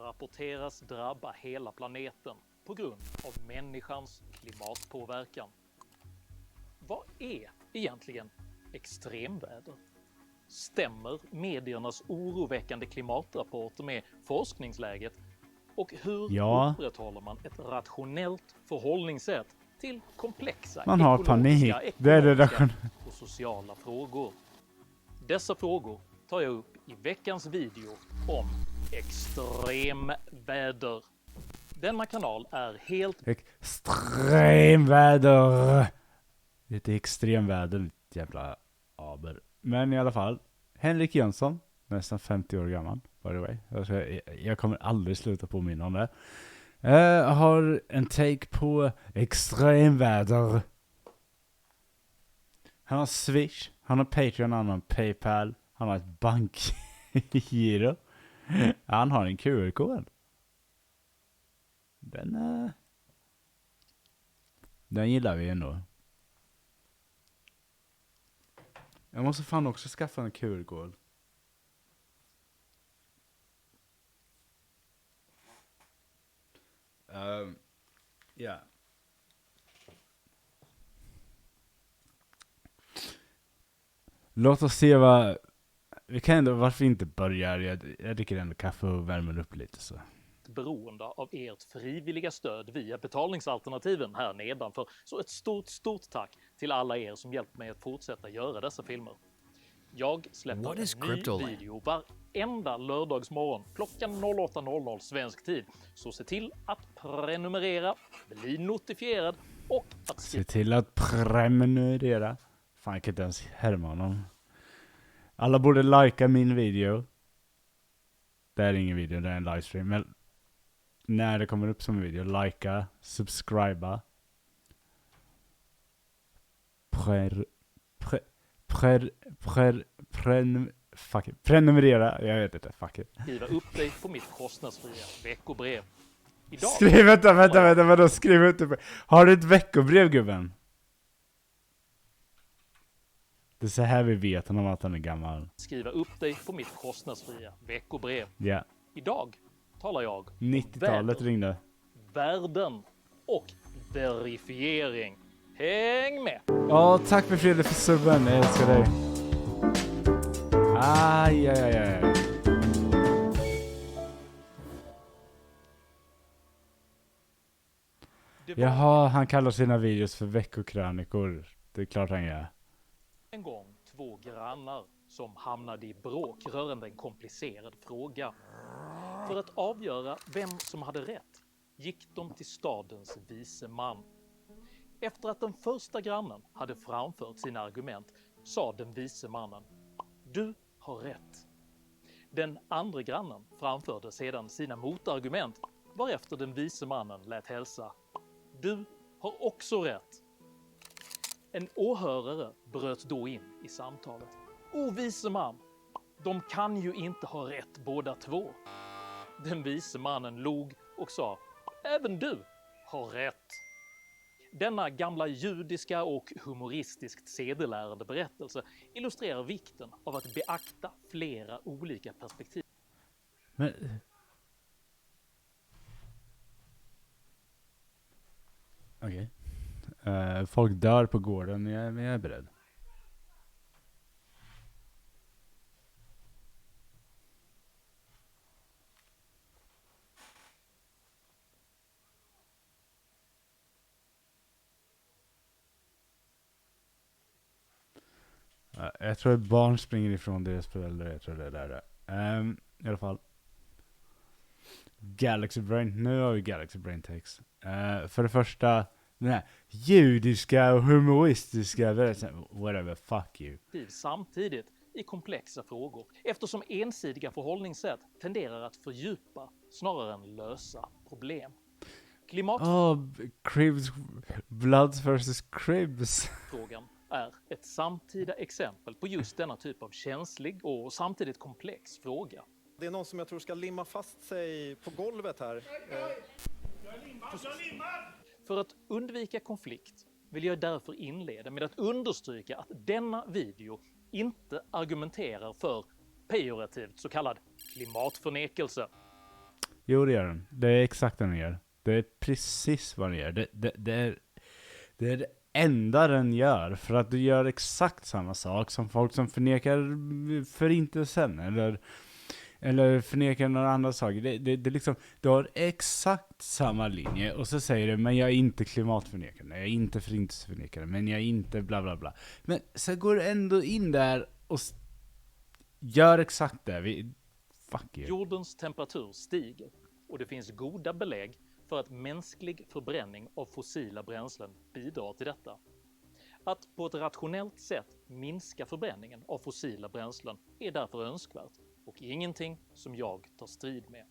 rapporteras drabba hela planeten på grund av människans klimatpåverkan. Vad är egentligen extremväder? Stämmer mediernas oroväckande klimatrapporter med forskningsläget? Och hur upprätthåller man ett rationellt förhållningssätt till komplexa ekologiska, ekonomiska och sociala frågor? Dessa frågor tar jag upp i veckans video om extremväder. Denna kanal är helt... Extremväder! Lite extremväder, lite jävla aber. Men i alla fall, Henrik Jönsson, nästan 50 år gammal, by the way. Jag kommer aldrig sluta påminna om det. Har en take på extremväder. Han har Swish, han har Patreon, han har Paypal, han har ett bankgiro. Han har en QR-kod. Den gillar vi ändå. Jag måste fan också skaffa en QR-kod. Ja. Låt oss se vad... Vi kan ändå, varför inte börja? Jag dricker ändå kaffe och värmer upp lite så. Beroende av ert frivilliga stöd via betalningsalternativen här nedanför. Så ett stort tack till alla er som hjälpt mig att fortsätta göra dessa filmer. Jag släpper en ny video varenda lördagsmorgon klockan 08:00 svensk tid. Så se till att prenumerera, bli notifierad och att se till att prenumerera. Fan, jag kan inte ens härma honom. Alla borde likea min video. Det är ingen video, det är en livestream. Men när det kommer upp som en video, likea, subscriba. Prenumerera. Jag vet inte, fuck it. Skriva upp dig på mitt kostnadsfria veckobrev. Idag... Skriv, vänta, vadå? Skriv ut det. Har du ett veckobrev, gubben? Det är så här vi vet om att han är gammal. Skriva upp dig på mitt kostnadsfria veckobrev. Ja. Yeah. Idag talar jag 90-talet ringde. Värden och verifiering. Häng med! Ja, tack för Fredrik för subben. Jag älskar dig. Aj. Jaha, han kallar sina videos för veckokrönikor. Det är klart han gör. En gång 2 grannar som hamnade i bråk rörande en komplicerad fråga. För att avgöra vem som hade rätt gick de till stadens vise man. Efter att den första grannen hade framfört sina argument sa den vise mannen: "Du har rätt." Den andra grannen framförde sedan sina motargument, varefter den vise mannen lät hälsa: "Du har också rätt." En åhörare bröt då in i samtalet. "O vise man, de kan ju inte ha rätt båda två." Den vise mannen log och sa: "Även du har rätt." Denna gamla judiska och humoristiskt sedelärande berättelse illustrerar vikten av att beakta flera olika perspektiv. Men... Okej. Folk dör på gården, men jag är beredd. Jag tror att barn springer ifrån deras föräldrar. Jag tror det är där. I alla fall. Galaxy Brain. Nu har vi Galaxy Brain takes. För det första, den här judiska och humoristiska whatever, fuck you. Samtidigt i komplexa frågor, eftersom ensidiga förhållningssätt tenderar att fördjupa snarare än lösa problem. Cribs, Bloods versus Cribs. Frågan är ett samtida exempel på just denna typ av känslig och samtidigt komplex fråga. Det är någon som jag tror ska limma fast sig på golvet här. För att undvika konflikt vill jag därför inleda med att understryka att denna video inte argumenterar för pejorativt så kallad klimatförnekelse. Jo, det gör den. Det är exakt vad den gör. Det är precis vad den gör. Det är det enda den gör. För att du gör exakt samma sak som folk som förnekar förintelsen. Eller förnekar några andra saker. Det liksom, du har exakt samma linje. Och så säger du, men jag är inte klimatförnekare. Jag är inte förintelseförnekare. Men jag är inte bla bla bla. Men så går du ändå in där och gör exakt det. Fuck you. Jordens temperatur stiger och det finns goda belägg för att mänsklig förbränning av fossila bränslen bidrar till detta. Att på ett rationellt sätt minska förbränningen av fossila bränslen är därför önskvärt och ingenting som jag tar strid med.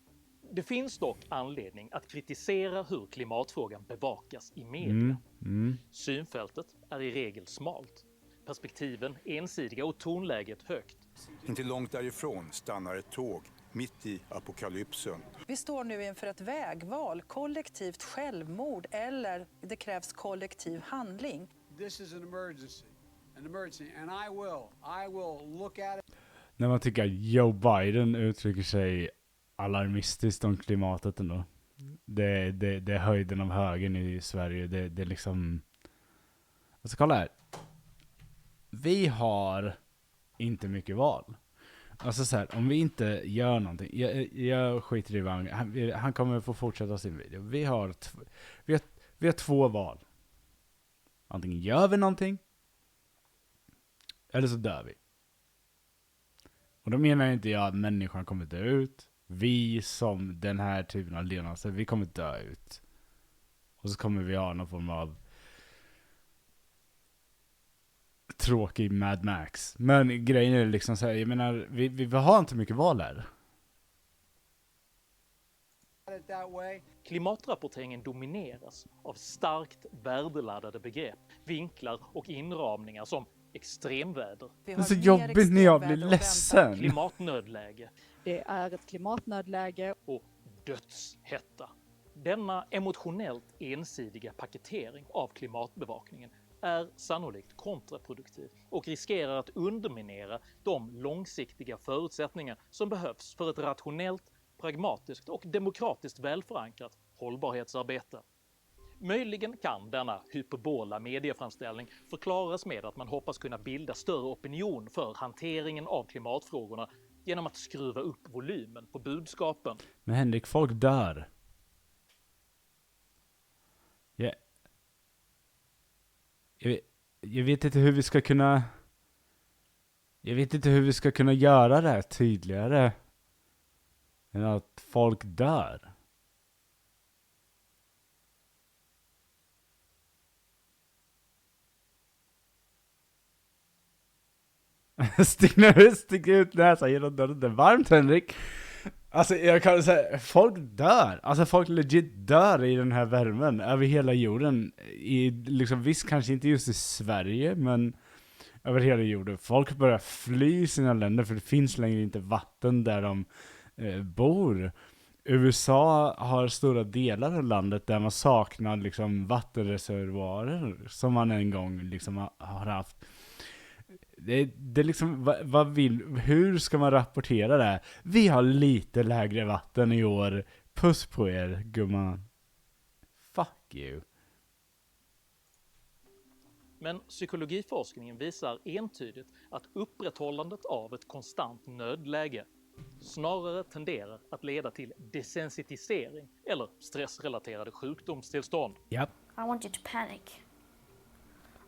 Det finns dock anledning att kritisera hur klimatfrågan bevakas i media. Synfältet är i regel smalt. Perspektiven ensidiga och tonläget högt. Inte långt därifrån stannar ett tåg mitt i apokalypsen. Vi står nu inför ett vägval, kollektivt självmord eller det krävs kollektiv handling. This is an emergency, and I will look at it. När man tycker att Joe Biden uttrycker sig alarmistiskt om klimatet ändå. Det är höjden av högen i Sverige. Det är liksom... Alltså kolla här. Vi har inte mycket val. Alltså så här, om vi inte gör någonting. Jag skiter i vad han kommer få fortsätta sin video. Vi har två val. Antingen gör vi någonting. Eller så dör vi. Och då menar jag inte jag att människan kommer dö ut. Vi som den här typen av levnadssätt, vi kommer dö ut. Och så kommer vi ha någon form av tråkig Mad Max. Men grejen är liksom så här, jag menar, vi har inte mycket val här. Klimatrapporteringen domineras av starkt värdeladdade begrepp, vinklar och inramningar som extremväder. Det är så jobbigt när jag blir ledsen. Klimatnödläge. Det är ett klimatnödläge. Och dödshetta. Denna emotionellt ensidiga paketering av klimatbevakningen är sannolikt kontraproduktiv och riskerar att underminera de långsiktiga förutsättningar som behövs för ett rationellt, pragmatiskt och demokratiskt välförankrat hållbarhetsarbete. Möjligen kan denna hyperbola medieframställning förklaras med att man hoppas kunna bilda större opinion för hanteringen av klimatfrågorna genom att skruva upp volymen på budskapen. Men Henrik, folk dör. Jag vet inte hur vi ska kunna... Jag vet inte hur vi ska kunna göra det här tydligare än att folk dör. Stick ut näsan genom dörren. Det är varmt, Henrik. Alltså jag kan säga, folk dör. Alltså folk legit dör i den här värmen över hela jorden. Liksom, visst, kanske inte just i Sverige, men över hela jorden. Folk börjar fly sina länder för det finns längre inte vatten där de bor. USA har stora delar av landet där man saknar liksom vattenreservoarer som man en gång liksom har haft. Det är liksom, hur ska man rapportera det? Vi har lite lägre vatten i år. Puss på er, gumman. Fuck you. Men psykologiforskningen visar entydigt att upprätthållandet av ett konstant nödläge snarare tenderar att leda till desensitisering eller stressrelaterade sjukdomstillstånd. Yep. I want you to panic.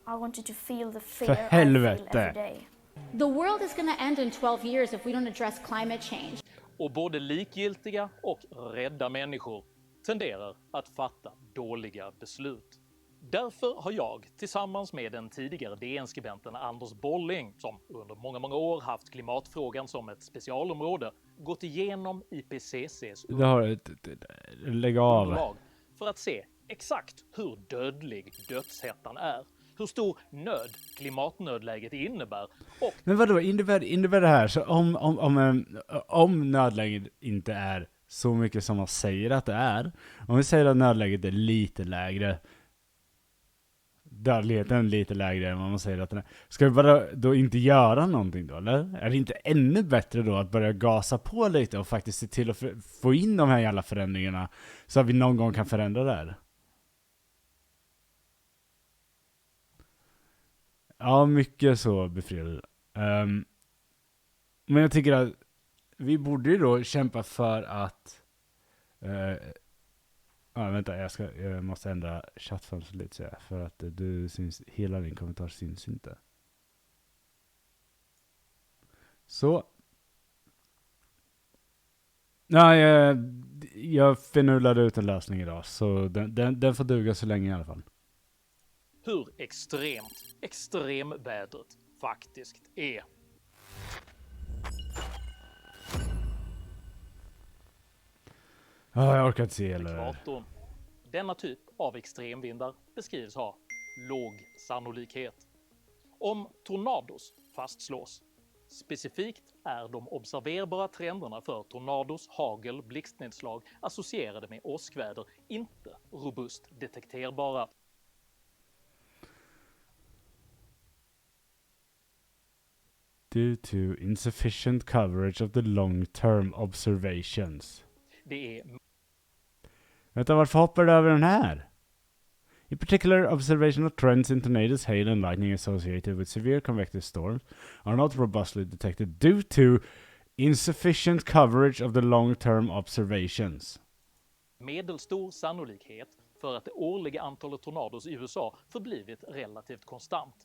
I want you to feel the För fear I feel helvete. every day. The world is going to end in 12 years if we don't address climate change. Och både likgiltiga och rädda människor tenderar att fatta dåliga beslut. Därför har jag tillsammans med den tidigare DN-skribenten Anders Bolling, som under många år haft klimatfrågan som ett specialområde, gått igenom IPCCs lägg av underlag för att se exakt hur dödlig dödshettan är, hur stor nöd klimatnödläget innebär och... Men vadå, innebär det här så om nödläget inte är så mycket som man säger att det är, om vi säger att nödläget är lite lägre, dödligheten lite lägre än vad man säger att den är. Ska vi bara då inte göra någonting då, eller? Är det inte ännu bättre då att börja gasa på lite och faktiskt se till att få in de här jävla förändringarna så att vi någon gång kan förändra det här? Ja, mycket så befriade. Men jag tycker att vi borde ju då kämpa för att vänta, jag måste ändra chattfönstret lite så här, för att du syns, hela din kommentar syns inte. Så. Nej, jag finurlade ut en lösning idag, så den får duga så länge i alla fall. Hur extremvädret faktiskt är. Jag orkar inte se eller. Ekvatorn. Denna typ av extremvindar beskrivs ha låg sannolikhet. Om tornados fastslås. Specifikt är de observerbara trenderna för tornados, hagel, blixtnedslag associerade med åskväder inte robust detekterbara. Due to insufficient coverage of the long-term observations. Det är... Vänta, varför hoppar du över den här? In particular, observational trends in tornadoes, hail and lightning associated with severe convective storms are not robustly detected due to insufficient coverage of the long-term observations. Medelstor sannolikhet för att det årliga antalet tornados i USA förblivit relativt konstant.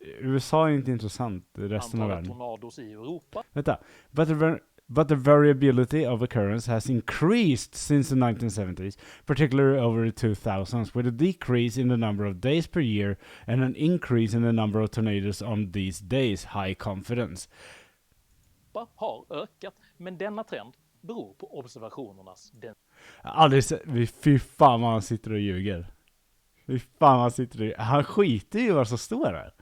USA är inte intressant, resten av världen. Tornados i Europa. Vänta, but the variability of occurrence has increased since the 1970s, particularly over the 2000s, with a decrease in the number of days per year and an increase in the number of tornadoes on these days, high confidence. Har ökat, men denna trend beror på observationernas... Fy fan vad han sitter och ljuger. Fy fan vad han sitter och ljuger. Han skiter ju vad som står här.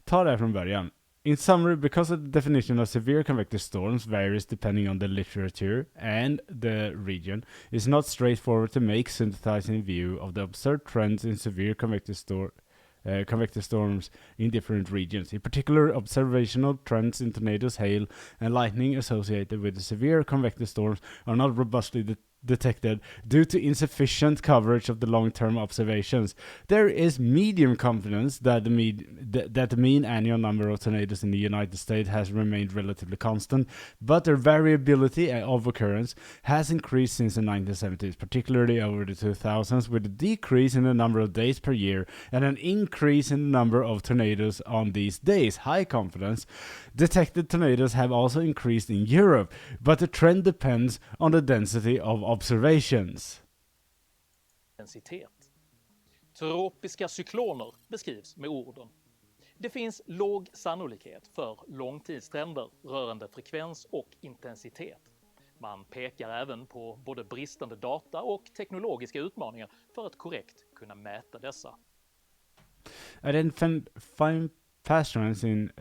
Ta det från början. In summary, because of the definition of severe convective storms varies depending on the literature and the region, it's not straightforward to make synthesizing view of the observed trends in severe convective storms in different regions. In particular, observational trends in tornadoes, hail, and lightning associated with the severe convective storms are not robustly detected due to insufficient coverage of the long-term observations. There is medium confidence that the mean annual number of tornadoes in the United States has remained relatively constant, but their variability of occurrence has increased since the 1970s, particularly over the 2000s, with a decrease in the number of days per year and an increase in the number of tornadoes on these days. High confidence. Detected tornadoes have also increased in Europe, but the trend depends on the density of observations. Tropiska cykloner beskrivs med orden. Det finns låg sannolikhet för långtidstrender rörande frekvens och intensitet. Man pekar även på både bristande data och teknologiska utmaningar för att korrekt kunna mäta dessa. Fine fast trends in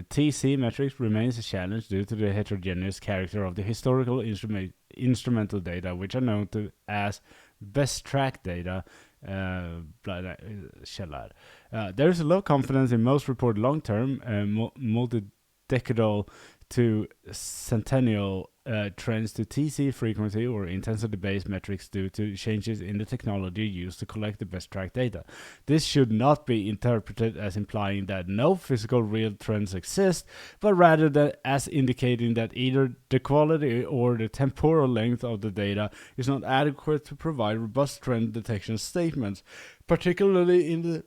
TC metrics remains a challenge due to the heterogeneous character of the historical instrumental data, which are known to as best track data. There is a low confidence in most reported long-term multi-decadal to centennial trends to TC frequency or intensity-based metrics due to changes in the technology used to collect the best track data. This should not be interpreted as implying that no physical real trends exist, but rather as indicating that either the quality or the temporal length of the data is not adequate to provide robust trend detection statements, particularly in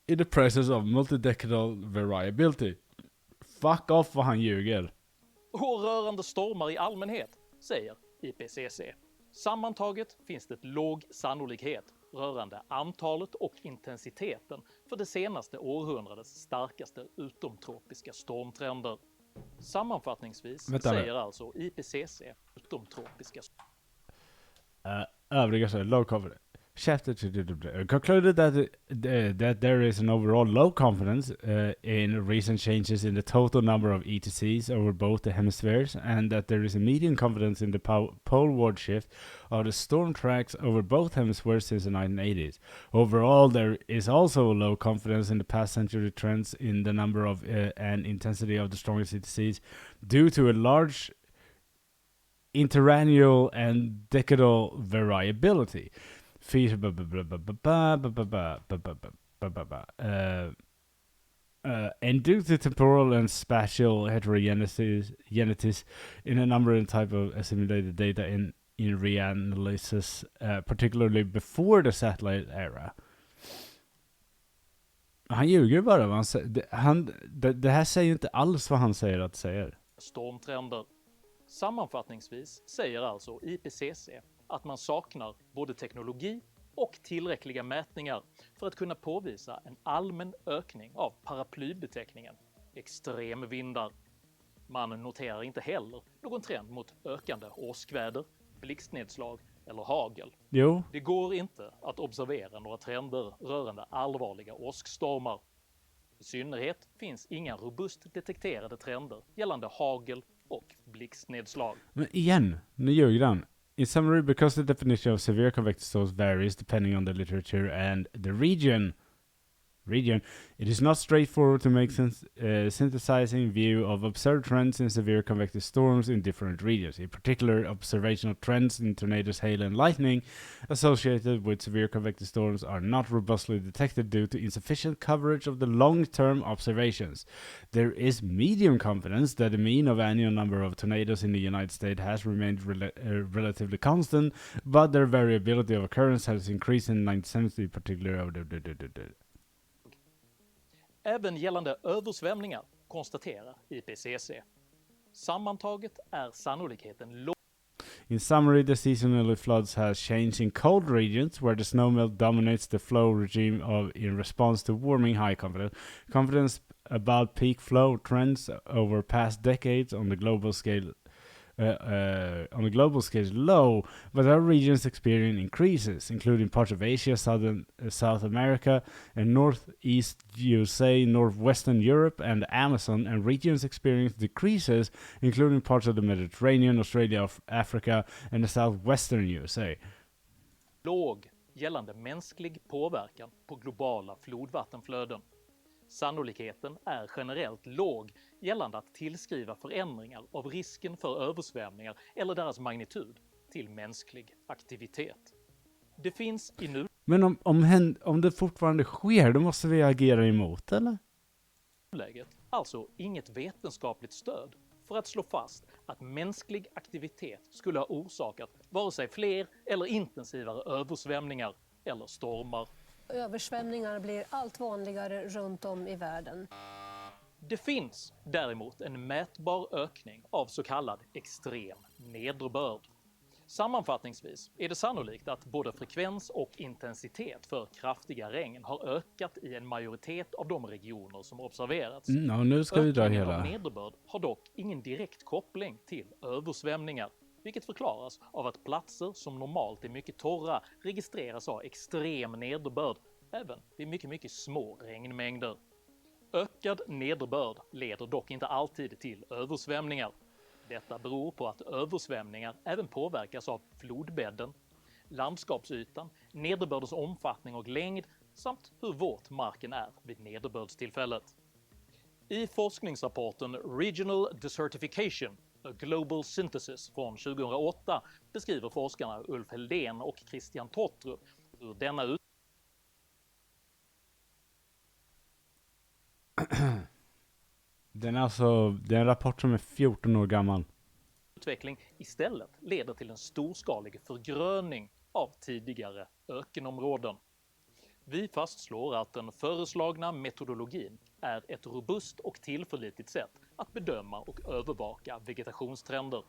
the presence of multi-decadal variability. Fuck off vad han ljuger. Och rörande stormar i allmänhet, säger IPCC. Sammantaget finns det låg sannolikhet rörande antalet och intensiteten för det senaste århundradets starkaste utomtropiska stormtrender. Sammanfattningsvis säger alltså IPCC utomtropiska övriga så low confidence. concluded that there is an overall low confidence in recent changes in the total number of ETCs over both the hemispheres, and that there is a medium confidence in the poleward shift of the storm tracks over both hemispheres since the 1980s. Overall, there is also a low confidence in the past century trends in the number of and intensity of the strongest ETCs due to a large interannual and decadal variability. And due to temporal and spatial heterogeneity in a number and type of assimilated data in reanalysis, particularly before the satellite era. Han ljuger bara. Det här säger inte alls vad han säger att säger. Stormtrender. Sammanfattningsvis säger alltså IPCC att man saknar både teknologi och tillräckliga mätningar för att kunna påvisa en allmän ökning av paraplybeteckningen extremvindar. Man noterar inte heller någon trend mot ökande åskväder, blixtnedslag eller hagel. Jo. Det går inte att observera några trender rörande allvarliga åskstormar. I synnerhet finns inga robust detekterade trender gällande hagel och blixtnedslag. Men igen, nu ljuger han. In summary, because the definition of severe convective storms varies depending on the literature and the region, it is not straightforward to make synthesizing view of observed trends in severe convective storms in different regions. In particular, observational trends in tornadoes, hail, and lightning associated with severe convective storms are not robustly detected due to insufficient coverage of the long-term observations. There is medium confidence that the mean of annual number of tornadoes in the United States has remained relatively constant, but their variability of occurrence has increased in 1970, particularly Även gällande översvämningar konstaterar IPCC. Sammantaget är sannolikheten låg. In summary, the seasonal floods has changed in cold regions where the snowmelt dominates the flow regime in response to warming. High confidence. Confidence about peak flow trends over past decades on the global scale is low, but our regions experience increases, including parts of Asia, South America, and Northeast USA, Northwestern Europe, and the Amazon, and regions experience decreases, including parts of the Mediterranean, Australia, Africa, and the Southwestern USA. Låg gällande mänsklig påverkan på globala flodvattenflöden. Sannolikheten är generellt låg gällande att tillskriva förändringar av risken för översvämningar eller deras magnitud till mänsklig aktivitet. Det finns i Men om det fortfarande sker, då måste vi agera emot, eller? nuläget alltså inget vetenskapligt stöd för att slå fast att mänsklig aktivitet skulle ha orsakat vare sig fler eller intensivare översvämningar eller stormar. Översvämningar blir allt vanligare runt om i världen. Det finns däremot en mätbar ökning av så kallad extrem nederbörd. Sammanfattningsvis är det sannolikt att både frekvens och intensitet för kraftiga regn har ökat i en majoritet av de regioner som observerats. Nu ska vi dra hela. Av nederbörd har dock ingen direkt koppling till översvämningar, vilket förklaras av att platser som normalt är mycket torra registreras ha extrem nederbörd även vid mycket små regnmängder. Ökad nederbörd leder dock inte alltid till översvämningar. Detta beror på att översvämningar även påverkas av flodbädden, landskapsytan, nederbördens omfattning och längd samt hur våt marken är vid nederbördstillfället. I forskningsrapporten Regional Desertification, A Global Synthesis från 2008 beskriver forskarna Ulf Heldén och Christian Tottrup hur denna Det är en rapport som är 14 år gammal. Utveckling istället leder till en storskalig förgröning av tidigare ökenområden. Vi fastslår att den föreslagna metodologin är ett robust och tillförlitligt sätt att bedöma och övervaka vegetationstrender.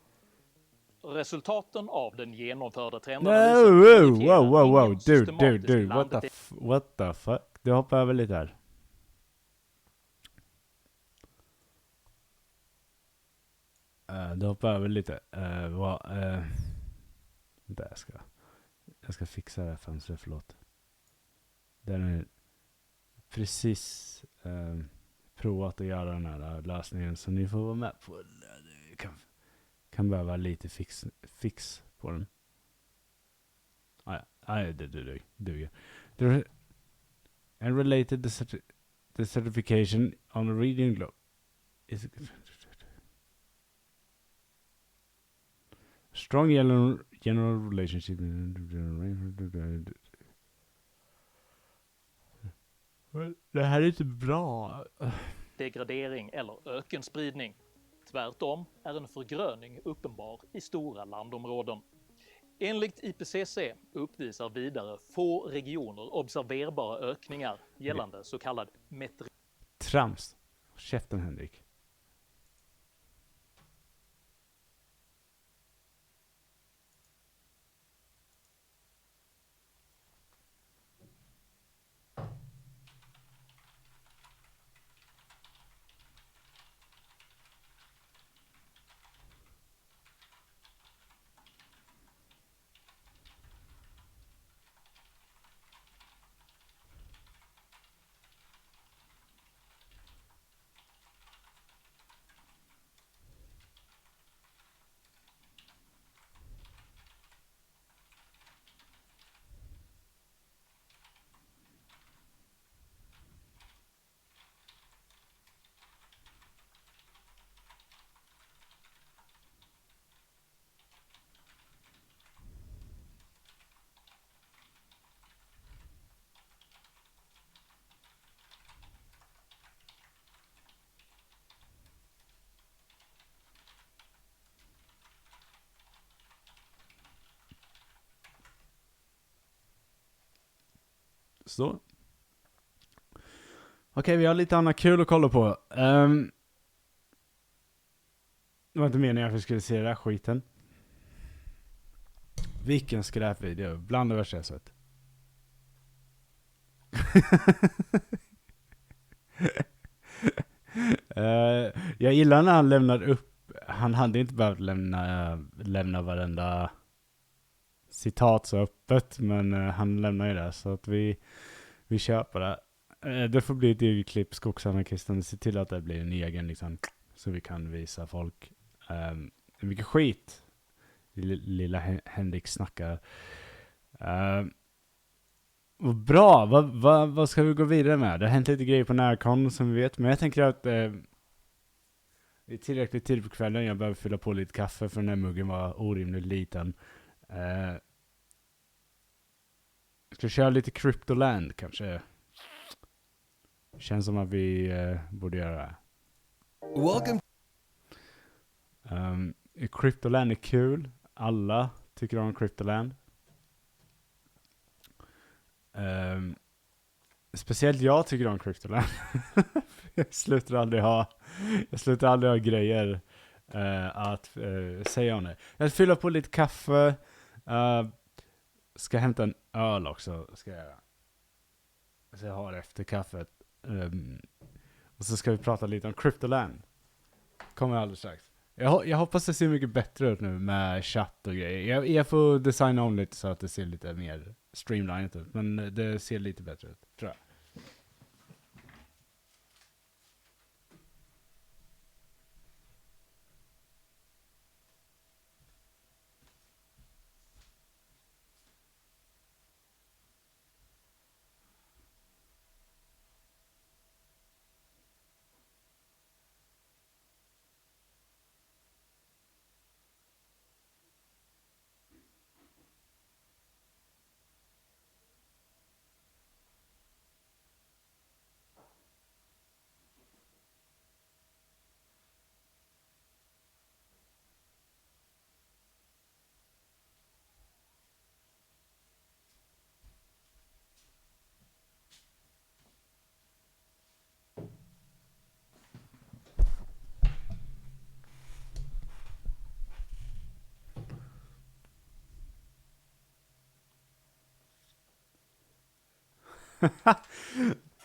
Resultaten av den genomförda trendanalysen... Wow, dude, what the fuck? Du hoppar över lite här. Du hoppar över lite. Där ska Jag ska fixa det här fönstret, förlåt. Den är precis provat att göra den här lösningen, så ni får vara med på det. Kan behöva lite fix på den. Nej, det duger. And related the certification on the reading globe is strong general relationship. Det här är inte bra. Degradering eller ökenspridning. Tvärtom är en förgröning uppenbar i stora landområden. Enligt IPCC uppvisar vidare få regioner observerbara ökningar gällande så kallad Trams. Käften, Henrik. Så. Okej, vi har lite annat kul att kolla på. Det var inte meningen att vi skulle se den här skiten. Vilken skräpvideo. Bland det värsta jag sett. Jag gillar när han lämnar upp. Han hade inte behövt lämna varenda citat så öppet, men han lämnar ju det, så att vi köper det. Det får bli ett eget klipp, skogsanarkisten. Se till att det blir en egen liksom, så vi kan visa folk mycket skit lilla Henrik snackar. Bra, vad ska vi gå vidare med? Det har hänt lite grejer på NärCon som vi vet, men jag tänker att det är tillräckligt tid på kvällen. Jag behöver fylla på lite kaffe för den här muggen var orimligt liten. Ska köra lite Cryptoland kanske. Känns som att vi borde göra det. Welcome. Cryptoland är kul. Alla tycker om Cryptoland. Speciellt jag tycker om Cryptoland. Jag slutar aldrig ha grejer att säga om det. Jag fyller på lite kaffe. Ska hämta en öl också. Så jag har efter kaffet. Och så ska vi prata lite om Cryptoland. Kommer alldeles strax. Jag hoppas det ser mycket bättre ut nu med chatt och grejer. Jag får designa om lite så att det ser lite mer streamlined ut. Men det ser lite bättre ut, tror jag.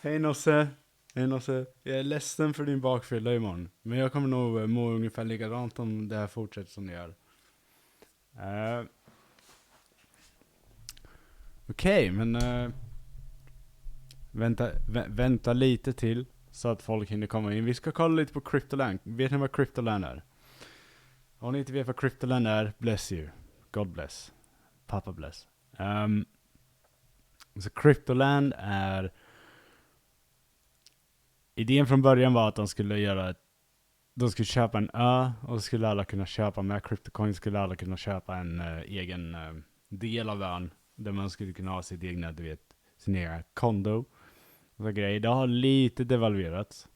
Hej Nosse. Jag är ledsen för din bakfylla imorgon. Men jag kommer nog må ungefär likadant om det här fortsätter som det gör. Okej, men vänta lite till så att folk hinner komma in. Vi ska kolla lite på Cryptoland. Vet ni vad Cryptoland är? Om ni inte vet vad Cryptoland är, bless you. God bless. Papa bless. Så Cryptoland är... Idén från början var att de skulle köpa en ö och skulle alla kunna köpa med CryptoCoin, skulle alla kunna köpa en egen del av ön där man skulle kunna ha sitt egna, du vet, sin egen kondo och grejer. Det har lite devalverats.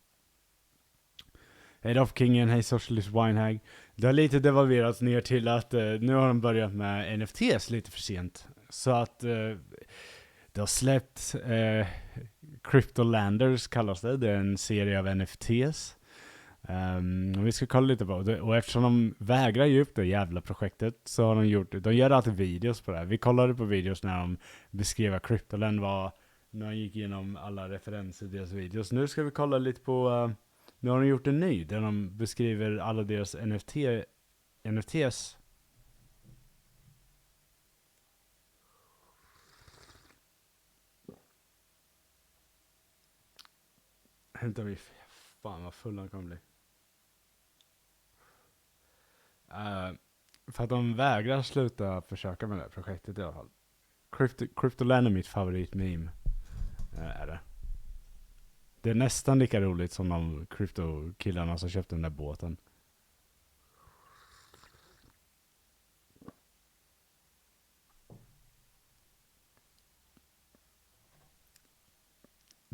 Hej Kingen, hej Socialist Winehag. Det har lite devalverats ner till att nu har de börjat med NFTs lite för sent. Så att det har släppt Cryptolanders kallas det. Det är en serie av NFTs. Och vi ska kolla lite på det. Och eftersom de vägrar ge upp det jävla projektet så har de gjort det. De gör alltid videos på det här. Vi kollade på videos när de beskrev vad Cryptoland var. När de gick igenom alla referenser i deras videos. Nu ska vi kolla lite på... nu har de gjort en ny där de beskriver alla deras NFTs. Hämtar vi... Fan vad full han kommer bli. För att de vägrar sluta försöka med det här projektet i alla fall. Cryptoland är mitt favoritmeme. Är det. Det är nästan lika roligt som de kryptokillarna som köpte den där båten.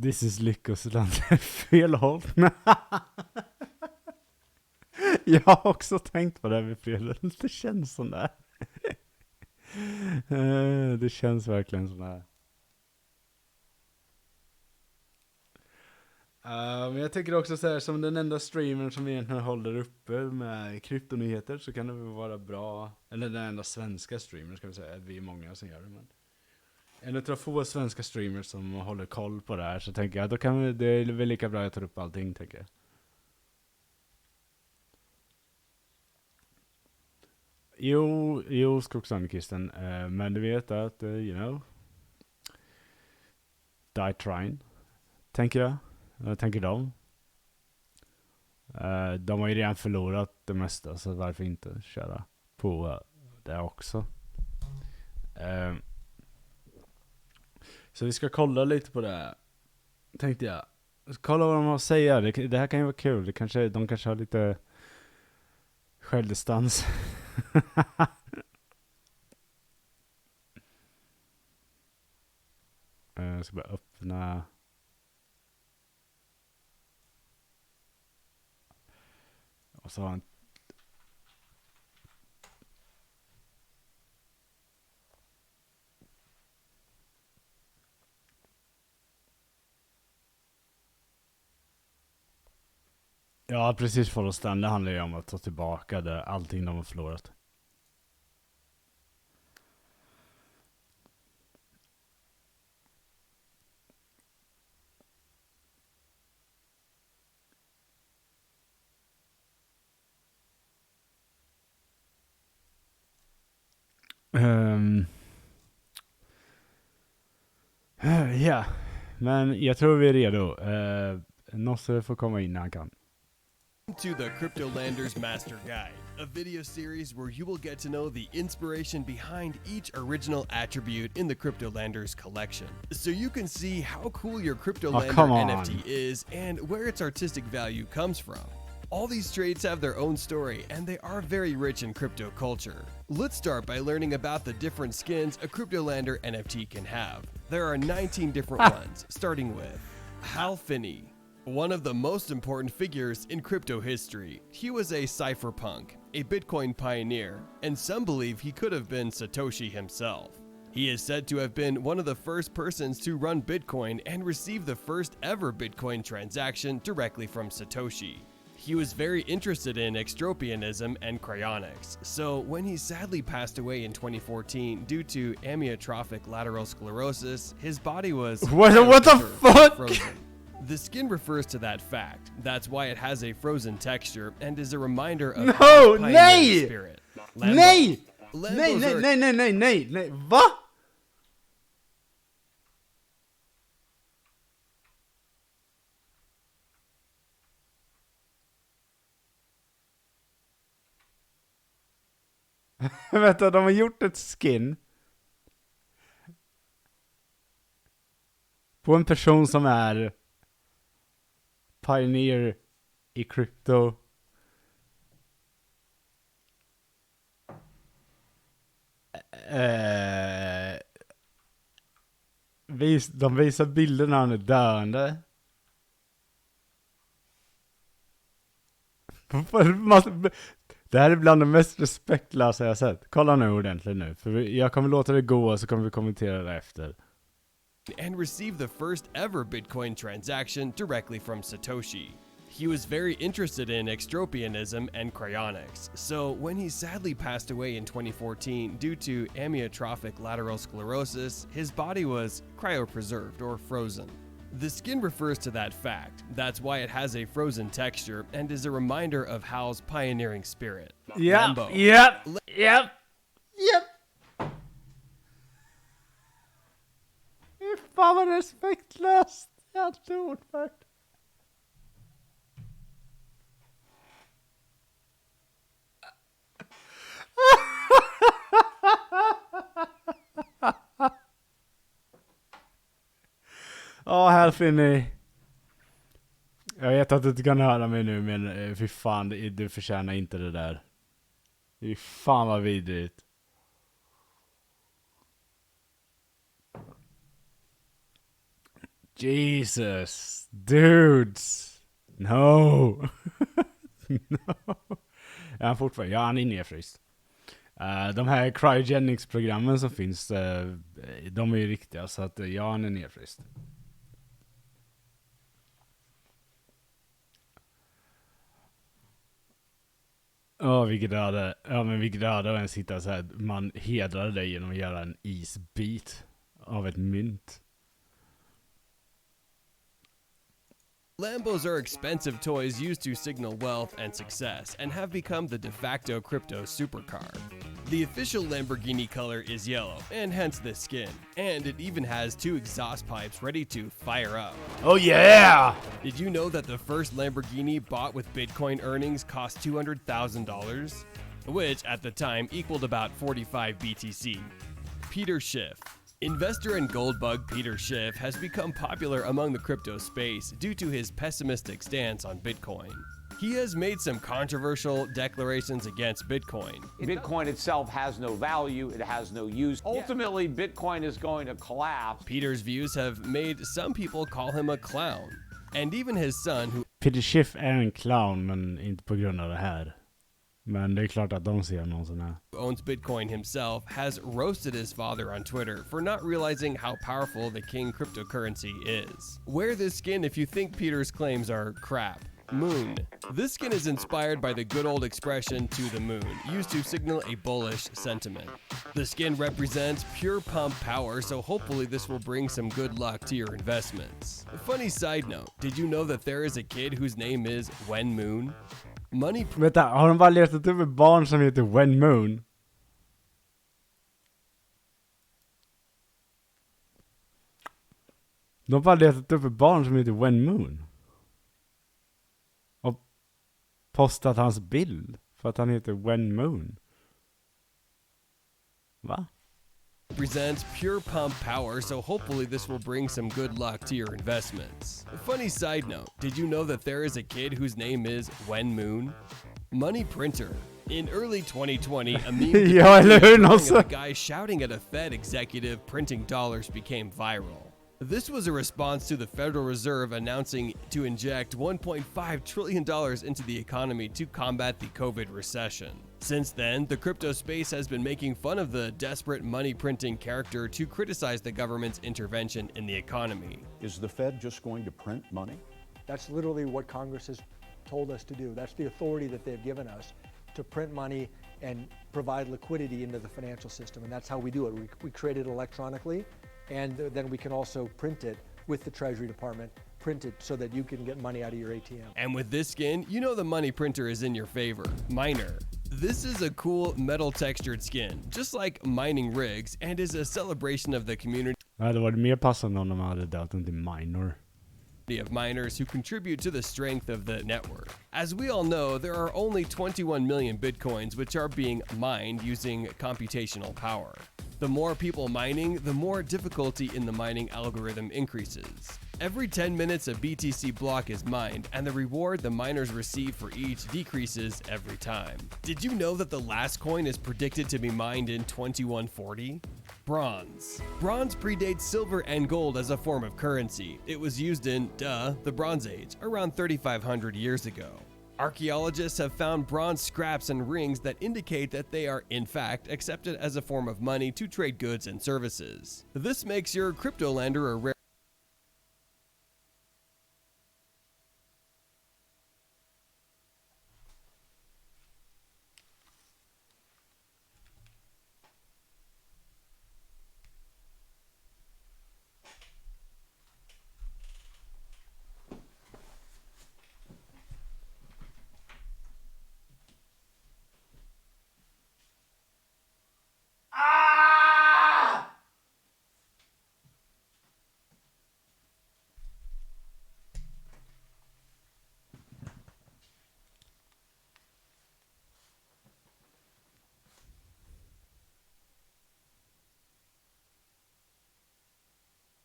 This is lyckosland. Fel håll. Jag har också tänkt på det här med fel. Det känns sån där. Det känns verkligen sån här. Men jag tycker också så här, som den enda streamern som egentligen håller uppe med kryptonyheter så kan det väl vara bra. Eller den enda svenska streamern ska vi säga. Vi är många som gör det, men en av få svenska streamers som håller koll på det här, så tänker jag då kan vi, det är väl lika bra att jag tar upp allting, tänker jag. Jo, Skogsanarkisten. Men du vet att, you know, die trying, tänker jag. Tänker de. De har ju redan förlorat det mesta, så varför inte köra på det också. Så vi ska kolla lite på det här, tänkte jag. Kolla vad de har att säga. Det här kan ju vara kul. De kanske har lite självdistans. Jag ska bara öppna. Och så har han. Ja, precis, för att stanna handlar ju om att ta tillbaka det, allting de har förlorat. Ja, men jag tror vi är redo. Nosse får komma in när han kan. To the Cryptolanders Master Guide, a video series where you will get to know the inspiration behind each original attribute in the Cryptolanders collection, so you can see how cool your Cryptolander NFT is and where its artistic value comes from. All these traits have their own story, and they are very rich in crypto culture. Let's start by learning about the different skins a Cryptolander NFT can have. There are 19 different ones, starting with Hal Finney. One of the most important figures in crypto history. He was a cypherpunk, a Bitcoin pioneer, and some believe he could have been Satoshi himself. He is said to have been one of the first persons to run Bitcoin and receive the first ever Bitcoin transaction directly from Satoshi. He was very interested in extropianism and cryonics, so when he sadly passed away in 2014 due to amyotrophic lateral sclerosis, his body was what the fuck? Frozen. The skin refers to that fact. That's why it has a frozen texture and is a reminder of pioneer spirit. Nej! Va? Vänta, de har gjort ett skin på en person som är pioneer i krypto. De visar bilder när han är döende. Det här är bland det mest respektlösa jag sett. Kolla nu ordentligt nu. För jag kommer låta det gå och så kommer vi kommentera det efter. And receive the first ever Bitcoin transaction directly from Satoshi. He was very interested in extropianism and cryonics, so when he sadly passed away in 2014 due to amyotrophic lateral sclerosis, his body was cryopreserved or frozen. The skin refers to that fact. That's why it has a frozen texture and is a reminder of Hal's pioneering spirit. Yep. Fan vad respektlöst. Jävla ordfört. Ja, här finner. Jag vet att du inte kan höra mig nu, men fy fan, du förtjänar inte det där. Fy fan vad vidrigt. Jesus, dudes. No. No. Ja, fortfarande. Ja, han är nedfryst. De här cryogenics-programmen som finns, de är ju riktiga, så att ja, han är nedfryst. Vilket öde. Ja, men vilket öde att ens sitta så här. Man hedrar dig genom att göra en isbit av ett mynt. Lambos are expensive toys used to signal wealth and success and have become the de facto crypto supercar. The official Lamborghini color is yellow, and hence the skin. And it even has 2 exhaust pipes ready to fire up. Oh yeah! Did you know that the first Lamborghini bought with Bitcoin earnings cost $200,000? Which, at the time, equaled about 45 BTC. Peter Schiff. Investor and gold bug Peter Schiff has become popular among the crypto space due to his pessimistic stance on Bitcoin. He has made some controversial declarations against Bitcoin. Bitcoin itself has no value, it has no use. Ultimately, Bitcoin is going to collapse. Peter's views have made some people call him a clown. And even his son, who Peter Schiff är en clown, men inte på grund av det här. Men det är klart att de ser någon sån här. owns Bitcoin himself, has roasted his father on Twitter for not realizing how powerful the king cryptocurrency is. Wear this skin if you think Peter's claims are crap. Moon. This skin is inspired by the good old expression "to the moon," used to signal a bullish sentiment. The skin represents pure pump power, so hopefully this will bring some good luck to your investments. A funny side note, did you know that there is a kid whose name is Wen Moon? Money. Vänta, har de bara letat upp ett barn som heter Wen Moon? De har bara letat upp ett barn som heter Wen Moon. Och postat hans bild för att han heter Wen Moon. Va? Represents pure pump power, so hopefully this will bring some good luck to your investments. A funny side note, did you know that there is a kid whose name is Wen Moon? Money printer. In early 2020, a meme of a guy shouting at a Fed executive printing dollars became viral. This was a response to the Federal Reserve announcing to inject $1.5 trillion into the economy to combat the COVID recession. Since then, the crypto space has been making fun of the desperate money printing character to criticize the government's intervention in the economy. Is the Fed just going to print money? That's literally what Congress has told us to do. That's the authority that they've given us to print money and provide liquidity into the financial system. And that's how we do it. We create it electronically, and then we can also print it with the Treasury Department, print it so that you can get money out of your ATM. And with this skin, you know the money printer is in your favor. Miner. This is a cool metal textured skin, just like mining rigs, and is a celebration of the community. Det hade varit mer passande om de hade döpt den till minor. Of miners who contribute to the strength of the network. As we all know, there are only 21 million bitcoins which are being mined using computational power. The more people mining, the more difficulty in the mining algorithm increases. Every 10 minutes a BTC block is mined, and the reward the miners receive for each decreases every time. Did you know that the last coin is predicted to be mined in 2140? Bronze. Bronze predates silver and gold as a form of currency. It was used in, the Bronze Age, around 3,500 years ago. Archaeologists have found bronze scraps and rings that indicate that they are, in fact, accepted as a form of money to trade goods and services. This makes your cryptolander a rare.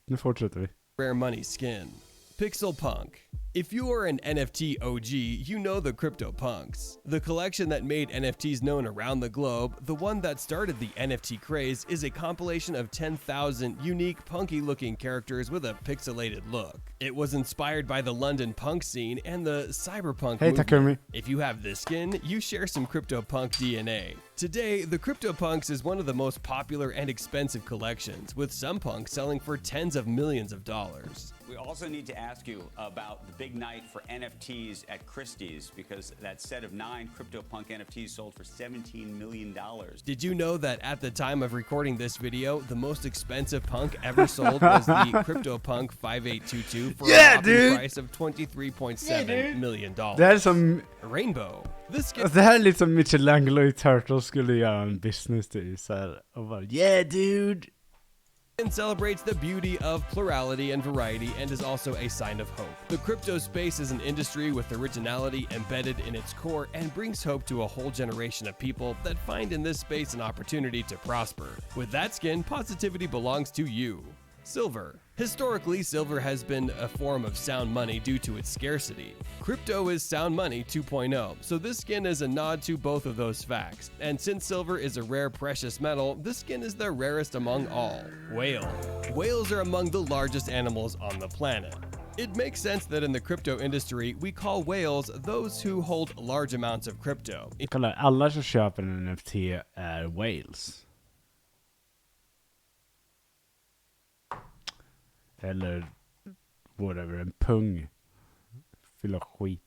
Nu fortsätter vi. Rare money skin. Pixel Punk. If you are an NFT OG, you know the CryptoPunks. The collection that made NFTs known around the globe, the one that started the NFT craze, is a compilation of 10,000 unique punky-looking characters with a pixelated look. It was inspired by the London punk scene and the cyberpunk movement. Takumi. If you have this skin, you share some CryptoPunk DNA. Today, the CryptoPunks is one of the most popular and expensive collections, with some punks selling for tens of millions of dollars. We also need to ask you about the big night for NFTs at Christie's, because that set of 9 CryptoPunk NFTs sold for $17 million. Did you know that at the time of recording this video, the most expensive punk ever sold was the CryptoPunk 5822 for a price of $23.7 million? Det här är som Rainbow. Det här är lite som Michelangelo i Turtles skulle göra en business till så här, och bara yeah dude. And celebrates the beauty of plurality and variety and is also a sign of hope. The crypto space is an industry with originality embedded in its core and brings hope to a whole generation of people that find in this space an opportunity to prosper. With that skin, positivity belongs to you. Silver. Historically, silver has been a form of sound money due to its scarcity. Crypto is sound money 2.0, so this skin is a nod to both of those facts. And since silver is a rare precious metal, this skin is the rarest among all. Whale. Whales are among the largest animals on the planet. It makes sense that in the crypto industry, we call whales those who hold large amounts of crypto. Kolla, alla som köper en NFT är whales. Eller whatever, en pung. Fylla skit.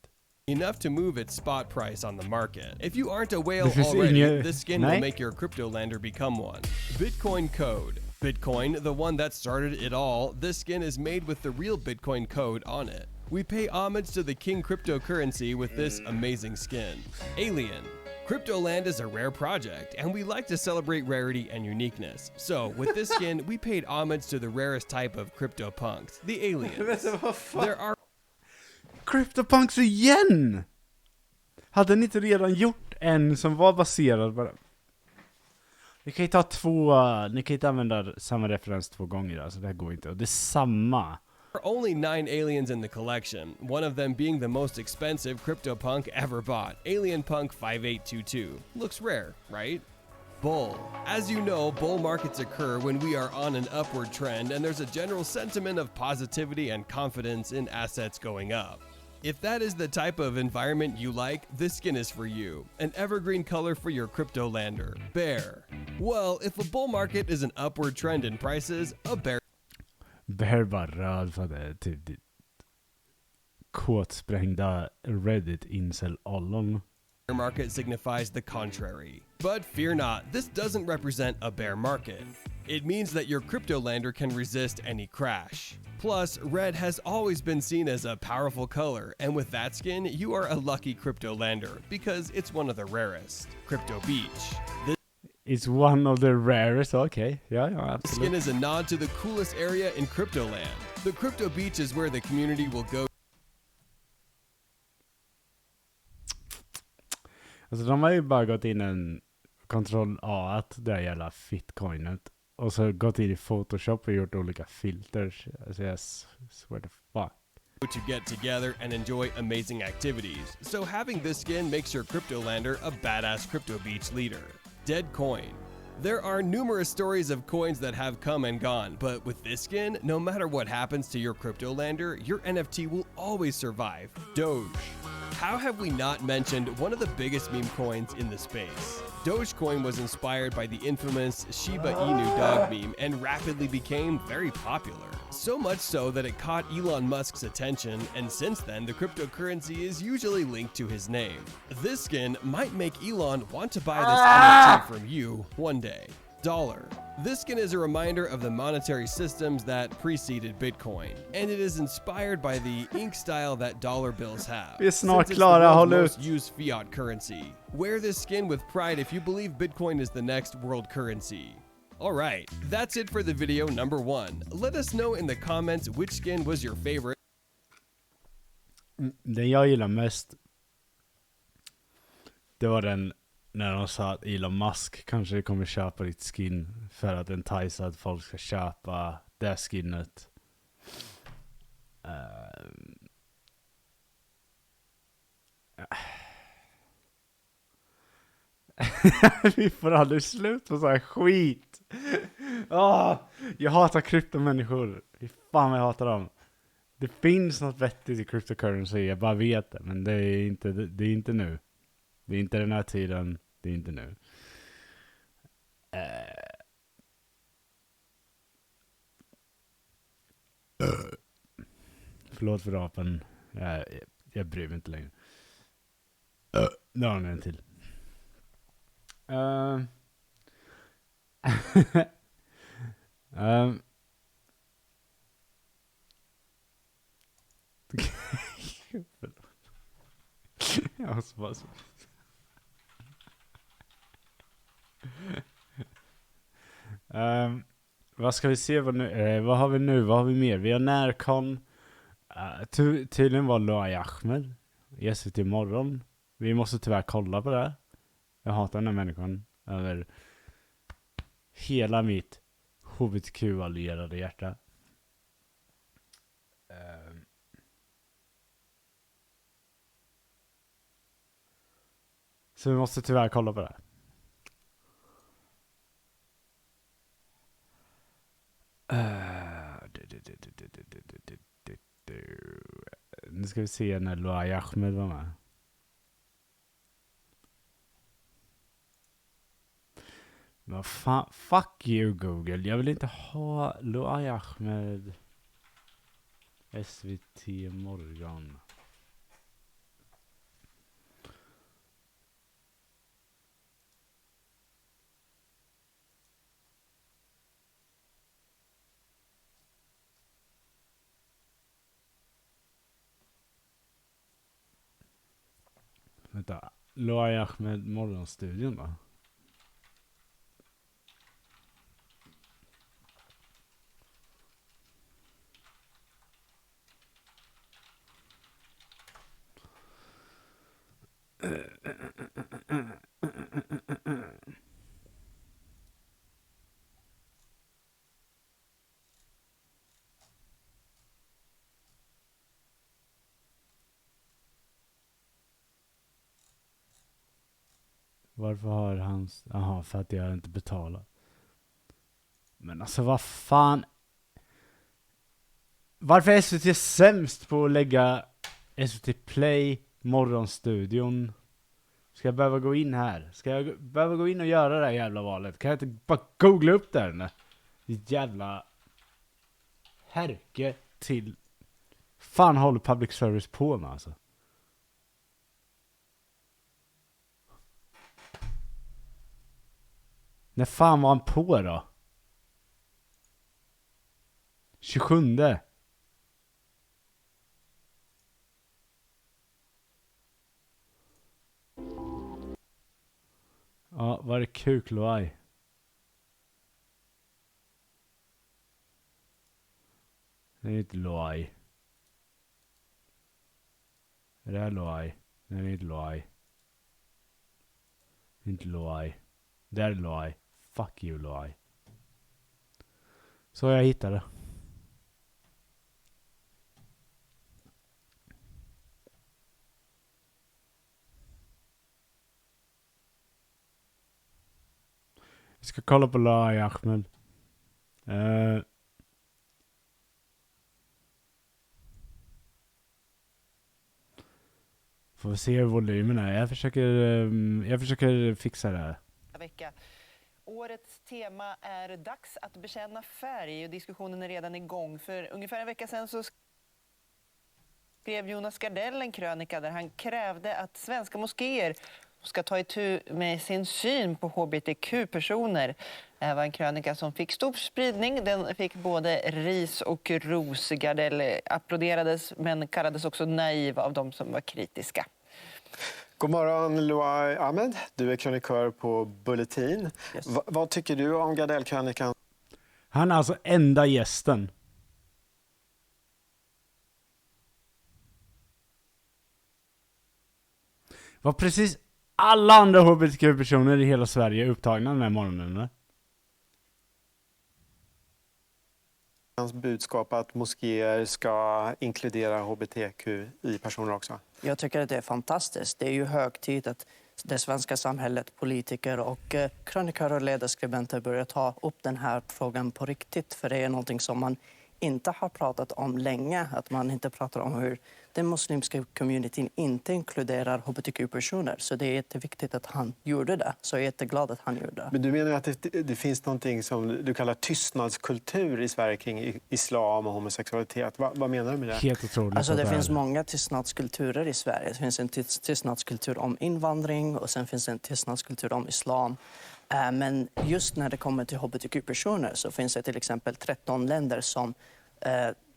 Enough to move its spot price on the market. If you aren't a whale already, this skin will make your cryptolander become one. Bitcoin code. Bitcoin, the one that started it all, this skin is made with the real Bitcoin code on it. We pay homage to the king cryptocurrency with this amazing skin. Alien. Cryptoland is a rare project, and we like to celebrate rarity and uniqueness. So, with this skin, we paid homage to the rarest type of CryptoPunks, the aliens. There are CryptoPunks igen! Hade ni inte redan gjort en som var baserad på... Ni kan ju ta ni kan inte använda samma referens 2 gånger, alltså det här går inte. Och det är samma. There are only 9 aliens in the collection, one of them being the most expensive CryptoPunk ever bought, Alien Punk 5822. Looks rare, right? Bull. As you know, bull markets occur when we are on an upward trend and there's a general sentiment of positivity and confidence in assets going up. If that is the type of environment you like, this skin is for you. An evergreen color for your cryptolander. Bear. Well, if a bull market is an upward trend in prices, a bear... Bear var röd för det typ ditt kåtsprängda Reddit incel ollon. Bear market signifies the contrary. But fear not, this doesn't represent a bear market. It means that your cryptolander can resist any crash. Plus, red has always been seen as a powerful color, and with that skin, you are a lucky cryptolander because it's one of the rarest. Crypto Beach. It's one of the rarest, okay. Yeah, absolutely. Skin is a nod to the coolest area in Cryptoland. The Crypto Beach is where the community will go. Alltså de har ju bara gått in en kontroll A att det gäller fitcoinet. Och så gått in i Photoshop och gjort olika filters. Alltså jag swear to fuck. To get together and enjoy amazing activities, so having this skin makes your CryptoLander a badass crypto beach leader. Dead coin. There are numerous stories of coins that have come and gone, but with this skin, no matter what happens to your CryptoLander, your NFT will always survive. Doge. How have we not mentioned one of the biggest meme coins in the space? Dogecoin was inspired by the infamous Shiba Inu dog meme and rapidly became very popular. So much so that it caught Elon Musk's attention, and since then the cryptocurrency is usually linked to his name. This skin might make Elon want to buy this NFT from you one day. Dollar. This skin is a reminder of the monetary systems that preceded Bitcoin, and it is inspired by the ink style that dollar bills have. Vi är snart Since it's the klara, world's håll most ut. used fiat currency. Wear this skin with pride if you believe Bitcoin is the next world currency. Alright, that's it for the video number 1. Let us know in the comments which skin was your favorite. Den jag gillar mest, det var den när de sa att Elon Musk kanske kommer köpa ditt skin för att enticea att folk ska köpa det skinnet. Vi får aldrig slut på så här skit. Jag hatar kryptomänniskor. Fy fan vad jag hatar dem. Det finns något vettigt i cryptocurrency, jag bara vet det, men det är inte nu. Det är inte den här tiden, det är inte nu. Förlåt för rapen. Jag bryr mig inte längre. Nu har en till. Jag måste bara så. Vad ska vi se vad har vi nu? Vad har vi mer? Vi har NärCon. Tydligen var Loai Ahmed i SVT imorgon. Vi måste tyvärr kolla på det. Jag hatar den här människan över hela mitt HBTQ-allierade hjärta. Så vi måste tyvärr kolla på det. Nu ska vi se när Loai Ahmed var med. Men fan, fuck you Google. Jag vill inte ha Loai Ahmed SVT morgon. Vänta, Loai Ahmed morgonstudion va? Varför har han... Jaha, för att jag inte betalar. Men alltså vad fan... Varför är SVT sämst på att lägga SVT Play morgonstudion? Ska jag behöva gå in här? Ska jag behöva gå in och göra det här jävla valet? Kan jag inte bara googla upp det här? Jävla... Härke till... Fan håller public service på med alltså. När fan var han på då? 27. Ja, var det kukloaj? Det är inte loaj. Är det här loaj? Det är inte loaj. Inte Loai. Det är Loai. Fuck you Loai. Så jag hittade. Vi ska kolla på Loai Ahmed. Får vi se hur volymen är. Jag försöker fixa det här. Vecka. Årets tema är dags att bekänna färg och diskussionen är redan igång. För ungefär en vecka sedan så skrev Jonas Gardell en krönika där han krävde att svenska moskéer ska ta itu med sin syn på hbtq-personer. Det var en krönika som fick stor spridning. Den fick både ris och ros. Gardell applåderades men kallades också naiv av de som var kritiska. God morgon Loai Ahmed, du är krönikör på Bulletin. Yes. Vad tycker du om Gardell-krönikan? Han är alltså enda gästen. Var precis alla andra hbtq-personer i hela Sverige upptagna den här morgonen, eller? Hans budskap att moskéer ska inkludera hbtq-personer också. Jag tycker att det är fantastiskt. Det är ju hög tid att det svenska samhället, politiker och krönikörer och ledarskribenter börjar ta upp den här frågan på riktigt. För det är någonting som man inte har pratat om länge. Att man inte pratar om hur den muslimska communityn inte inkluderar hbtq-personer. Så det är jätteviktigt att han gjorde det. Så jag är jätteglad att han gjorde det. Men du menar att det finns någonting som du kallar tystnadskultur i Sverige kring islam och homosexualitet. Vad menar du med det? Helt otroligt. Alltså det finns många tystnadskulturer i Sverige. Det finns en tystnadskultur om invandring och sen finns en tystnadskultur om islam. Men just när det kommer till hbtq-personer så finns det till exempel 13 länder som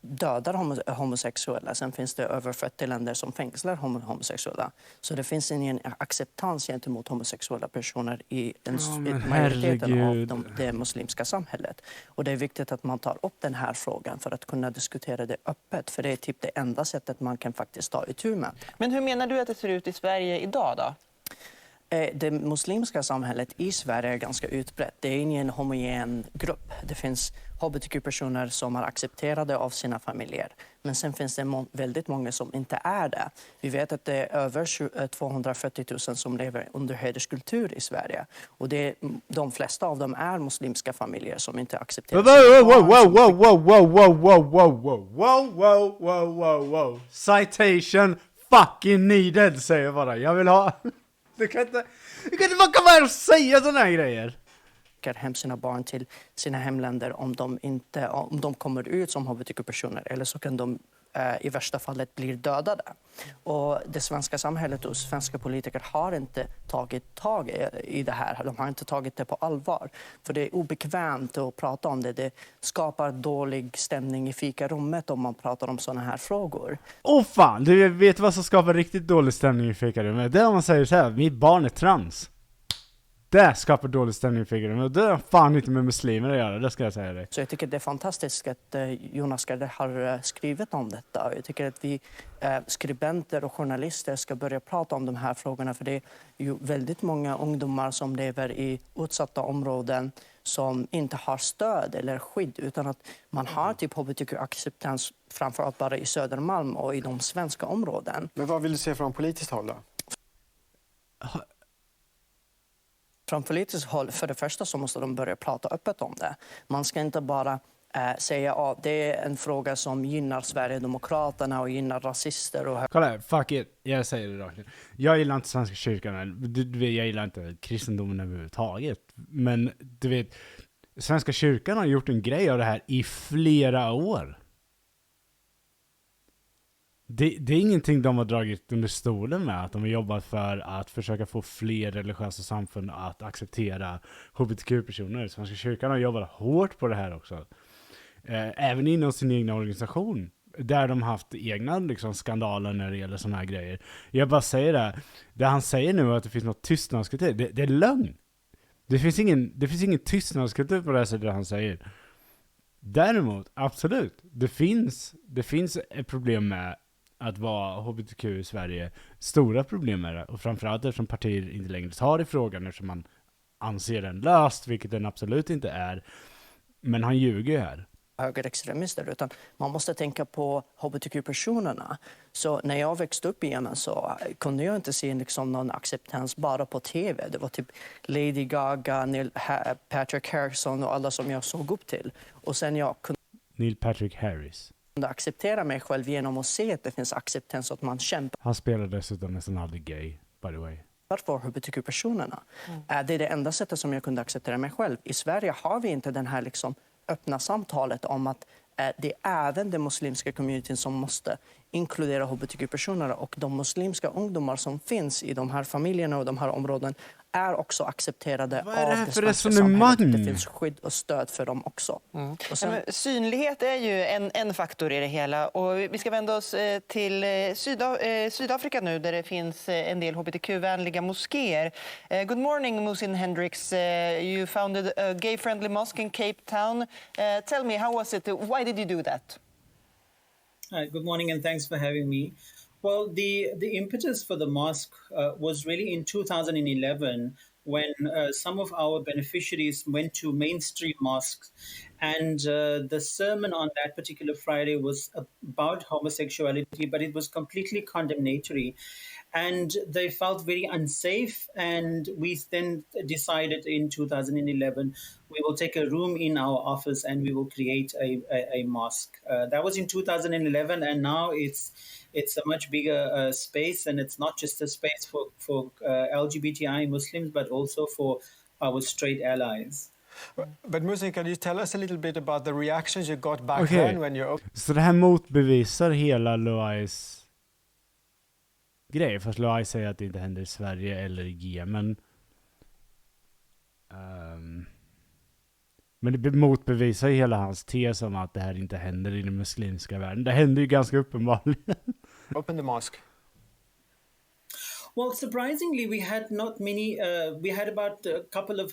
dödar homosexuella. Sen finns det över 40 länder som fängslar homosexuella. Så det finns ingen acceptans gentemot homosexuella personer i majoriteten av det muslimska samhället. Och det är viktigt att man tar upp den här frågan för att kunna diskutera det öppet. För det är typ det enda sättet man kan faktiskt ta itu med. Men hur menar du att det ser ut i Sverige idag då? Det muslimska samhället i Sverige är ganska utbrett. Det är ingen homogen grupp. Det finns hbtq-personer som är accepterade av sina familjer. Men sen finns det väldigt många som inte är det. Vi vet att det är över 240 000 som lever under hederskultur i Sverige. Och de flesta av dem är muslimska familjer som inte accepterar wow. Citation fucking needed, säger jag bara. Jag vill ha... Du kan inte komma här och säga såna här grejer. Hem sina barn till sina hemländer om de kommer ut som hbtq-personer, eller så kan de i värsta fallet bli dödade. Och det svenska samhället och svenska politiker har inte tagit tag i det här. De har inte tagit det på allvar. För det är obekvämt att prata om det. Det skapar dålig stämning i fikarummet om man pratar om såna här frågor. Fan, du vet vad som skapar riktigt dålig stämning i fikarummet? Det är om man säger så här, mitt barn är trans. Det skapar dålig stämning i fikarummet. Och det är fan inte med muslimer att göra, det ska jag säga dig. Så jag tycker det är fantastiskt att Jonas Gardell har skrivit om detta. Jag tycker att vi skribenter och journalister ska börja prata om de här frågorna. För det är ju väldigt många ungdomar som lever i utsatta områden som inte har stöd eller skydd. Utan att man har typ hbtq-acceptans framförallt bara i Södermalm och i de svenska områden. Men vad vill du se från politiskt håll då? Från politiskt håll, för det första så måste de börja prata öppet om det. Man ska inte bara säga att det är en fråga som gynnar Sverigedemokraterna och gynnar rasister. Och... Kolla här, fuck it. Jag säger det rakt. Jag gillar inte Svenska kyrkan. Jag gillar inte kristendomen överhuvudtaget. Men du vet, Svenska kyrkan har gjort en grej av det här i flera år. Det är ingenting de har dragit under stolen med, att de har jobbat för att försöka få fler religiösa samfund att acceptera hbtq-personer. Svenska kyrkan har jobbat hårt på det här också. Även inom sin egna organisation, där de haft egna liksom, skandaler när det gäller såna här grejer. Jag bara säger det han säger nu, att det finns något tystnadskultur, det är lögn. Det finns ingen tystnadskultur på det här sättet han säger. Däremot, absolut, det finns ett problem med att vara hbtq i Sverige stora problem med det. Och framförallt eftersom partier inte längre tar i frågan eftersom man anser den löst, vilket den absolut inte är. Men han ljuger ju här. Högerextremister, utan man måste tänka på hbtq-personerna. Så när jag växte upp i Yemen så kunde jag inte se liksom någon acceptans bara på tv. Det var typ Lady Gaga, Patrick Harrison och alla som jag såg upp till. Och sen jag kunde Neil Patrick Harris acceptera mig själv genom att se att det finns acceptans, att man kämpar. Han spelar dessutom nästan aldrig gay, by the way. För hbtq-personerna. Det är det enda sättet som jag kunde acceptera mig själv. I Sverige har vi inte den här liksom öppna samtalet om att det är även den muslimska communityn som måste inkludera hbtq-personer, och de muslimska ungdomar som finns i de här familjerna och de här områdena är också accepterade av det svenska samhället. Det finns skydd och stöd för dem också. Och sen... synlighet är ju en faktor i det hela. Och vi ska vända oss till Sydafrika nu, där det finns en del hbtq-vänliga moskéer. Good morning, Musin Hendricks. You founded a gay-friendly mosque in Cape Town. Tell me, how was it? Why did you do that? Good morning, and thanks for having me. Well, the impetus for the mosque was really in 2011 when some of our beneficiaries went to mainstream mosques, and the sermon on that particular Friday was about homosexuality, but it was completely condemnatory. And they felt very unsafe, and we then decided in 2011 we will take a room in our office and we will create a mosque. That was in 2011, and now it's a much bigger space, and it's not just a space for LGBTI Muslims, but also for our straight allies. But Musin, can you tell us a little bit about the reactions you got back then when you're... Så det här motbevisar hela Loais grej, fast Loai säger att det inte händer i Sverige eller i Yemen. Men det motbevisar ju hela hans tes om att det här inte händer i den muslimska världen. Det händer ju ganska uppenbarligen. Open the mosque. Well, surprisingly, we had not many. We had about a couple of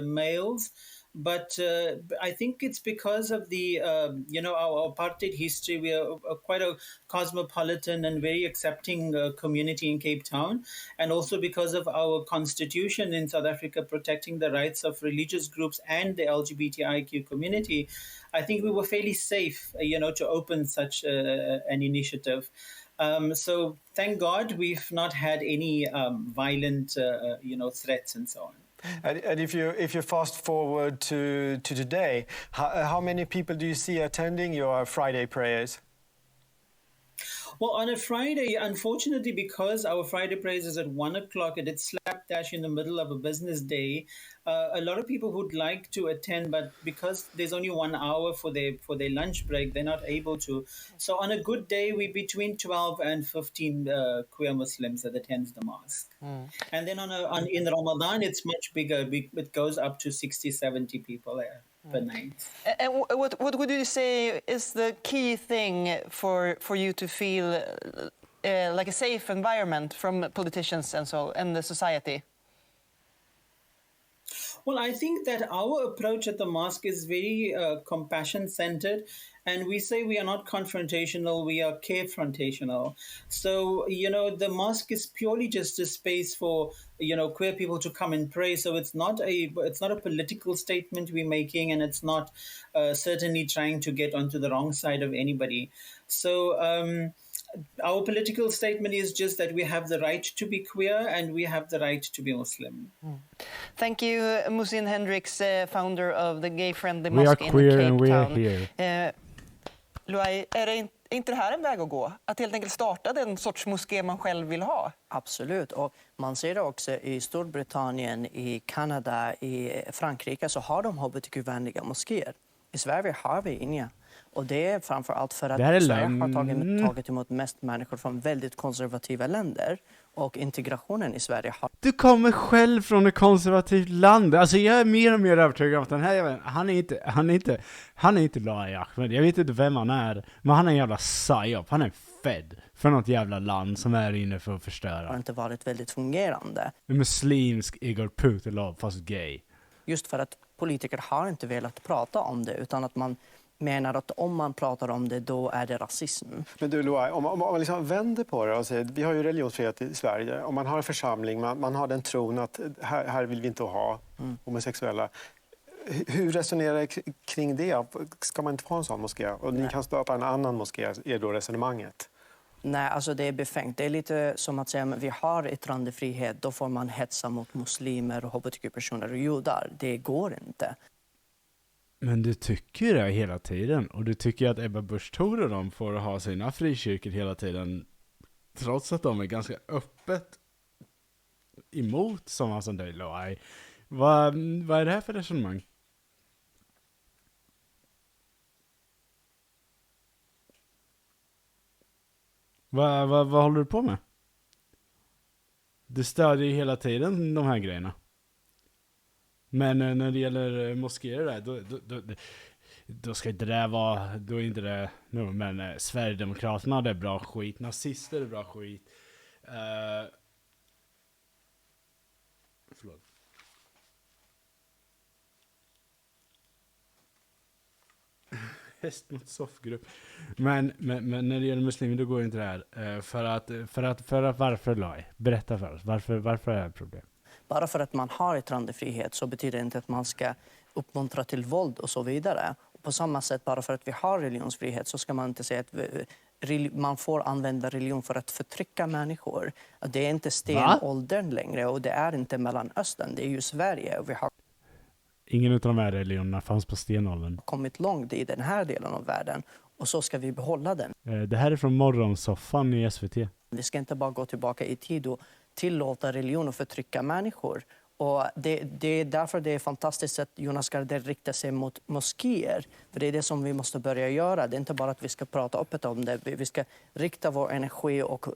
males, but I think it's because of the our apartheid history. We are quite a cosmopolitan and very accepting community in Cape Town, and also because of our constitution in South Africa protecting the rights of religious groups and the LGBTIQ community. I think we were fairly safe, to open such an initiative. So thank God we've not had any violent, threats and so on. And if you fast forward to today, how many people do you see attending your Friday prayers? Well, on a Friday, unfortunately, because our Friday prayers is at 1 o'clock and it's slapdash in the middle of a business day, a lot of people would like to attend, but because there's only 1 hour for their lunch break, they're not able to. So on a good day, we're between 12 and 15 queer Muslims that attends the mosque. And then in Ramadan, it's much bigger. It goes up to 60, 70 people there. Per night. And what would you say is the key thing for you to feel like a safe environment from politicians and the society? Well, I think that our approach at the mosque is very compassion-centered, and we say we are not confrontational, we are carefrontational. So, the mosque is purely just a space for, queer people to come and pray. So it's not a political statement we're making, and it's not certainly trying to get onto the wrong side of anybody. So our political statement is just that we have the right to be queer and we have the right to be Muslim. Thank you, Musin Hendricks, founder of the gay-friendly We are mosque in queer Cape and we are Town. here. Luai, är inte det här en väg att gå? Att helt enkelt starta den sorts moské man själv vill ha? Absolut, och man ser det också i Storbritannien, i Kanada, i Frankrike så har de hbtq-vänliga moskéer. I Sverige har vi inga. Och det är framförallt för att Sverige har tagit emot mest människor från väldigt konservativa länder. Och integrationen i Sverige har... Du kommer själv från ett konservativt land. Alltså jag är mer och mer övertygad om att den här han är inte Loai Ahmed. Jag vet inte vem han är. Men han är en jävla psyop. Han är fed för något jävla land som är inne för att förstöra. Har inte varit väldigt fungerande. En muslimsk Igor Putilov fast gay. Just för att politiker har inte velat prata om det, utan att man menar att om man pratar om det, då är det rasism. Men du Loai, om man liksom vänder på det och säger, vi har ju religionsfrihet i Sverige. Om man har en församling, man har den tron att här vill vi inte ha homosexuella. Hur resonerar kring det? Ska man inte få en sån moské? Och ni kan starta en annan moské, är då resonemanget? Nej, alltså det är befängt. Det är lite som att säga att vi har yttrandefrihet, då får man hetsa mot muslimer och hbtq-personer och judar. Det går inte. Men du tycker ju det hela tiden. Och du tycker att Ebba Busch Thor och de får ha sina frikyrkor hela tiden. Trots att de är ganska öppet emot sådana som dig, Loai. Vad är det här för resonemang? Vad håller du på med? Du stödjer ju hela tiden de här grejerna. Men när det gäller moskéer där, då ska inte det vara, då är inte det, men Sverigedemokraterna det är bra skit, nazister är bra skit. Förlåt. Häst mot soffgrupp. Men när det gäller muslimer då går inte det här. För att varför Loai? Berätta för oss. Varför är det här ett problem? Bara för att man har yttrandefrihet så betyder det inte att man ska uppmuntra till våld och så vidare. Och på samma sätt, bara för att vi har religionsfrihet så ska man inte säga att man får använda religion för att förtrycka människor. Det är inte stenåldern längre och det är inte Mellanöstern, det är ju Sverige. Och vi har Ingen av de här religionerna fanns på stenåldern. Kommit långt i den här delen av världen och så ska vi behålla den. Det här är från morgonsoffan i SVT. Vi ska inte bara gå tillbaka i tid och tillåta religion och förtrycka människor. Och det är därför det är fantastiskt att Jonas Gardell riktar sig mot moskéer. För det är det som vi måste börja göra. Det är inte bara att vi ska prata öppet om det. Vi ska rikta vår energi och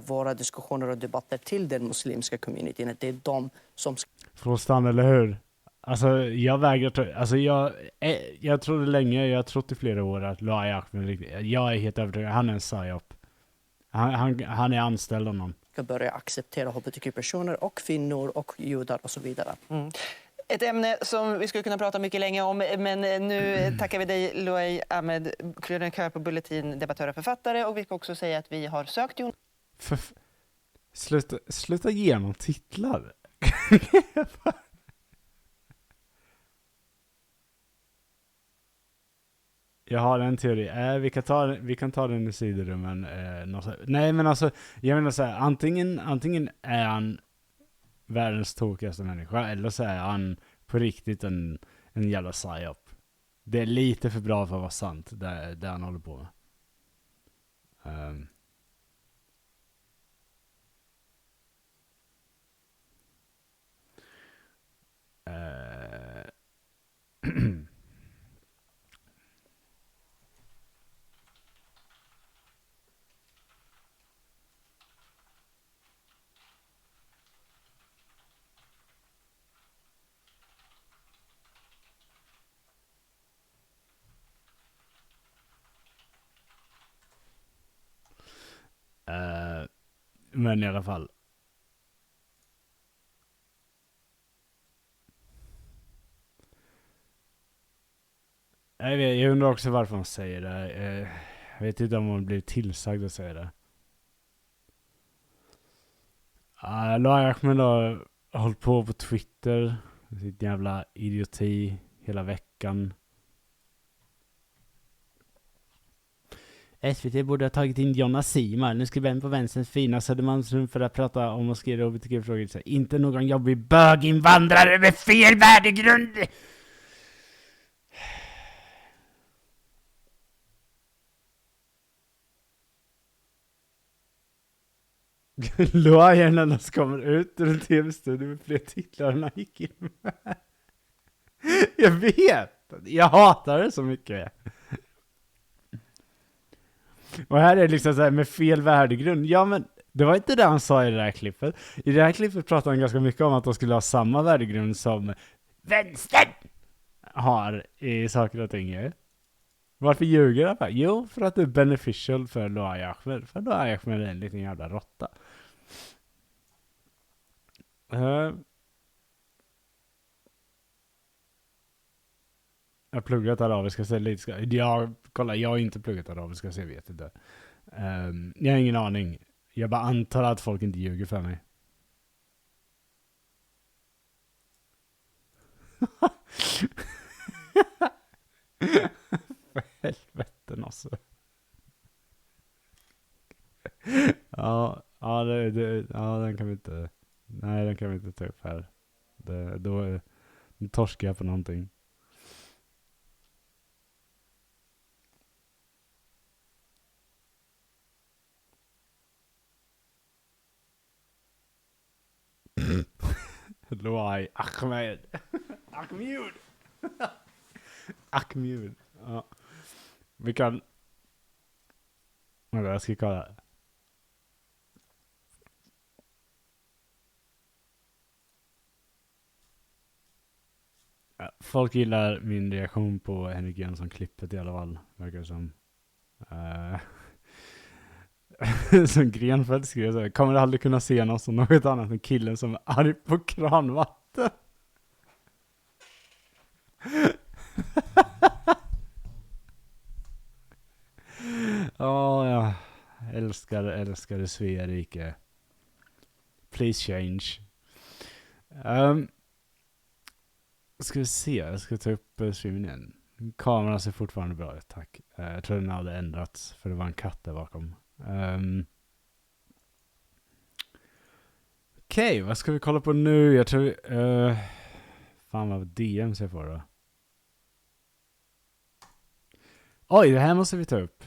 våra diskussioner och debatter till den muslimska communityn. Det är de som ska... Från stan, eller hur? Alltså jag vägrar alltså jag trodde länge, jag har trott i flera år att Loai Ahmed, jag är helt övertygad, han är en psyop. Han är anställd av någon. Ska börja acceptera hbtq-personer och kvinnor och judar och så vidare. Ett ämne som vi skulle kunna prata mycket länge om, men nu tackar vi dig Loai Ahmed, krönikör på Bulletin, debattör och författare, och vi ska också säga att vi har sökt Jonas. Sluta ge någon titlar. Jag har en teori. Vi kan ta den i sidorummen. Nej, men alltså, jag menar så här, antingen är han världens tokigaste människa, eller så är han på riktigt en jävla psyop. Det är lite för bra för att vara sant, det han håller på med. Men i alla fall. Jag undrar också varför man säger det. Jag vet inte om man blir tillsagd att säga det. Loai Ahmed har hållit på Twitter. Sitt jävla idioti hela veckan. SVT borde ha tagit in Jonna Simar, nu skriver på vänsterns fina Södermalmsrum för att prata om moskéer och hbtq-frågor. Inte någon jobbig böginvandrare med fel värdegrund! Loai är den enda som kommer ut ur en tv-studio med fler titlar än han gick in med. Jag vet! Jag hatar det så mycket. Och här är det liksom så här med fel värdegrund. Ja, men det var inte det han sa i det här klippet. I det här klippet pratade han ganska mycket om att de skulle ha samma värdegrund som vänstern har i saker och ting. Varför ljuger han? Jo, för att det är beneficial för Loai Ahmed. För Loai Ahmed är en liten jävla råtta. pluggat arabiska så lite kolla, jag har inte pluggat arabiska så jag vet inte. Jag har ingen aning. Jag bara antar att folk inte ljuger för mig. För helvete alltså. Ja, den kan vi inte. Nej, den kan vi inte ta upp här. Då torskar jag på någonting. Loai Ahmed. Ahmed. Ahmed. Ja. Vi kan. Jag ska kolla. Folk gillar min reaktion på Henrik Jönsson-klippet i alla fall. Verkar som. Som Grenfeldt skrev så här, kommer aldrig kunna se någon som något annat än killen som är arg på kranvatten. Jag älskar Sverige. Please change. Ska vi se, jag ska ta upp streamen igen. Kameran ser fortfarande bra ut, tack. Jag tror den hade ändrats för det var en katt där bakom. Okej, vad ska vi kolla på nu? Jag tror fan vad DM ser på då. Oj, det här måste vi ta upp.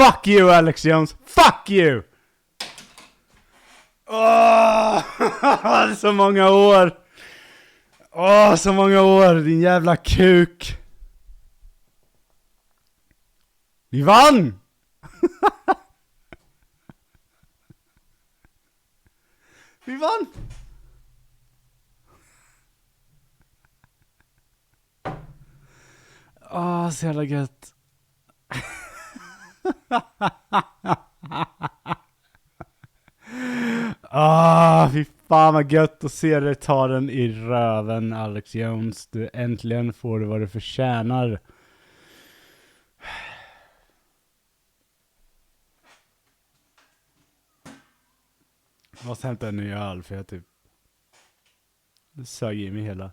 Fuck you, Alex Jones! Fuck you! Åh! Så många år! Åh, så många år, din jävla kuk! Vi vann! Vi vann! Åh, så jävla gött. Fy fan vad gött att se dig ta den i röven, Alex Jones. Du äntligen får vad du förtjänar. Jag måste hämta en ny öl för jag typ sög i mig hela.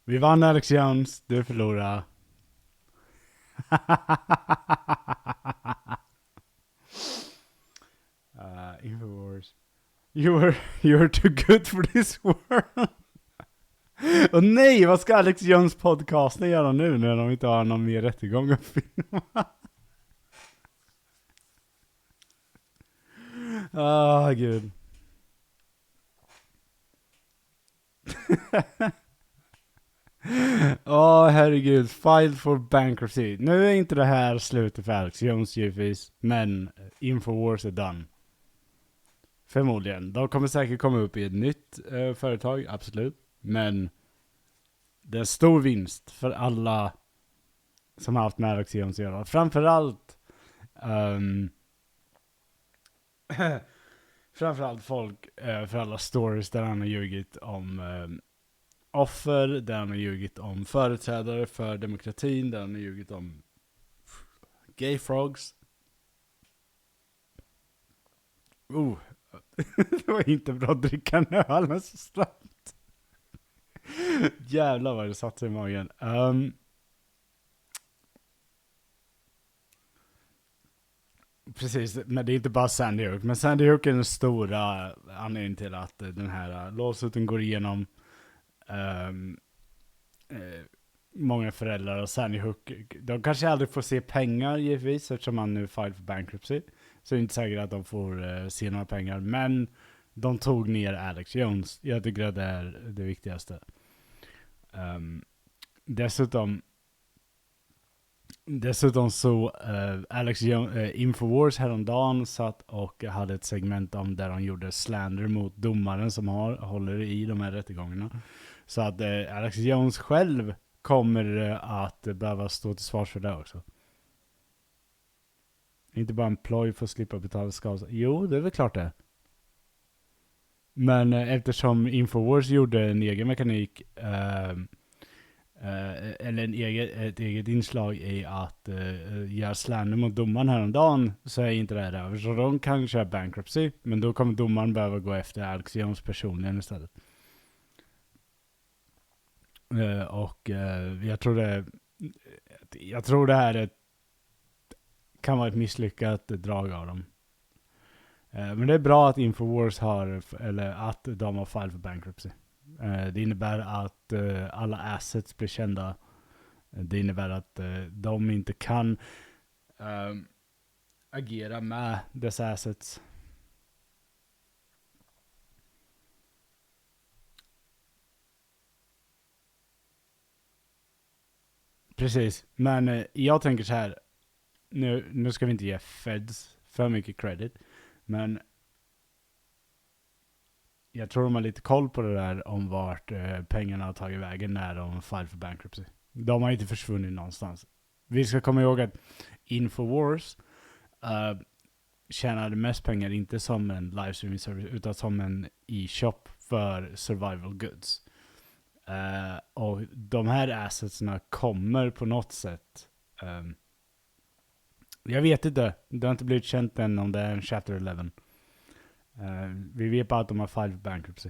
Vi vann, Alex Jones. Du förlorade. Infowars. You're too good for this world. Och nej, vad ska Alex Jones podcasten göra nu när de inte har någon mer rättegång att filma? Gud. Herregud. Filed for bankruptcy. Nu är inte det här slutet för Alex Jones givetvis, men Infowars är done. Förmodligen. De kommer säkert komma upp i ett nytt företag, absolut. Men det är en stor vinst för alla som har haft med Alex Jones att göra. Framförallt folk för alla stories där han har ljugit om offer, där han har ljugit om företrädare för demokratin, där han har ljugit om gay frogs. Det var inte bra att dricka en öl men så snabbt. Jävlar vad det satt sig i magen. Precis, men det är inte bara Sandy Hook. Men Sandy Hook är den stora anledningen till att den här låsuten går igenom. Många föräldrar och Sandy Hook, de kanske aldrig får se pengar givetvis eftersom man nu filed för bankruptcy. Så det är inte säkert att de får se några pengar. Men de tog ner Alex Jones. Jag tycker att det är det viktigaste. Dessutom så Alex Jones, Infowars häromdagen satt och hade ett segment om där han gjorde slander mot domaren som håller i de här rättegångarna. Så att Alex Jones själv kommer att behöva stå till svars för det också. Inte bara en ploj för att slippa betala skador. Jo, det är väl klart det. Men eftersom Infowars gjorde en egen mekanik eller ett eget inslag i att göra slander mot domaren häromdagen, så är inte det här över. Så de kan köra bankruptcy, men då kommer domaren behöva gå efter Alex Jones personligen istället. Jag tror det här kan vara ett misslyckat drag av dem. Men det är bra att Infowars att de har filed för bankruptcy. Det innebär att alla assets blir kända. Det innebär att de inte kan agera med dessa assets. Precis, men jag tänker så här. Nu ska vi inte ge feds för mycket credit, men jag tror de har lite koll på det där om vart pengarna har tagit vägen när de filed för bankruptcy. De har inte försvunnit någonstans. Vi ska komma ihåg att Infowars tjänade mest pengar inte som en livestreaming service utan som en e-shop för survival goods. Och de här assetsna kommer på något sätt. Jag vet inte. Det har inte blivit känt än om det är en Chapter 11. Vi vet bara att de har filed for bankruptcy.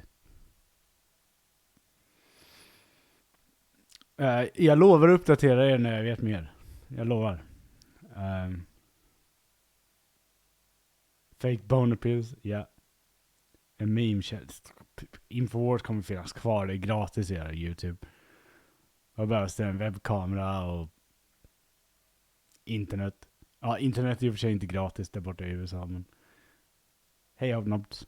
Jag lovar att uppdatera er när jag vet mer. Jag lovar. Fake boner pills, ja. En meme tjänst. Infowars kommer finnas kvar. Det är gratis att göra YouTube. Vad behövs det? En webbkamera och internet. Ja, internet är i och för sig inte gratis där borta i USA, men hej avnobbt.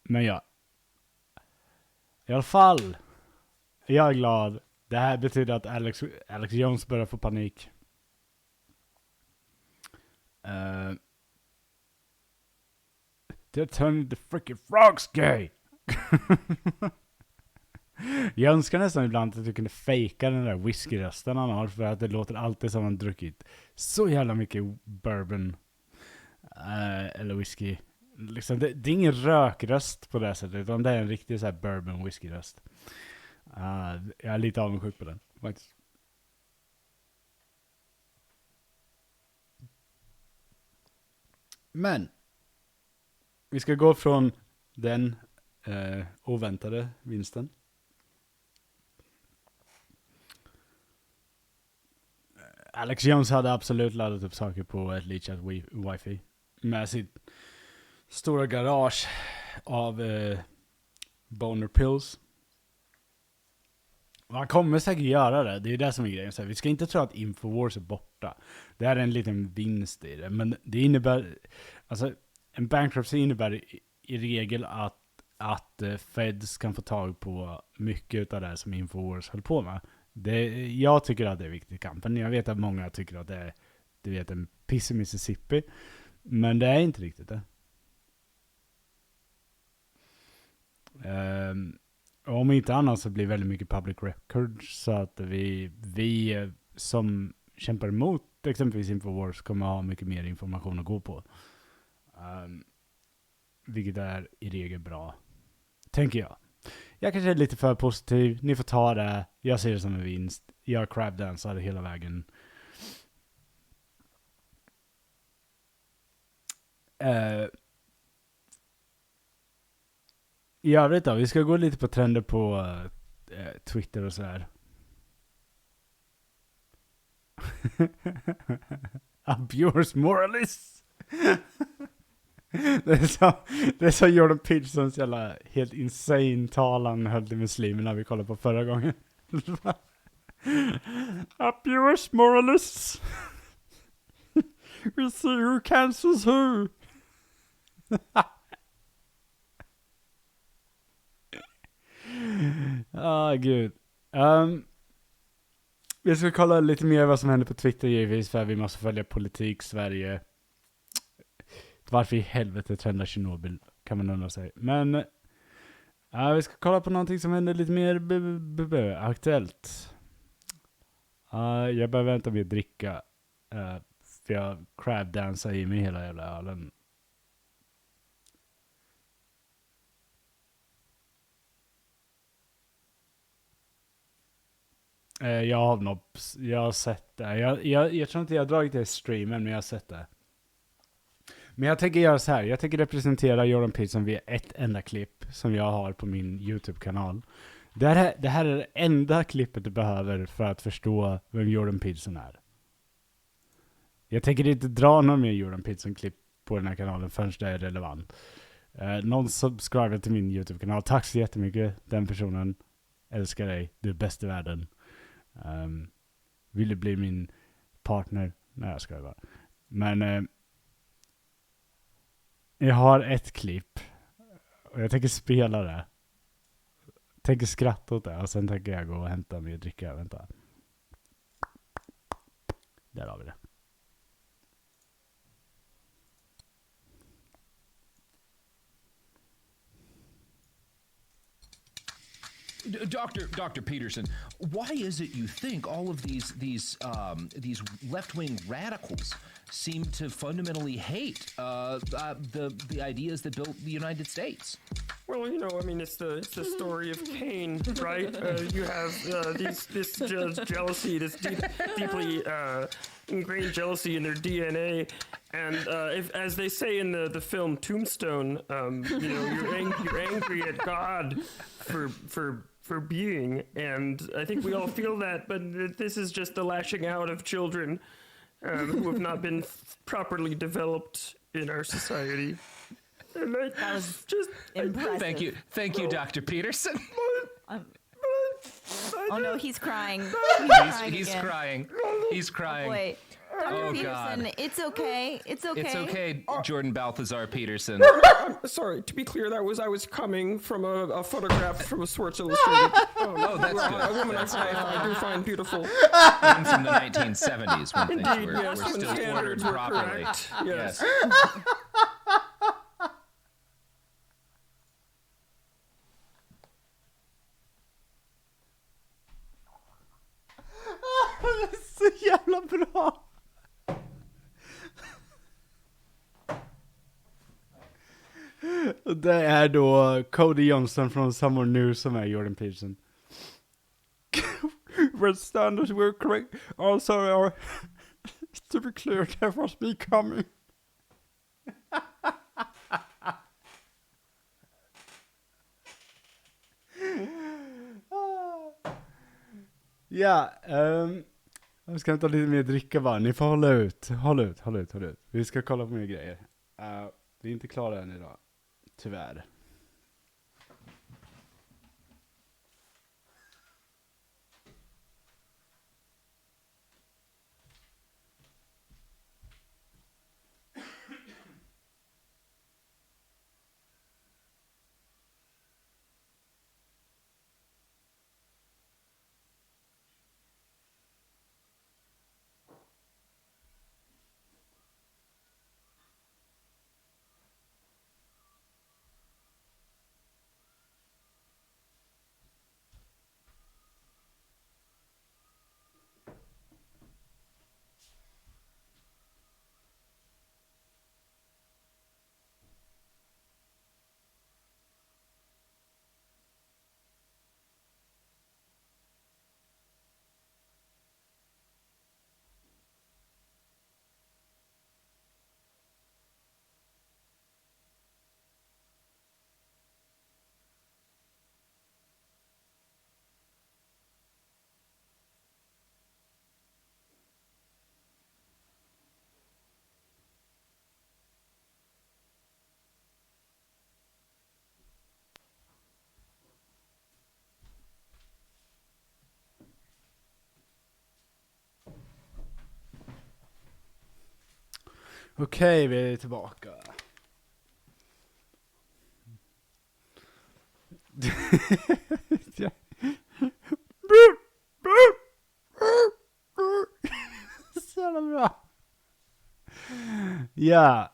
Men ja. I alla fall. Jag är glad. Det här betyder att Alex Jones börjar få panik. They're turning the freaking frogs gay. Jag önskar nästan ibland att du kunde fejka den där whiskyrösten han har, för att det låter alltid som han druckit så jävla mycket bourbon eller whisky. Liksom, det är ingen rökröst på det sättet, utan det är en riktig så här bourbon whiskyröst. Jag är lite avundsjuk på den faktiskt. Men vi ska gå från den oväntade vinsten. Alex Jones hade absolut laddat upp saker på ett leachat wifi med sitt stora garage av boner pills. Och han kommer säkert göra det. Det är det som är grejen. Så vi ska inte tro att Infowars är borta. Det här är en liten vinst i det. Men det innebär, alltså en bankruptcy innebär i regel att Feds kan få tag på mycket av det som Infowars höll på med. Jag tycker att det är viktigt i kampen. Jag vet att många tycker att det är, du vet, en piss i Mississippi. Men det är inte riktigt det. Om inte annat så blir väldigt mycket public records, så att vi som kämpar emot exempelvis Infowars kommer ha mycket mer information att gå på. Vilket är i regel bra, tänker jag. Jag kanske är lite för positiv. Ni får ta det. Jag ser det som en vinst. Jag crabdansade hela vägen. I övrigt då, vi ska gå lite på trender på Twitter och så här. Abjures moralists. Det är så Jordan Petersons jävla helt insane talan höll till muslimerna vi kollade på förra gången. Abjures moralists. We see who cancels who. Gud. Vi ska kolla lite mer vad som händer på Twitter givetvis, för vi måste följa politik, Sverige. Varför i helvete trendar Tjernobyl, kan man undra sig. Men vi ska kolla på någonting som händer lite mer aktuellt. Jag behöver vänta med att dricka, för jag crabdansar i mig hela jävla ölen. Jag har sett det. Jag tror inte jag har dragit det i streamen, men jag har sett det. Men jag tänker göra så här. Jag tänker representera Jordan Peterson via ett enda klipp som jag har på min YouTube-kanal. Det här är det enda klippet du behöver för att förstå vem Jordan Peterson är. Jag tänker inte dra någon mer Jordan Peterson-klipp på den här kanalen förrän det är relevant. Någon subscriber till min YouTube-kanal. Tack så jättemycket. Den personen älskar dig. Du är bäst i världen. Vill du bli min partner? Nej, jag ska bara. Men jag har ett klipp och jag tänker spela det. Tänker skratta åt det och sen tänker jag gå och hämta mig och dricka. Vänta. Där har vi det. Dr. Peterson, why is it you think all of these left-wing radicals seem to fundamentally hate the ideas that built the United States? Well, you know, I mean, it's the story of Cain, right? You have this jealousy, this deeply ingrained jealousy in their DNA, and if, as they say in the film Tombstone, you know, you're angry at God for being, and I think we all feel that, but this is just the lashing out of children who have not been properly developed in our society. And I That was just impressive. Thank you, Dr. Peterson. Oh no, he's crying. He's crying. He's crying. Oh, boy. Dr. Oh, Peterson, God. it's okay. It's okay. It's okay, Jordan Balthazar Peterson. sorry, to be clear, I was coming from a photograph from a Sports Illustrated. Oh, that's good. A woman I do find beautiful. One from the 1970s when things Indeed, were yes, when still ordered standards were properly. correct. Yes. Det är så jävla bra. Och det är då Cody Johnson från Somewhere New som är Jordan Peterson. Where standards were correct. Also are to be clear, there was me coming. Ja, jag ska ta lite mer dricka bara. Ni får hålla ut. Vi ska kolla på mer grejer. Vi är inte klara än idag. Tyvärr. Okej, vi är tillbaka. Så jävla bra. Ja,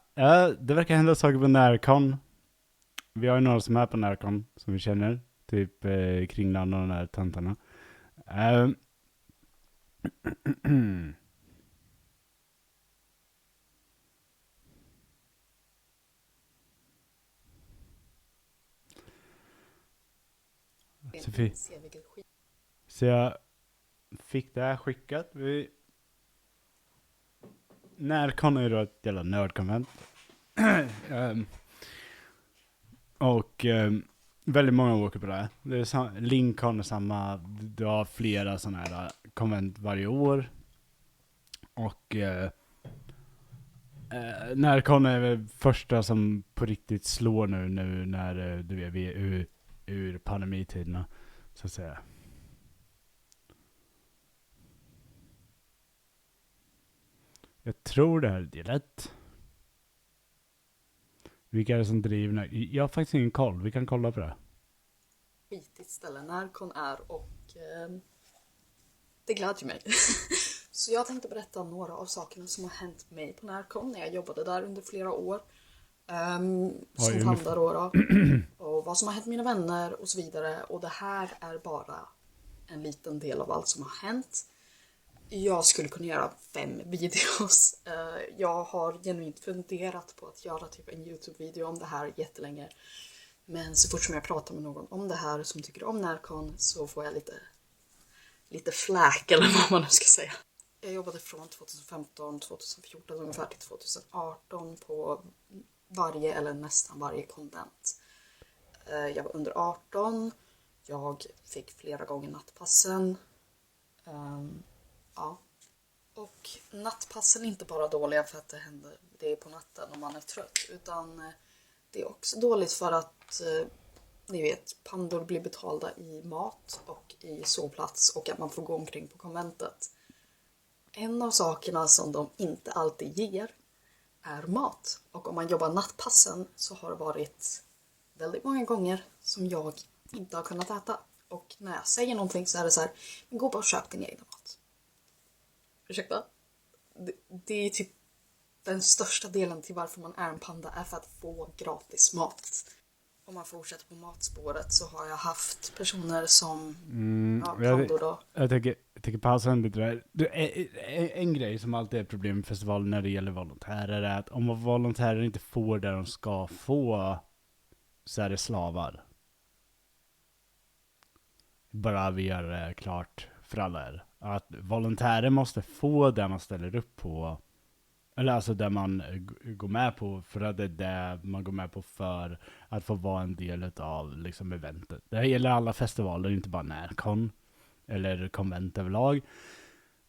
det verkar hända saker på NärCon. Vi har ju några som är på NärCon som vi känner. Typ Kringland och de här tantarna. Sofie. Så jag fick det här skickat. NärCon är ju då ett jävla nördkonvent. Och väldigt många åker på det här. Det är Lincoln är samma. Du har flera sådana här konvent varje år. Och NärCon är väl första som på riktigt slår nu när vi är ur pandemitiderna, så att säga. Jag tror det här är del 1. Vilka är det som driver? Jag har faktiskt ingen koll. Vi kan kolla på det. Skitigt ställe NärCon är och det glädjer mig. Så jag tänkte berätta några av sakerna som har hänt mig på NärCon när jag jobbade där under flera år. Som tandar då. Och vad som har hänt mina vänner och så vidare. Och det här är bara en liten del av allt som har hänt. Jag skulle kunna göra 5 videos. Jag har genuint funderat på att göra typ en YouTube-video om det här jättelänge. Men så fort som jag pratar med någon om det här som tycker om NärCon så får jag lite fläk eller vad man nu ska säga. Jag jobbade från 2015, 2014 ungefär till 2018 på varje eller nästan varje konvent. Jag var under 18. Jag fick flera gånger nattpassen. Ja. Och nattpassen är inte bara dåliga för att det är på natten och man är trött. Utan Det är också dåligt för att ni vet, pandor blir betalda i mat och i sovplats och att man får gå omkring på konventet. En av sakerna som de inte alltid ger är mat. Och om man jobbar nattpassen så har det varit väldigt många gånger som jag inte har kunnat äta. Och när jag säger någonting så är det så här, men gå bara och köp din egen mat. Ursäkta? Det är typ den största delen till varför man är en panda är för att få gratis mat. Om man fortsätter på matspåret så har jag haft personer som pandor då. Jag tänker pausa en lite där. En grej som alltid är ett problem med festivalen när det gäller volontärer är att om volontärer inte får det de ska få så är det slavar. Bara vi gör det klart för alla er. Att volontärer måste få det man ställer upp på. Eller alltså det man går med på, för att det är det man går med på för att få vara en del av liksom eventet. Det gäller alla festivaler, inte bara NärCon eller konvent överlag.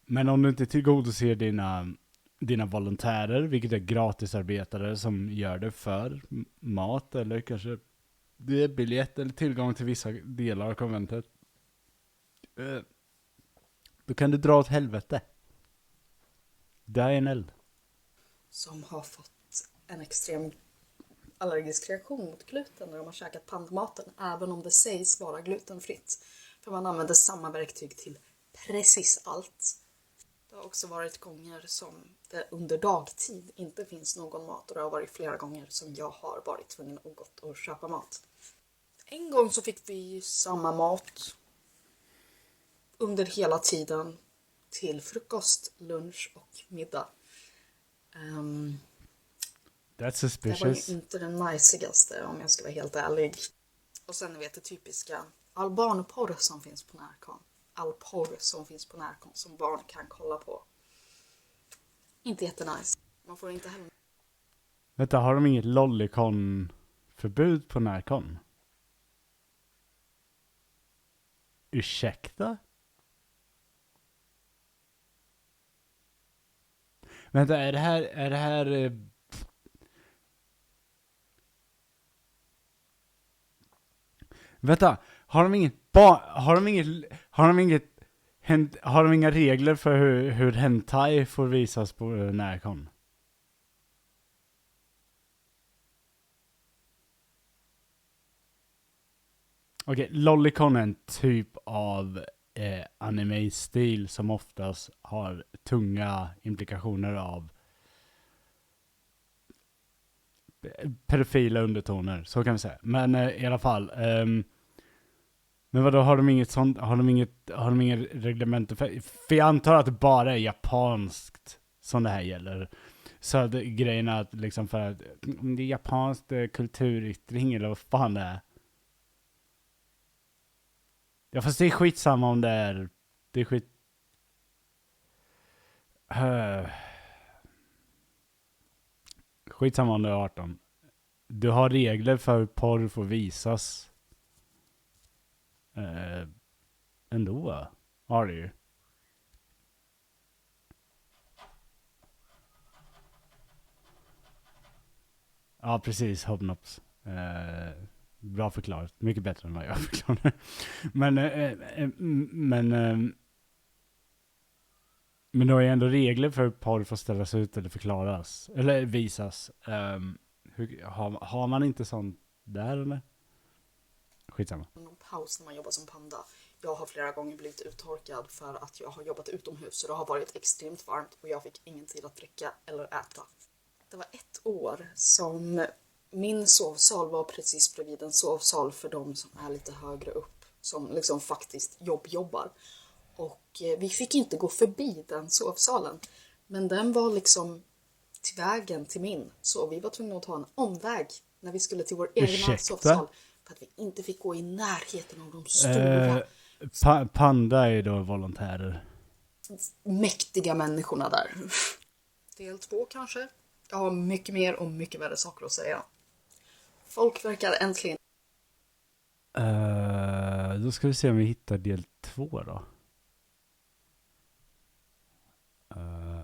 Men om du inte tillgodoser dina volontärer, vilket är gratisarbetare som gör det för mat eller kanske det är biljett eller tillgång till vissa delar av konventet, då kan du dra åt helvete. Det är en eld. Som har fått en extrem allergisk reaktion mot gluten när de har käkat pandamaten, även om det sägs vara glutenfritt. För man använder samma verktyg till precis allt. Det har också varit gånger som det under dagtid inte finns någon mat, och det har varit flera gånger som jag har varit tvungen att gå och köpa mat. En gång så fick vi samma mat under hela tiden till frukost, lunch och middag. That's suspicious. Det var ju inte den najsigaste om jag ska vara helt ärlig. Och sen vet det typiska all barnporr som finns på NärCon. All porr som finns på NärCon som barn kan kolla på. Inte jättenice. Man får inte heller... Vänta, har de inget lollicon-förbud på NärCon? Ursäkta? Vänta, är det här Vänta, har de inga regler för hur hentai får visas på NärCon? Okej, lollicon är en typ av anime-stil som oftast har tunga implikationer av pedofila undertoner, så kan vi säga. Men i alla fall, men vadå, har de inga reglementer för jag antar att det bara är japanskt som det här gäller. Så grejen är att liksom för att det är japanskt kulturyttring eller vad fan det är. Ja, fast det är skitsamma om det är skitsamma om det är 18. Du har regler för hur porr får visas. Ändå har du ju. Ja, precis. Hobnops. Bra förklarat. Mycket bättre än vad jag förklarade. Men då är ändå regler för hur porr får ställas ut eller förklaras. Eller visas. Har man inte sånt där eller? Skitsamma. Någon paus när man jobbar som panda. Jag har flera gånger blivit uttorkad för att jag har jobbat utomhus. Så det har varit extremt varmt och jag fick ingen tid att dricka eller äta. Det var ett år som min sovsal var precis bredvid en sovsal för de som är lite högre upp. Som liksom faktiskt jobbar. Och vi fick inte gå förbi den sovsalen. Men den var liksom till vägen till min. Så vi var tvungna att ta en omväg när vi skulle till vår egna sovsal. För att vi inte fick gå i närheten av de stora... Panda är då volontärer. Mäktiga människorna där. Del 2 kanske. Jag har mycket mer och mycket värre saker att säga. Folk verkar äntligen... Då ska vi se om vi hittar del 2 då.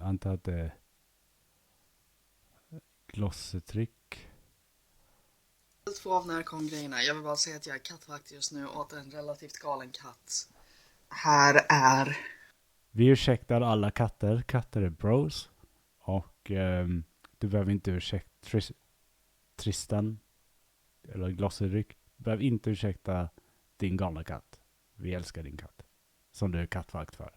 Antar att det är glossetryck. Del 2 av NärCon-grejerna. Jag vill bara säga att jag är kattvakt just nu och att en relativt galen katt här är... Vi ursäktar alla katter. Katter är bros. Och du behöver inte ursäkta Tristan eller Glosseryck. Du behöver inte ursäkta din galna katt. Vi älskar din katt. Som du är kattvakt för.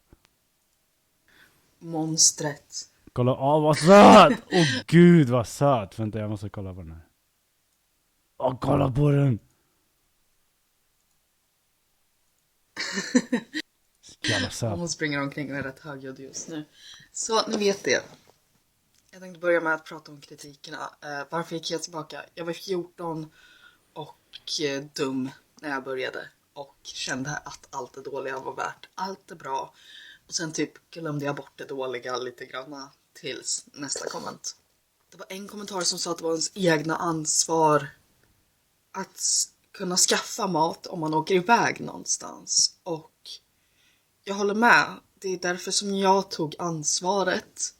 Monstret. Kolla, vad söt! Gud vad söt! Vänta, jag måste kolla på den här. Kolla på den! Jävla söt. Hon springer omkring och är rätt högljudd just nu. Så, ni vet det. Jag tänkte börja med att prata om kritikerna. Varför gick jag tillbaka? Jag var 14 och dum när jag började. Och kände att allt det dåliga var värt allt är bra. Och sen typ glömde jag bort det dåliga lite grann tills nästa komment. Det var en kommentar som sa att det var ens egna ansvar att kunna skaffa mat om man åker iväg någonstans. Och jag håller med. Det är därför som jag tog ansvaret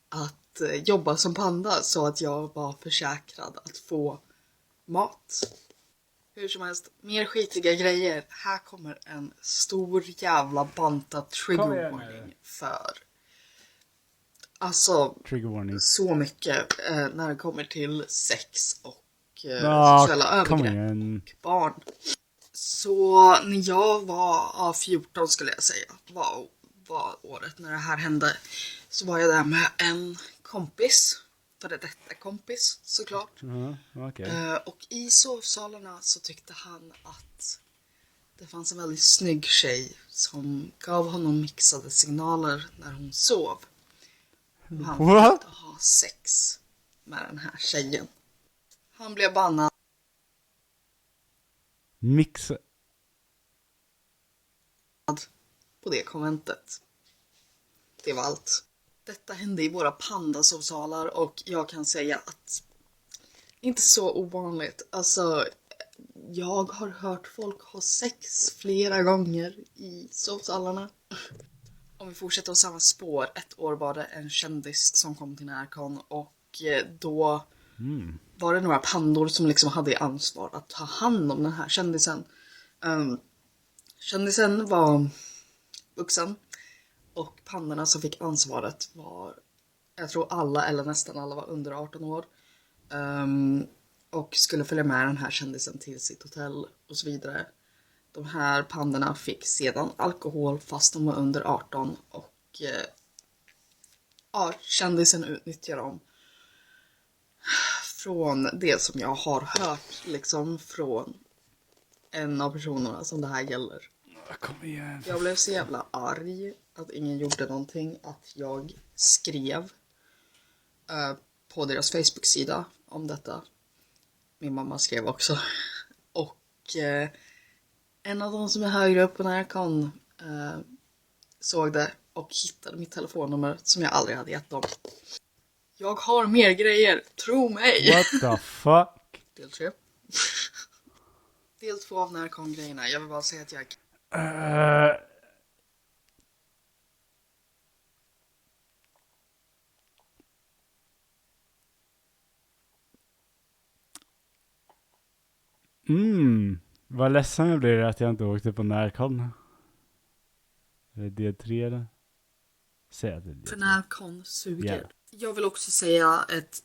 att jobba som panda så att jag var försäkrad att få mat. Hur som helst, mer skitiga grejer. Här kommer en stor jävla bantad trigger warning för... Alltså, så mycket när det kommer till sex och sexuella övergrepp och barn. Så när jag var 14 skulle jag säga, var året när det här hände, så var jag där med en kompis. För detta kompis såklart. Och i sovsalarna så tyckte han att det fanns en väldigt snygg tjej som gav honom mixade signaler när hon sov. Han försökte ha sex med den här tjejen. Han blev bannad. På det konventet. Det var allt. Detta hände i våra pandasovsalar och jag kan säga att inte så ovanligt. Alltså, jag har hört folk ha sex flera gånger i sovsalarna. Om vi fortsätter på samma spår. Ett år var det en kändis som kom till NärCon och då var det några pandor som liksom hade ansvar att ta hand om den här kändisen. Kändisen var vuxen. Och pandorna som fick ansvaret var, jag tror alla eller nästan alla var under 18 år. Och skulle följa med den här kändisen till sitt hotell och så vidare. De här pandorna fick sedan alkohol fast de var under 18. Och kändisen utnyttjar dem. Från det som jag har hört liksom från en av personerna som det här gäller. Kom igen. Jag blev så jävla arg att ingen gjorde någonting, att jag skrev på deras Facebook-sida om detta. Min mamma skrev också. Och en av de som är högre upp på NärCon såg det och hittade mitt telefonnummer som jag aldrig hade gett dem. Jag har mer grejer, tro mig! What the fuck? Del 3. Del 2 av NärCon-grejerna. Jag vill bara säga att jag... Vad ledsen jag blir att jag inte åkte på NärCon. Är det del 3 eller? Säg att det är del 3. För NärCon suger. Yeah. Jag vill också säga ett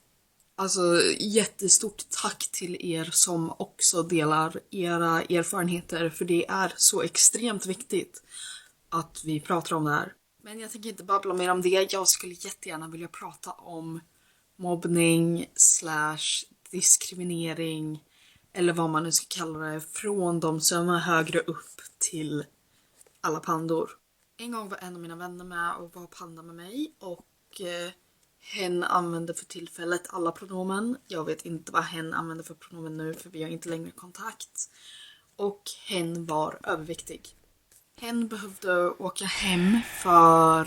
jättestort tack till er som också delar era erfarenheter. För det är så extremt viktigt att vi pratar om det här. Men jag tänker inte babbla mer om det. Jag skulle jättegärna vilja prata om mobbning / diskriminering. Eller vad man nu ska kalla det. Från de som är högre upp till alla pandor. En gång var en av mina vänner med och var panda med mig. Och hen använde för tillfället alla pronomen. Jag vet inte vad hen använder för pronomen nu. För vi har inte längre kontakt. Och hen var överviktig. Hen behövde åka hem för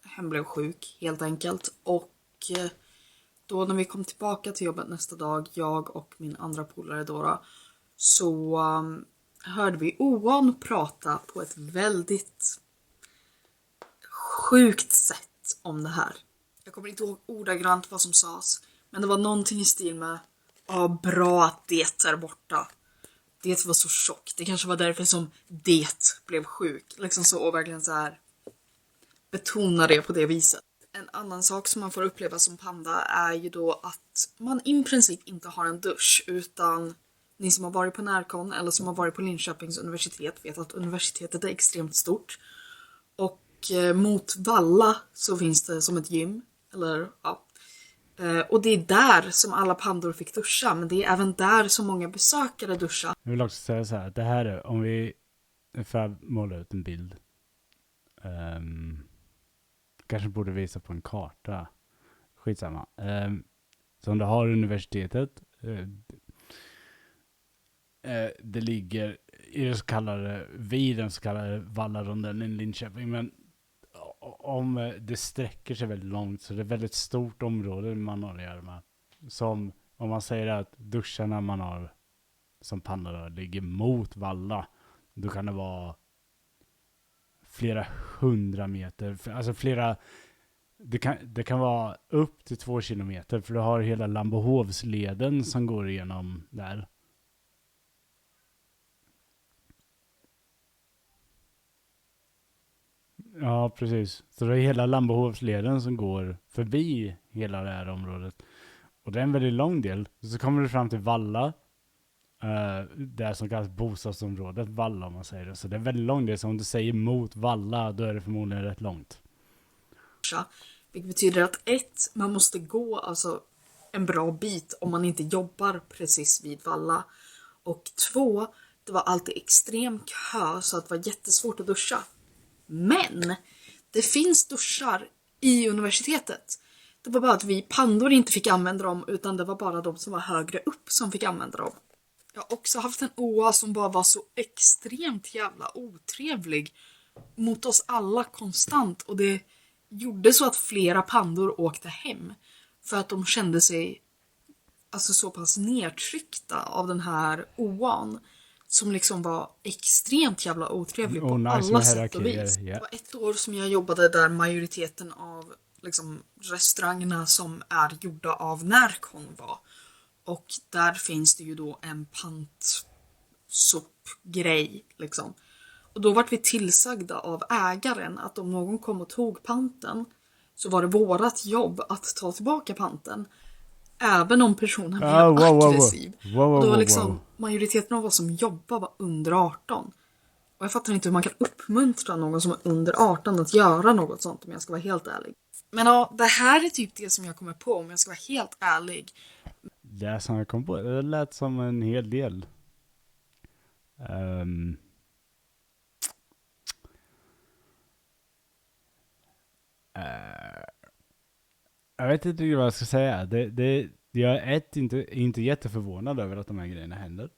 hen blev sjuk helt enkelt. Och då när vi kom tillbaka till jobbet nästa dag, jag och min andra polare Dora, så hörde vi Oan prata på ett väldigt sjukt sätt om det här. Jag kommer inte ihåg ordagrant vad som sades, men det var någonting i stil med Ja, bra att det är borta. Det var så tjock. Det kanske var därför som det blev sjuk. Liksom så, och verkligen så här betona det på det viset. En annan sak som man får uppleva som panda är ju då att man i princip inte har en dusch, utan ni som har varit på NärCon eller som har varit på Linköpings universitet vet att universitetet är extremt stort. Och mot Valla så finns det som ett gym, eller ja. Och det är där som alla pandor fick duscha, men det är även där som många besökare duschar. Jag vill också säga så här, det här är, om vi får måla ut en bild. Kanske borde visa på en karta. Skitsamma. Som det har universitetet. Det ligger i det så kallade, vid den så kallade Vallaronden i Linköping. Men om det sträcker sig väldigt långt, så det är ett väldigt stort område man har att göra med. Som om man säger att duscharna man har som panda ligger mot Valla, då kan det vara flera 100 meter, alltså flera, det kan vara upp till 2 kilometer, för du har hela Lambohovsleden som går igenom där. Ja, precis. Så det är hela Lambohovsleden som går förbi hela det här området. Och det är en väldigt lång del. Så kommer du fram till Valla. Det som kallas bostadsområdet Valla, om man säger det. Så det är en väldigt lång del. Så om du säger mot Valla, då är det förmodligen rätt långt. Vilket betyder att man måste gå alltså en bra bit om man inte jobbar precis vid Valla. Och 2, det var alltid extrem kö, så att det var jättesvårt att duscha. Men det finns duschar i universitetet. Det var bara att vi pandor inte fick använda dem, utan det var bara de som var högre upp som fick använda dem. Jag har också haft en OA som bara var så extremt jävla otrevlig mot oss alla konstant, och det gjorde så att flera pandor åkte hem för att de kände sig alltså så pass nedtryckta av den här OAn som liksom var extremt jävla otrevlig på alla sätt och vis. Det var ett år som jag jobbade där majoriteten av liksom restaurangerna som är gjorda av NärCon var. Och där finns det ju då en pantsopgrej liksom. Och då var vi tillsagda av ägaren att om någon kom och tog panten, så var det vårat jobb att ta tillbaka panten. Även om personen blev aggressiv. Och då var liksom majoriteten av oss som jobbar var under 18. Och jag fattar inte hur man kan uppmuntra någon som är under 18 att göra något sånt, om jag ska vara helt ärlig. Men ja, det här är typ det som jag kommer på, om jag ska vara helt ärlig. Det som jag kom på, det lät som en hel del. Jag vet inte vad jag ska säga. Jag är inte jätteförvånad över att de här grejerna händer.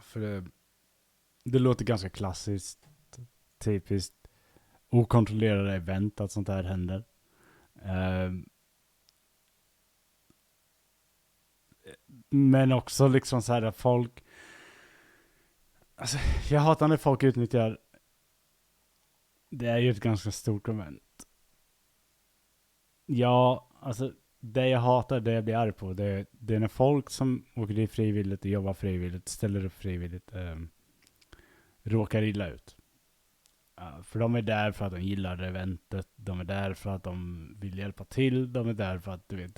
För det låter ganska klassiskt, typiskt okontrollerade event att sånt här händer. Men också liksom så här att folk, alltså jag hatar när folk utnyttjar, det är ju ett ganska stort event. Ja, alltså det jag hatar, det jag blir arg på, det är när folk som åker dit frivilligt och jobbar frivilligt, ställer upp frivilligt, råkar illa ut. För de är där för att de gillar eventet, de är där för att de vill hjälpa till, de är där för att, du vet,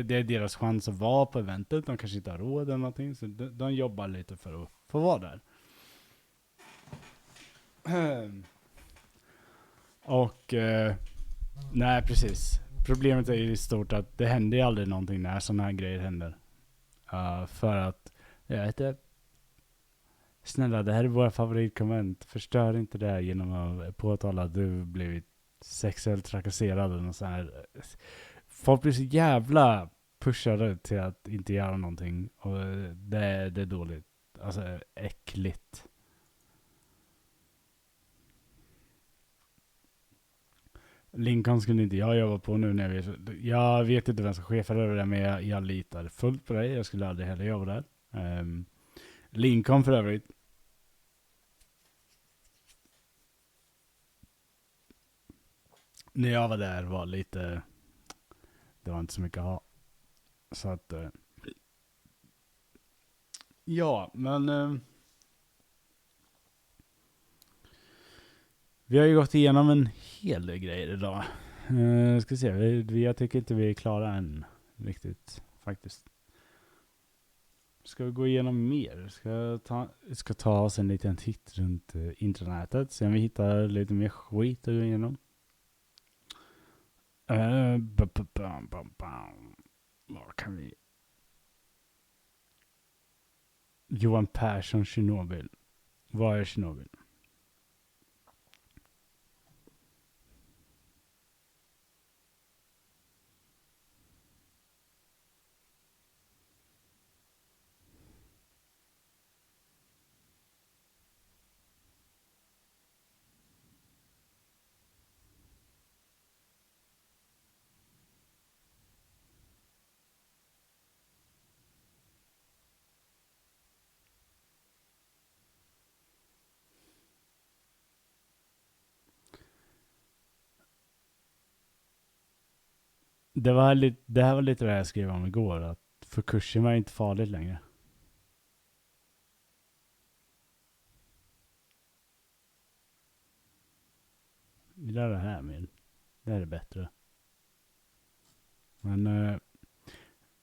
det är deras chans att vara på eventet, de kanske inte har råd eller någonting, så de jobbar lite för att få vara där. Och nej, precis. Problemet är ju stort att det händer ju aldrig någonting när sådana här grejer händer. För att, jag vet inte, snälla, det här är våra favoritkomment. Förstör inte det här genom att påtala att du blivit sexuellt trakasserad eller något så här. Folk blir så jävla pushade till att inte göra någonting. Och det är dåligt. Alltså äckligt. Lincoln skulle inte jag jobba på nu när jag vet inte vem som chefar över det, men jag litar fullt på dig. Jag skulle aldrig heller jobba där. Lincoln för övrigt. När jag var där var lite, det var inte så mycket att ha. Så att... ja, men... vi har ju gått igenom en hel del grejer idag. Ska se, jag tycker inte vi är klara än. Riktigt, faktiskt. Ska vi gå igenom mer? Ska ta oss en liten titt runt internetet. Se om vi hittar lite mer skit att gå igenom. Vad kan vi... Johan Persson, Tjernobyl. Vad är Tjernobyl? Det här var lite det jag skrev om igår. Att Fukushima är inte farligt längre. Det är det här med. Det här är bättre. Men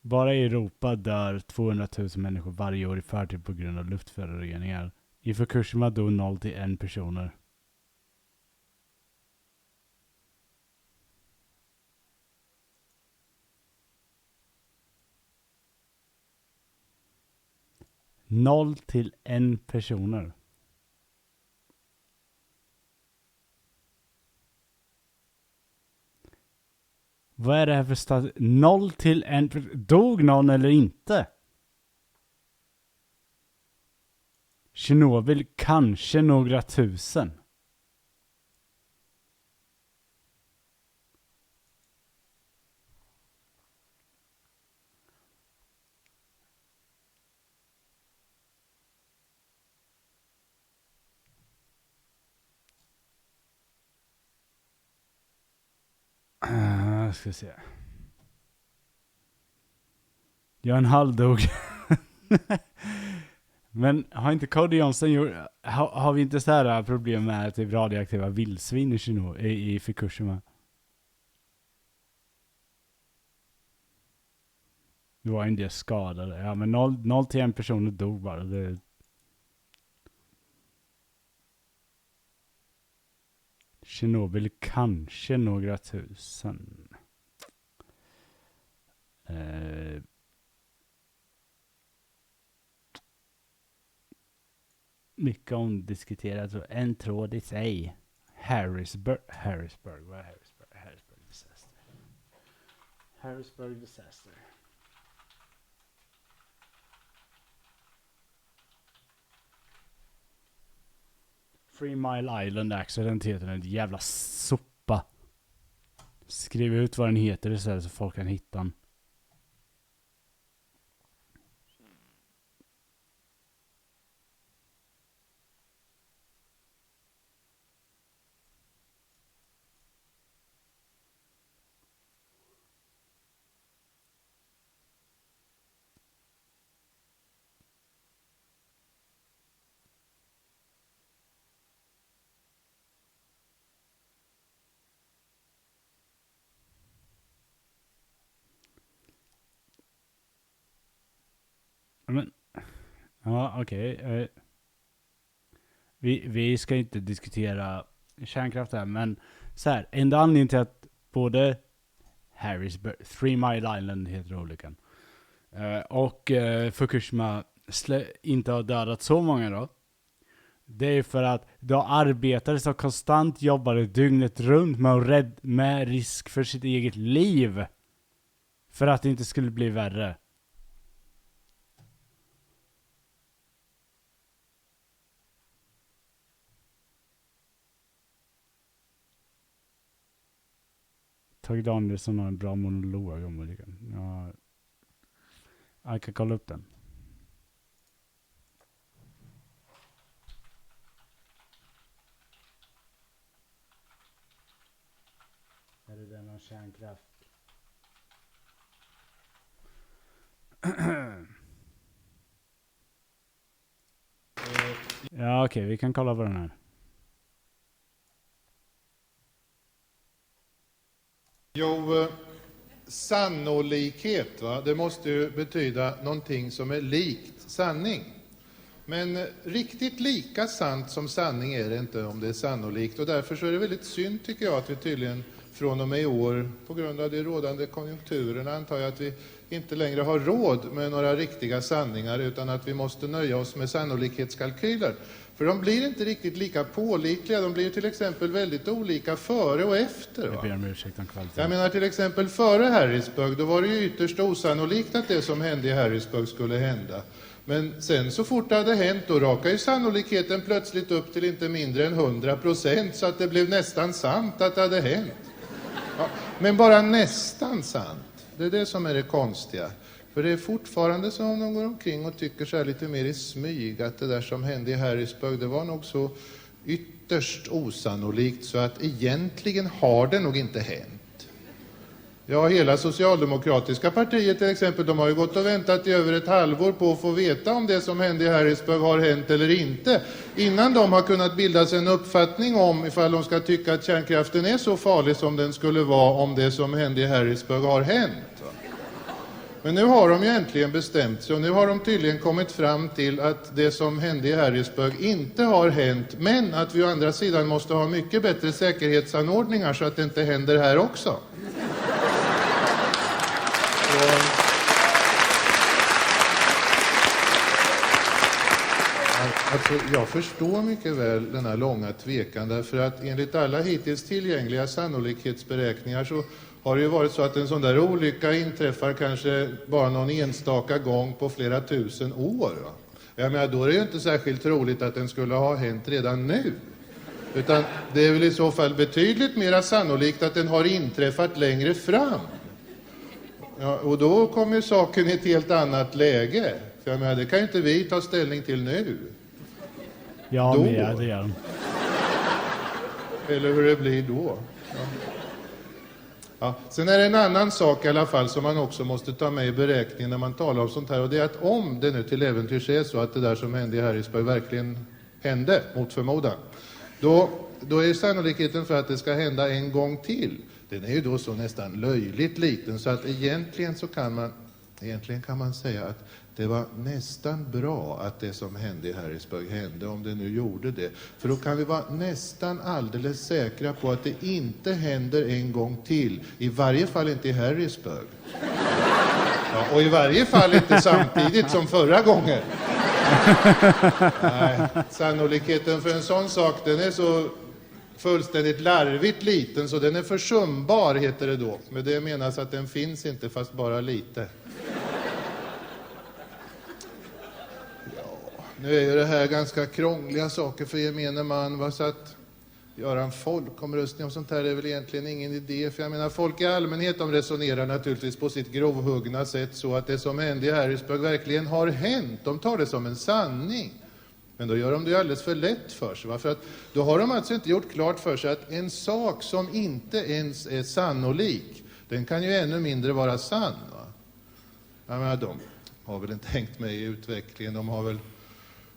bara i Europa dör 200 000 människor varje år i förtid på grund av luftföroreningar. I Fukushima dog 0 till 1 personer. Noll till 1 personer. Vad är det här för stad? 0 till 1. Dog någon eller inte? Tjernobyl kanske några tusen. Ska se. Jag är en halvdog. Men har inte Cody Johnson gjort... Har vi inte så här problem med typ radioaktiva vildsvin i Fukushima? Det var en del skadade. Ja, men 0 till 1 person dog bara. Det... Tjernobyl kanske några tusen. Mycket omdiskuterat. En tråd i sig. Harrisburg. Vad är Harrisburg? Harrisburg disaster. Harrisburg disaster. Three Mile Island accident heter den. Jävla sopa. Skriv ut vad den heter istället så folk kan hitta den. Men, ja, okej. Vi ska inte diskutera kärnkraft här, men så här, enda anledningen till att både Harrisburg, Three Mile Island heter olyckan, och Fukushima inte har dödat så många då, det är för att då arbetare som konstant jobbade dygnet runt med risk för sitt eget liv för att det inte skulle bli värre. Tage Danielsson har en bra monolog om det. Ja, jag kan kolla upp den. Är det den om kärnkraft? Ja, okej, vi kan kolla på den här. Jo, sannolikhet, va? Det måste ju betyda någonting som är likt sanning. Men riktigt lika sant som sanning är det inte om det är sannolikt. Och därför så är det väldigt synd, tycker jag, att vi tydligen från och med i år, på grund av de rådande konjunkturerna, antar jag att vi inte längre har råd med några riktiga sanningar, utan att vi måste nöja oss med sannolikhetskalkyler. För de blir inte riktigt lika pålitliga. De blir till exempel väldigt olika före och efter. Va? Jag ber om ursäkt om kvaliteten. Jag menar till exempel före Harrisburg, då var det ju ytterst osannolikt att det som hände i Harrisburg skulle hända. Men sen så fort det hade hänt, då rakade ju sannolikheten plötsligt upp till inte mindre än 100%, så att det blev nästan sant att det hade hänt. Ja, men bara nästan sant. Det är det som är det konstiga. För det är fortfarande som om de går omkring och tycker så här lite mer i smyg att det där som hände i Harrisburg, det var nog så ytterst osannolikt så att egentligen har det nog inte hänt. Ja, hela socialdemokratiska partiet till exempel, de har ju gått och väntat i över ett halvår på att få veta om det som hände i Harrisburg har hänt eller inte, innan de har kunnat bilda sig en uppfattning om ifall de ska tycka att kärnkraften är så farlig som den skulle vara om det som hände i Harrisburg har hänt. Men nu har de ju äntligen bestämt sig, och nu har de tydligen kommit fram till att det som hände i Harrisburg inte har hänt, men att vi å andra sidan måste ha mycket bättre säkerhetsanordningar så att det inte händer här också. Alltså, jag förstår mycket väl den här långa tvekan, därför att enligt alla hittills tillgängliga sannolikhetsberäkningar så har det ju varit så att en sån där olycka inträffar kanske bara någon enstaka gång på flera tusen år. Va? Jag menar, då är det ju inte särskilt troligt att den skulle ha hänt redan nu. Utan det är väl i så fall betydligt mer sannolikt att den har inträffat längre fram. Ja, och då kommer ju saken i ett helt annat läge. För jag menar, det kan ju inte vi ta ställning till nu. Ja, då. det gör de. Eller hur det blir då. Ja. Ja. Sen är det en annan sak i alla fall som man också måste ta med i beräkningen när man talar om sånt här. Och det är att om det nu till äventyrs är så att det där som hände i Harrisburg verkligen hände, mot förmodan, då är sannolikheten för att det ska hända en gång till, den är ju då så nästan löjligt liten, så att egentligen kan man säga att det var nästan bra att det som hände i Harrisburg hände, om det nu gjorde det. För då kan vi vara nästan alldeles säkra på att det inte händer en gång till. I varje fall inte i Harrisburg. Ja, och i varje fall inte samtidigt som förra gången. Nej, sannolikheten för en sån sak, den är så fullständigt larvigt liten så den är försumbar, heter det då. Men det menas att den finns inte, fast bara lite. Nu är ju det här ganska krångliga saker för gemene man, så att göra en folkomröstning om sånt här är väl egentligen ingen idé. För jag menar, folk i allmänhet, de resonerar naturligtvis på sitt grovhuggna sätt så att det som hände i Harrisburg verkligen har hänt. De tar det som en sanning. Men då gör de det ju alldeles för lätt för sig. För att då har de alltså inte gjort klart för sig att en sak som inte ens är sannolik, den kan ju ännu mindre vara sann. Va? Jag menar, de har väl inte hängt med i utvecklingen, de har väl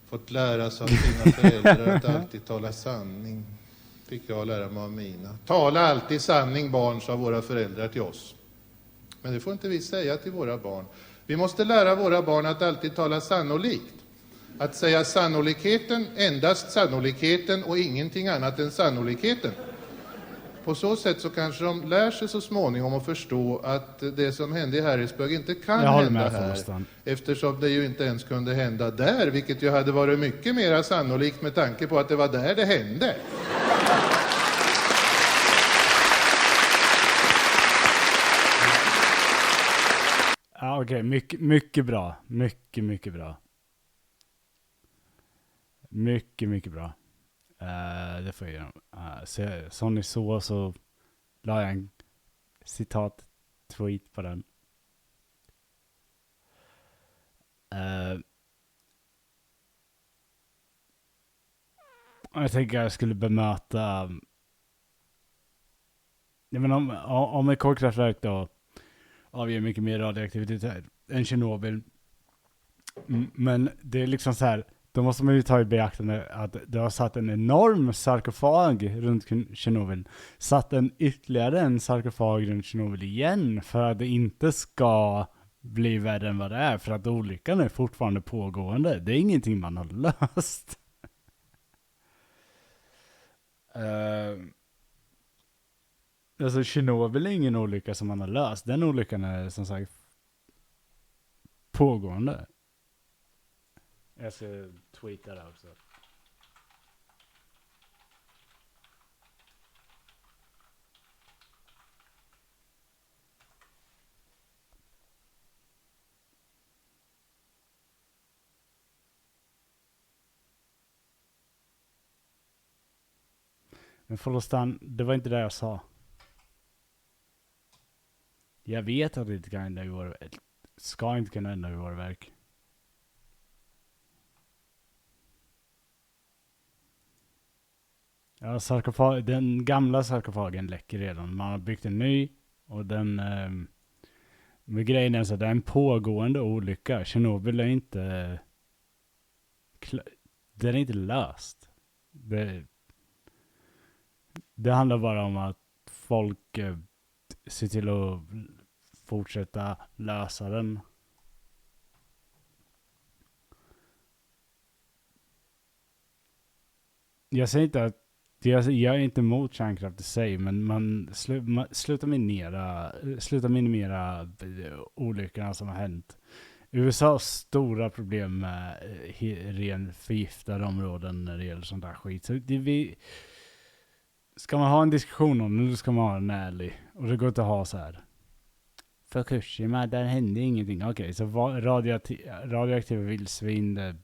fått lära sig av sina föräldrar att alltid tala sanning. Fick jag lära mig av mina. Tala alltid sanning, barn, sa våra föräldrar till oss. Men det får inte vi säga till våra barn. Vi måste lära våra barn att alltid tala sannolikt. Att säga sannolikheten, endast sannolikheten och ingenting annat än sannolikheten. På så sätt så kanske de lär sig så småningom att förstå att det som hände i Harrisburg inte kan hända här. Eftersom det ju inte ens kunde hända där, vilket ju hade varit mycket mer sannolikt med tanke på att det var där det hände. Ja, okej. Mycket bra. Mycket bra. Mycket bra. Det får jag göra. Som ni så la jag en citat-tweet på den. Jag tänker jag skulle bemöta... Jag menar, om ett kolkraftverk då avger mycket mer radioaktivitet än Tjernobyl. Men det är liksom så här, då måste man ju ta i beaktande att det har satt en enorm sarkofag runt Tjernobyl. Satt ytterligare en sarkofag runt Tjernobyl igen för att det inte ska bli värre än vad det är. För att olyckan är fortfarande pågående. Det är ingenting man har löst. Alltså Tjernobyl är ingen olycka som man har löst. Den olyckan är som sagt pågående. Jag ska tweeta det också. Men Follostan, det var inte det jag sa. Jag vet att det inte kan hända i vår, ska inte kunna hända i vår verk. Ja, den gamla sarkofagen läcker redan. Man har byggt en ny och den med grejen är så att det är en pågående olycka. Tjernobyl är inte den är inte löst. Det handlar bara om att folk ser till att fortsätta lösa den. Jag säger inte att jag är inte emot kärnkraft i sig, men man slutar minimera olyckorna som har hänt. USA har stora problem med ren förgiftade områden när det gäller sånt där skit. Så ska man ha en diskussion om det, då ska man ha en ärlig. Och det går inte att ha så här. Fukushima, där hände ingenting. Okej, så radioaktiva vildsvin, det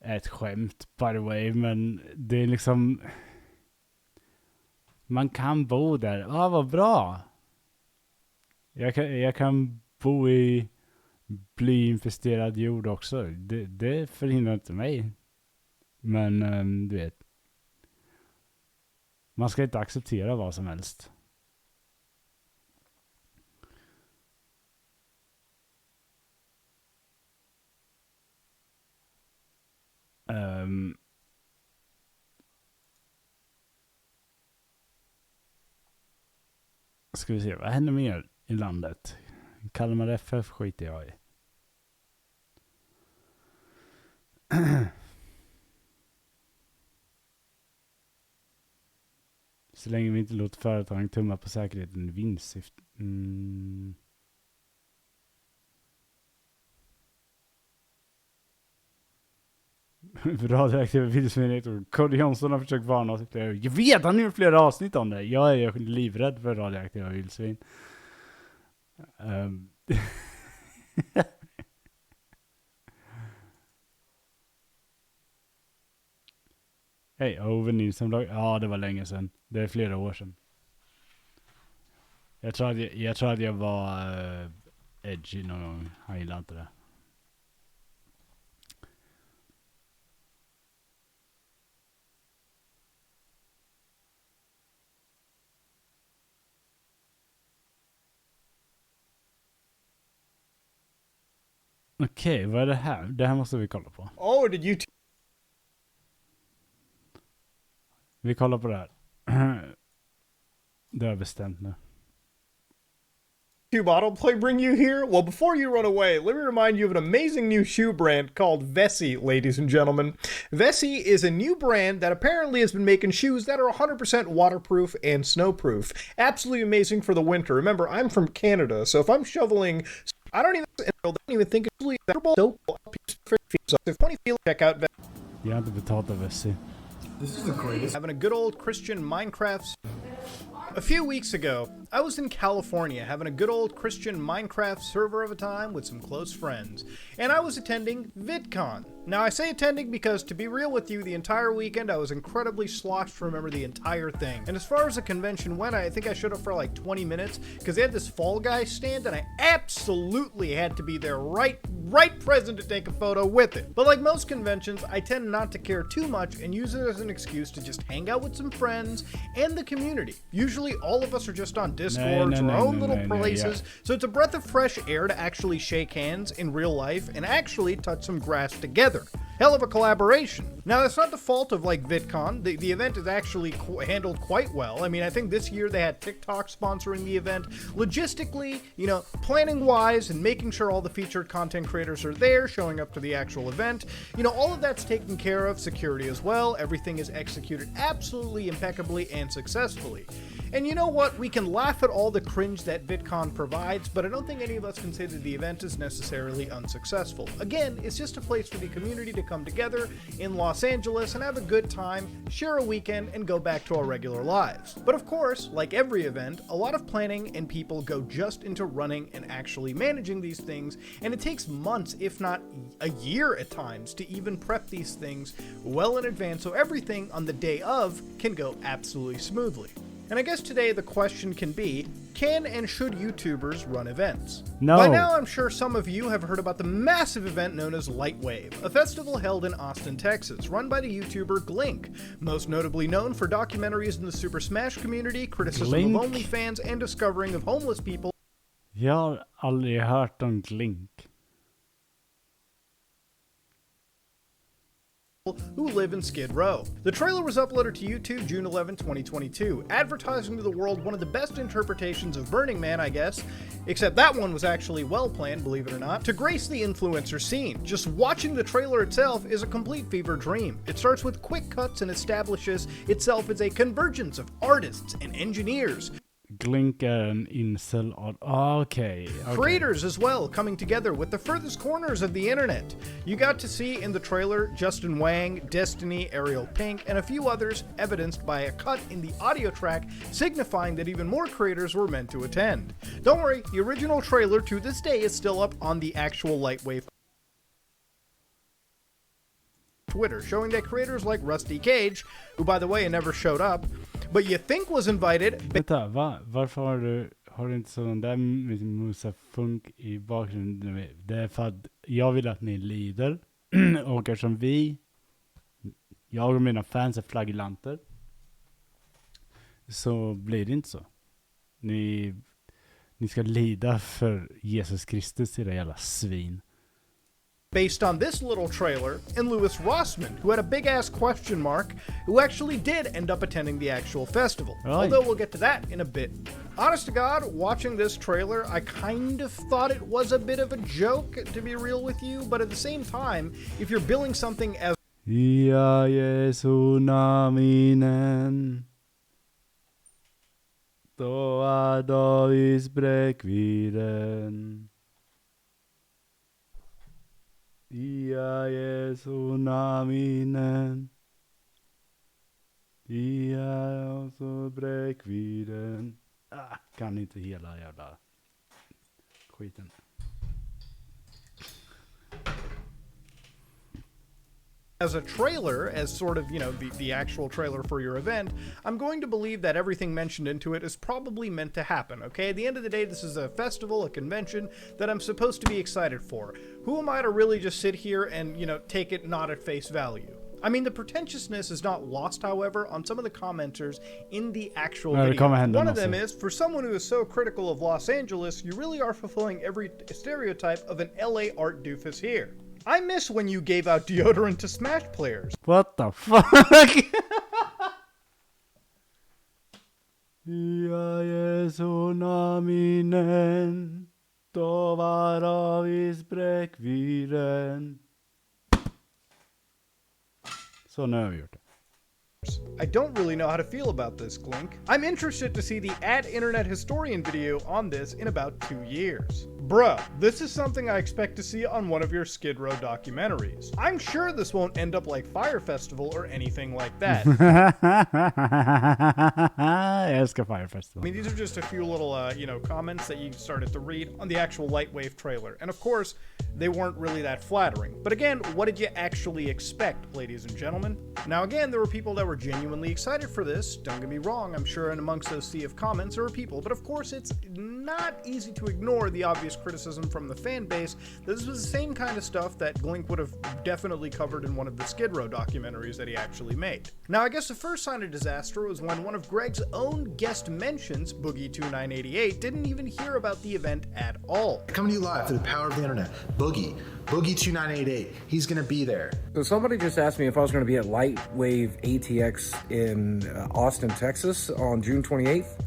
är ett skämt by the way, men det är liksom man kan bo där. Vad bra. Jag kan bo i blyinfesterad jord också. Det förhindrar inte mig. Men du vet, man ska inte acceptera vad som helst. Ska vi se, vad händer mer i landet? Kalmar FF skiter jag i. Så länge vi inte låter företagen tumma på säkerheten i vinstsyfte. Radioaktiva vildsvin. Cody Johnson har försökt varna oss. Jag vet, han har gjort flera avsnitt om det. Jag är livrädd för radioaktiva vildsvin. Hej, Ove Nilsson. Ja, det var länge sedan. Det är flera år sedan. Jag tror att jag var edgy någon gång. Han gillade inte det. Okej, vad är det här? Det här måste vi kolla på. Oh, did you... Vi kollar på det här. Det har jag bestämt nu. Shoe bottle bring you here? Well, before you run away, let me remind you of an amazing new shoe brand called Vessi, ladies and gentlemen. Vessi is a new brand that apparently has been making shoes that are 100% waterproof and snowproof. Absolutely amazing for the winter. Remember, I'm from Canada, so if I'm shoveling... I don't even think it's really so if you feel check out Vessi. Jag har inte betalt av Vessi. This is the greatest. Having a good old Christian Minecraft. A few weeks ago, I was in California having a good old Christian Minecraft server of a time with some close friends, and I was attending VidCon. Now, I say attending because, to be real with you, the entire weekend I was incredibly sloshed to remember the entire thing. And as far as the convention went, I think I showed up for like 20 minutes because they had this Fall Guys stand and I absolutely had to be there right present to take a photo with it. But like most conventions, I tend not to care too much and use it as an excuse to just hang out with some friends and the community. Usually all of us are just on Discords or our own little places, so it's a breath of fresh air to actually shake hands in real life and actually touch some grass together. Hell of a collaboration. Now, that's not the fault of like VidCon. The event is actually handled quite well. I mean, I think this year they had TikTok sponsoring the event. Logistically, you know, planning wise and making sure all the featured content creators are there, showing up to the actual event. You know, all of that's taken care of. Security as well. Everything is executed absolutely impeccably and successfully. And you know what? We can laugh at all the cringe that VidCon provides, but I don't think any of us can say that the event is necessarily unsuccessful. Again, it's just a place for the community to come together in Los Angeles and have a good time, share a weekend, and go back to our regular lives. But of course, like every event, a lot of planning and people go just into running and actually managing these things, and it takes months, if not a year at times, to even prep these things well in advance so everything on the day of can go absolutely smoothly. And I guess today the question can be, can and should YouTubers run events? No. By now I'm sure some of you have heard about the massive event known as Lightwave, a festival held in Austin, Texas, run by the YouTuber Glink, most notably known for documentaries in the Super Smash community, criticism of OnlyFans, and discovering of homeless people. Jag har aldrig hört om Glink. Who live in Skid Row. The trailer was uploaded to YouTube June 11, 2022, advertising to the world one of the best interpretations of Burning Man, I guess, except that one was actually well planned, believe it or not, to grace the influencer scene. Just watching the trailer itself is a complete fever dream. It starts with quick cuts and establishes itself as a convergence of artists and engineers. Glink är en incel. Okay. Creators as well, coming together with the furthest corners of the internet. You got to see in the trailer Justin Wang, Destiny, Ariel Pink, and a few others, evidenced by a cut in the audio track signifying that even more creators were meant to attend. Don't worry, the original trailer to this day is still up on the actual Lightwave Twitter, showing that creators like Rusty Cage, who by the way never showed up, but you think was invited. Vänta, va? Varför har du inte sån där musa funk i bakgrunden? Det är för att jag vill att ni lider. Och eftersom jag och mina fans är flaggelanter, så blir det inte så. Ni ska lida för Jesus Kristus, era jävla svin. Based on this little trailer, and Louis Rossman, who had a big-ass question mark, who actually did end up attending the actual festival. Right. Although we'll get to that in a bit. Honest to God, watching this trailer, I kind of thought it was a bit of a joke, to be real with you, but at the same time, if you're billing something as Ja, Jesu naminen. Då är Davids bräckvidden. Ja, Jesu naminen. Ja, så bräckvidden. Kan inte hela jävla skiten. as a trailer, as sort of, you know, the actual trailer for your event, I'm going to believe that everything mentioned into it is probably meant to happen, okay? At the end of the day, this is a festival, a convention that I'm supposed to be excited for. Who am I to really just sit here and, you know, take it not at face value? I mean, the pretentiousness is not lost, however, on some of the commenters in the actual video. One of them is, for someone who is so critical of Los Angeles, you really are fulfilling every stereotype of an LA art doofus here. I miss when you gave out deodorant to Smash players. What the fuck? Ja, Jesu naminen, då var avis bräckvidden. Så nu har vi gjort det. I don't really know how to feel about this, Glink. I'm interested to see the @internet historian video on this in about 2 years. Bruh, this is something I expect to see on one of your Skid Row documentaries. I'm sure this won't end up like Fire Festival or anything like that. Jag älskar Fire Festival. I mean, these are just a few little, you know, comments that you started to read on the actual Lightwave trailer. And of course, they weren't really that flattering. But again, what did you actually expect, ladies and gentlemen? Now again, there were people that were genuinely excited for this. Don't get me wrong, I'm sure in amongst those sea of comments there were people, but of course it's not easy to ignore the obvious criticism from the fan base. This was the same kind of stuff that Glink would have definitely covered in one of the Skid Row documentaries that he actually made. Now I guess the first sign of disaster was when one of Greg's own guest mentions, Boogie2988, didn't even hear about the event at all. Coming to you live for the power of the internet, Boogie2988, he's gonna be there. So somebody just asked me if I was going to be at Lightwave ATX in Austin, Texas on June 28th.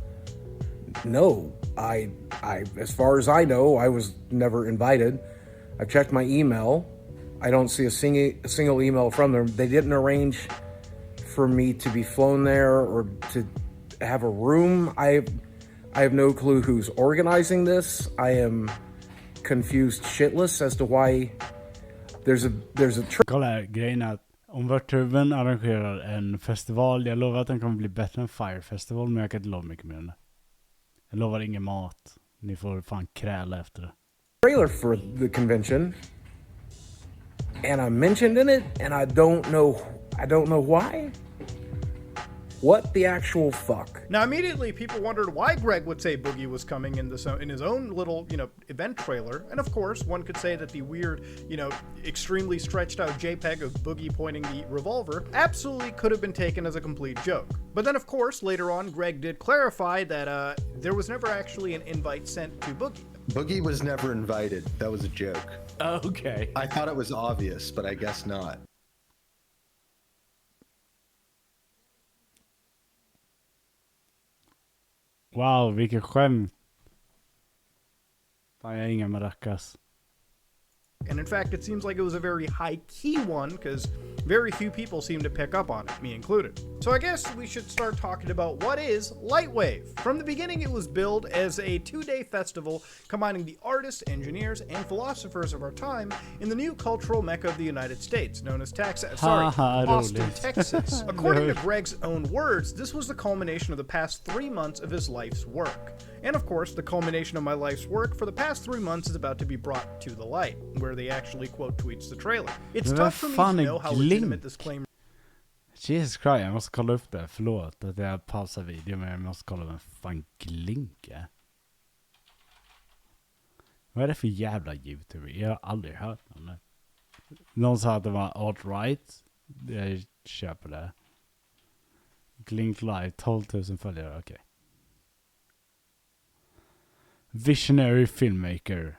No, I, as far as I know, I was never invited. I checked my email. I don't see a single email from them. They didn't arrange for me to be flown there or to have a room. I have no clue who's organizing this. I am confused shitless as to why there's a Kolla här, grejen är att om Vörtuven arrangerar en festival, jag lovar att den kommer bli bättre än Fire Festival, men jag kan inte lova mycket mer än det. Jag lovar ingen mat. Ni får fan kräla efter det. trailer for the convention, and I mentioned in it, and I don't know why. What the actual fuck? Now immediately people wondered why Greg would say Boogie was coming in his own little, event trailer. And of course, one could say that the weird, extremely stretched out JPEG of Boogie pointing the revolver absolutely could have been taken as a complete joke. But then of course, later on, Greg did clarify that there was never actually an invite sent to Boogie. Boogie was never invited. That was a joke. Okay. I thought it was obvious, but I guess not. Wow, vilken skämt. Fan, jag har inga maracas. And in fact, it seems like it was a very high-key one, because very few people seem to pick up on it, me included. So I guess we should start talking about what is Lightwave. From the beginning, it was billed as a 2-day festival combining the artists, engineers, and philosophers of our time in the new cultural mecca of the United States, known as Austin, Texas. According to Greg's own words, this was the culmination of the past 3 months of his life's work. And of course, the culmination of my life's work for the past 3 months is about to be brought to the light, where they actually quote tweets the trailer. It's tough for me to know how legitimate this claim. Jesus Christ, jag måste kolla upp det. Förlåt att jag pausar videon, men jag måste kolla vem fan Glink är. Vad är det för jävla YouTuber? Jag har aldrig hört om det. Någon sa att det var alt-right. Jag köper det. Glink Live, 12 000 följare, okej. Visionary filmmaker.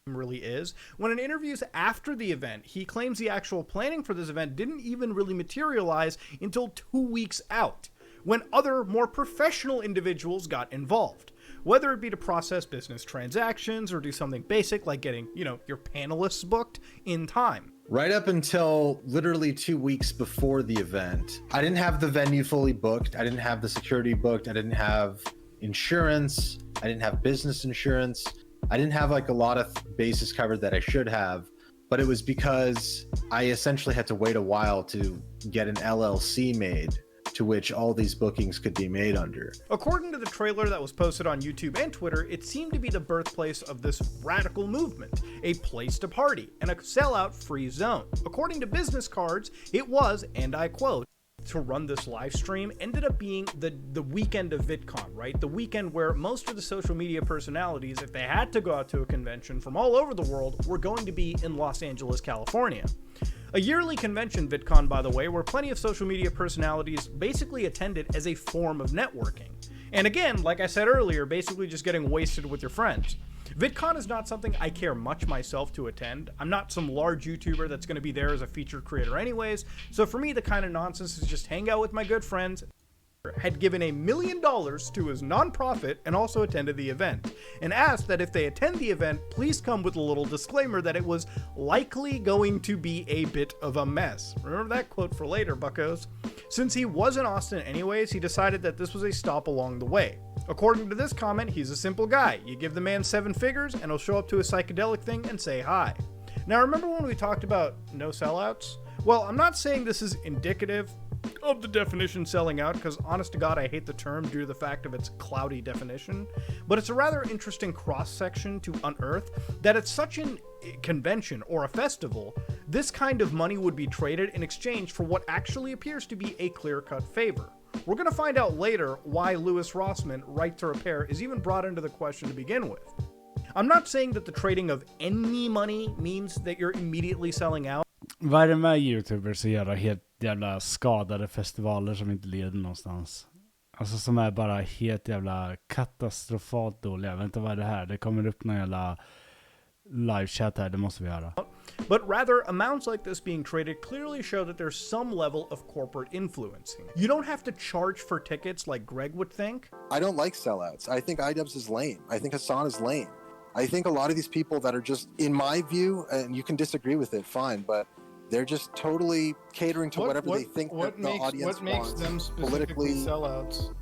Really is. When in interviews after the event, he claims the actual planning for this event didn't even really materialize until 2 weeks out, when other, more professional individuals got involved. Whether it be to process business transactions or do something basic like getting, your panelists booked in time. Right up until literally 2 weeks before the event, I didn't have the venue fully booked. I didn't have the security booked. I didn't have insurance. I didn't have business insurance. I didn't have like a lot of bases covered that I should have, but it was because I essentially had to wait a while to get an LLC made to which all these bookings could be made under. According to the trailer that was posted on YouTube and Twitter, it seemed to be the birthplace of this radical movement, a place to party, and a sellout free zone. According to business cards, it was, and I quote, to run this live stream ended up being the weekend of VidCon, right? The weekend where most of the social media personalities, if they had to go out to a convention from all over the world, were going to be in Los Angeles, California. A yearly convention, VidCon, by the way, where plenty of social media personalities basically attended as a form of networking. And again, like I said earlier, basically just getting wasted with your friends. VidCon is not something I care much myself to attend. I'm not some large YouTuber that's going to be there as a featured creator anyways, so for me the kind of nonsense is just hang out with my good friends. had given $1 million to his nonprofit and also attended the event, and asked that if they attend the event, please come with a little disclaimer that it was likely going to be a bit of a mess. Remember that quote for later, buckos. Since he was in Austin anyways, he decided that this was a stop along the way. According to this comment, he's a simple guy. You give the man 7 figures and he'll show up to a psychedelic thing and say hi. Now remember when we talked about no sellouts? Well, I'm not saying this is indicative of the definition selling out, because honest to God, I hate the term due to the fact of its cloudy definition, but it's a rather interesting cross-section to unearth that at such a convention or a festival, this kind of money would be traded in exchange for what actually appears to be a clear-cut favor. We're going to find out later why Louis Rossmann right to repair is even brought into the question to begin with. I'm not saying that the trading of any money means that you're immediately selling out. Vad är det med YouTubers som gör helt jävla skadade festivaler som inte leder någonstans? Alltså som är bara helt jävla katastrofalt dåliga. Jag vet inte vad det här. Det kommer upp någon jävla live-chat här. Det måste vi göra. But rather, amounts like this being traded clearly show that there's some level of corporate influencing. You don't have to charge for tickets like Greg would think. I don't like sellouts. I think iDubbbz is lame. I think Hassan is lame. I think a lot of these people that are just, in my view, and you can disagree with it, fine, but they're just totally catering to whatever they think that the audience wants. What makes them specifically sellouts?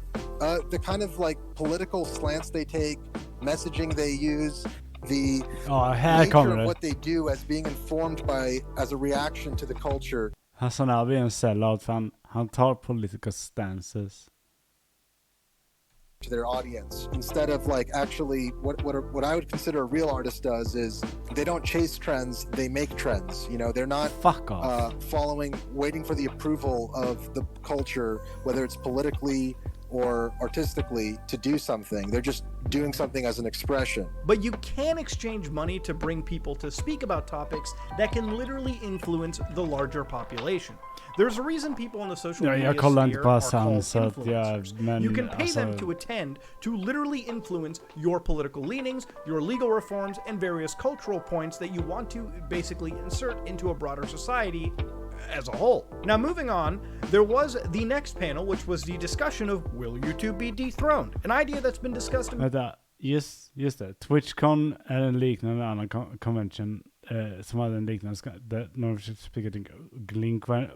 The kind of like political slants they take, messaging they use, the nature of what they do as being informed by, as a reaction to the culture. Hassan Abi är en sellout för han tar political stances to their audience, instead of like actually what I would consider a real artist does is they don't chase trends, they make trends. You know, they're not waiting for the approval of the culture, whether it's politically or artistically, to do something. They're just doing something as an expression. But you can exchange money to bring people to speak about topics that can literally influence the larger population. There's a reason people in the social media sphere are called influencers. You can pay them to attend to literally influence your political leanings, your legal reforms, and various cultural points that you want to basically insert into a broader society as a whole. Now moving on, there was the next panel, which was the discussion of will YouTube be dethroned? An idea that's been discussed in... Vänta, just det. TwitchCon är en liknande annan convention som hade en liknande där någon försökte spika din Glink var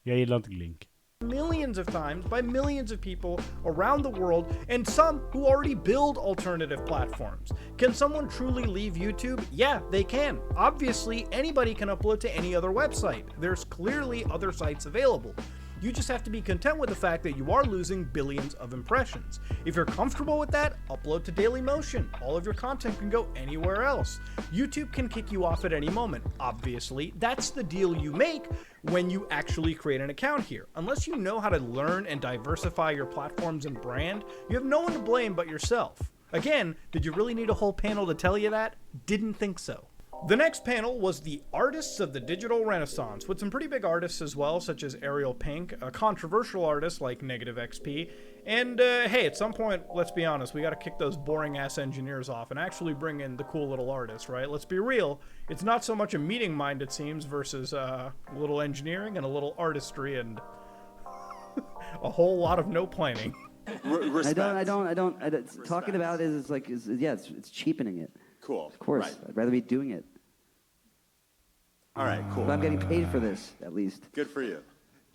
Jag gillar inte Glink. Millions of times by millions of people around the world, and some who already build alternative platforms. Can someone truly leave YouTube? Yeah, they can. Obviously, anybody can upload to any other website. There's clearly other sites available. You just have to be content with the fact that you are losing billions of impressions. If you're comfortable with that, upload to Dailymotion. All of your content can go anywhere else. YouTube can kick you off at any moment. Obviously, that's the deal you make when you actually create an account here. Unless you know how to learn and diversify your platforms and brand, you have no one to blame but yourself. Again, did you really need a whole panel to tell you that? Didn't think so. The next panel was the artists of the digital renaissance, with some pretty big artists as well, such as Ariel Pink, a controversial artist like Negative XP, and hey, at some point, let's be honest, we gotta kick those boring-ass engineers off and actually bring in the cool little artists, right? Let's be real, it's not so much a meeting mind, it seems, versus a little engineering and a little artistry and a whole lot of no planning. I don't. Talking about it is like, it's cheapening it. Cool. Of course, Right. I'd rather be doing it. All right, cool. But I'm getting paid for this, at least. Good for you.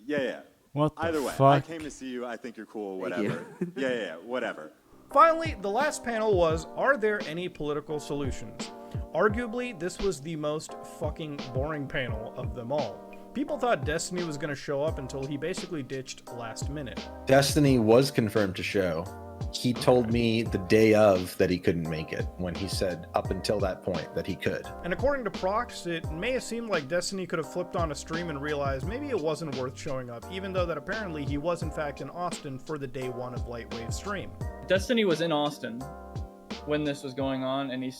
Yeah. What the Either way, fuck? I came to see you. I think you're cool. Whatever. Yeah. Whatever. Finally, the last panel was, are there any political solutions? Arguably, this was the most fucking boring panel of them all. People thought Destiny was going to show up until he basically ditched last minute. Destiny was confirmed to show. He told me the day of that he couldn't make it, when he said up until that point that he could. And according to Prox, it may have seemed like Destiny could have flipped on a stream and realized maybe it wasn't worth showing up, even though that apparently he was in fact in Austin for the day one of Lightwave stream. Destiny was in Austin when this was going on, and he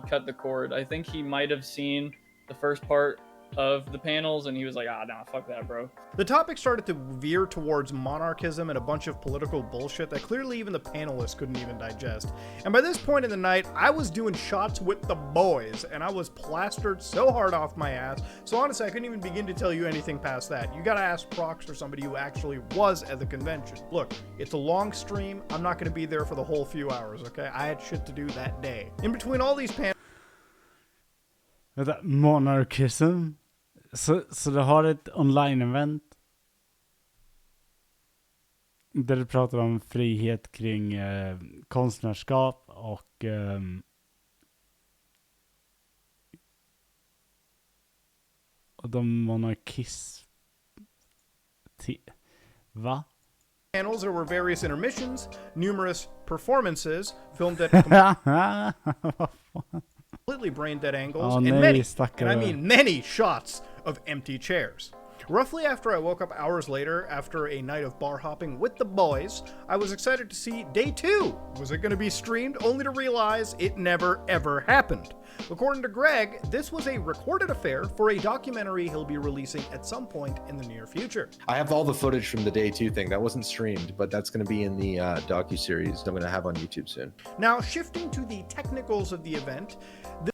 cut the cord. I think he might have seen the first part of the panels, and he was like, nah, fuck that, bro. The topic started to veer towards monarchism and a bunch of political bullshit that clearly even the panelists couldn't even digest. And by this point in the night, I was doing shots with the boys, and I was plastered so hard off my ass, so honestly, I couldn't even begin to tell you anything past that. You gotta ask Prox or somebody who actually was at the convention. Look, it's a long stream. I'm not gonna be there for the whole few hours, okay? I had shit to do that day. In between all these panels... Monarchism? Så du har ett online-event där du pratar om frihet kring konstnärskap och de va? Panels, there were various intermissions, numerous performances filmed at completely brain-dead angles, and many, and I mean many shots of empty chairs. Roughly after I woke up hours later, after a night of bar hopping with the boys, I was excited to see day 2. Was it going to be streamed? Only to realize it never ever happened. According to Greg, this was a recorded affair for a documentary he'll be releasing at some point in the near future. I have all the footage from the day 2 thing. That wasn't streamed, but that's going to be in the docuseries that I'm going to have on YouTube soon. Now, shifting to the technicals of the event,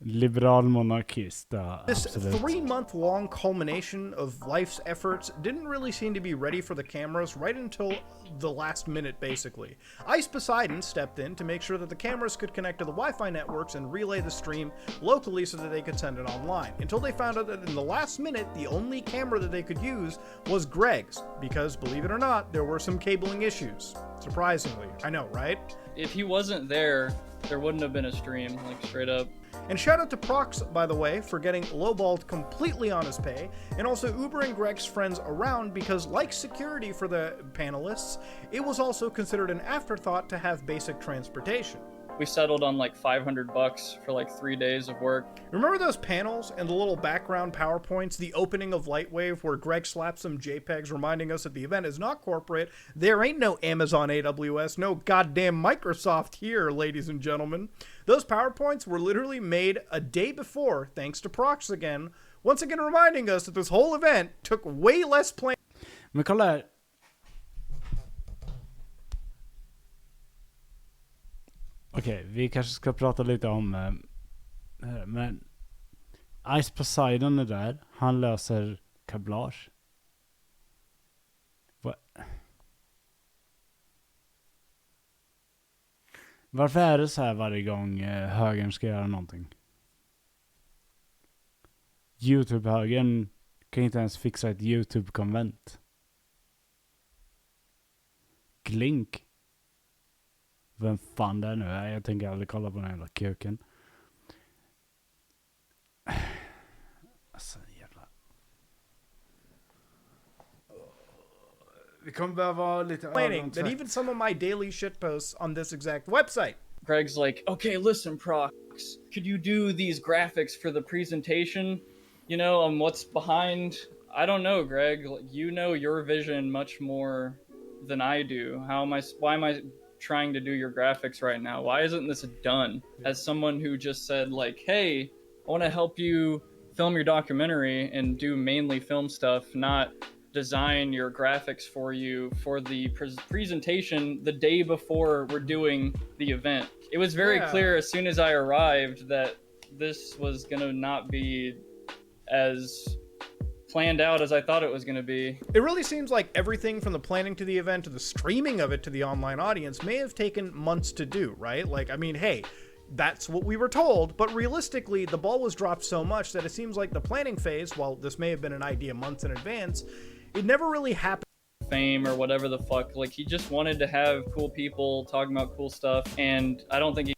liberal monarchist. This 3-month-long culmination of life's efforts didn't really seem to be ready for the cameras right until the last minute, basically. Ice Poseidon stepped in to make sure that the cameras could connect to the Wi-Fi networks and relay the stream locally so that they could send it online, until they found out that in the last minute, the only camera that they could use was Greg's, because, believe it or not, there were some cabling issues. Surprisingly. I know, right? If he wasn't there, there wouldn't have been a stream, like straight up. And shout out to Prox, by the way, for getting lowballed completely on his pay, and also Ubering Greg's friends around because, like security for the panelists, it was also considered an afterthought to have basic transportation. We settled on like $500 for like 3 days of work. Remember those panels and the little background PowerPoints, the opening of Lightwave where Greg slapped some JPEGs reminding us that the event is not corporate, there ain't no Amazon AWS, no goddamn Microsoft here, ladies and gentlemen. Those PowerPoints were literally made a day before, thanks to Prox again, once again reminding us that this whole event took way less planning. Men kolla här. Okej, vi kanske ska prata lite om men Ice Poseidon är där. Han löser kablage. Varför är det så här varje gång högern ska göra någonting? YouTube-högern kan inte ens fixa ett YouTube-konvent. Glink. Vem fan det är nu? Jag tänker aldrig kolla på den jävla kuken. Alltså jävla... Vi kommer behöva lite Planning that even some of my daily shit posts on this exact website. Greg's like, okay, listen, Prox, could you do these graphics for the presentation? You know, what's behind? I don't know, Greg. You know your vision much more than I do. Why am I trying to do your graphics right now? Why isn't this done? As someone who just said like, hey, I want to help you film your documentary and do mainly film stuff, not design your graphics for you for the presentation the day before we're doing the event. It was very clear as soon as I arrived that this was gonna not be as planned out as I thought it was going to be. It really seems like everything from the planning to the event to the streaming of it to the online audience may have taken months to do, right? Like, I mean, hey, that's what we were told, but realistically, the ball was dropped so much that it seems like the planning phase, while this may have been an idea months in advance, it never really happened. Fame or whatever the fuck. Like, he just wanted to have cool people talking about cool stuff, and I don't think he...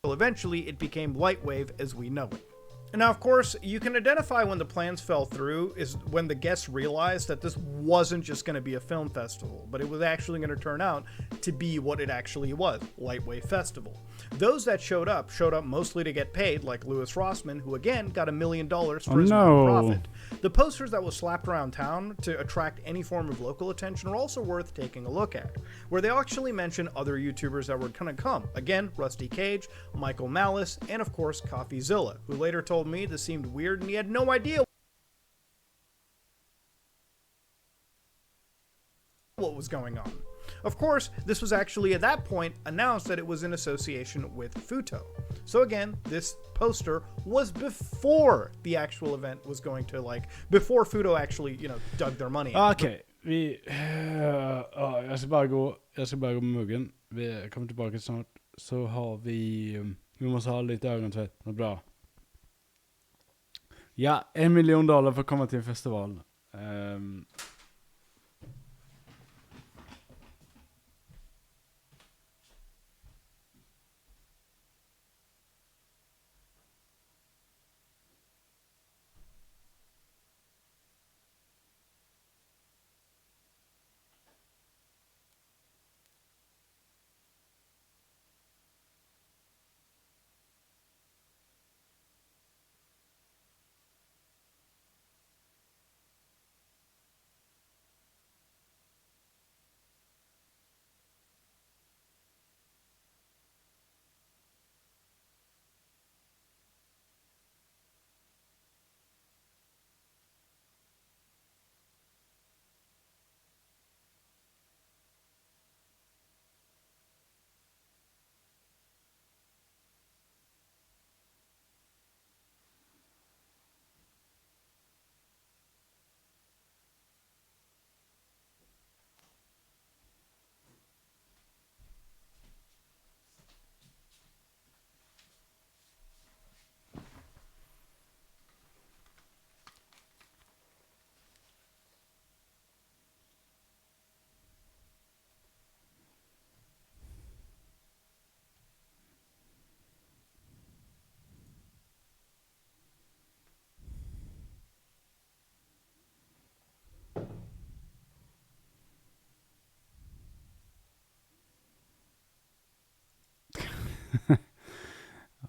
Well, eventually, it became Lightwave as we know it. And now, of course, you can identify when the plans fell through is when the guests realized that this wasn't just going to be a film festival, but it was actually going to turn out to be what it actually was, Lightwave Festival. Those that showed up mostly to get paid, like Louis Rossman, who again got $1 million for his nonprofit. The posters that were slapped around town to attract any form of local attention are also worth taking a look at, where they actually mention other YouTubers that were going to come. Again, Rusty Cage, Michael Malice, and of course, CoffeeZilla, who later told me this seemed weird and he had no idea was going on. Of course, this was actually at that point announced that it was in association with Futo. So again, this poster was before the actual event was going to, like, before Futo actually, you know, dug their money out. Okej, jag ska bara gå med muggen. Vi kommer tillbaka snart. Så har vi måste ha lite ögontvätt. Något bra. Ja, $1 million för att komma till en festival.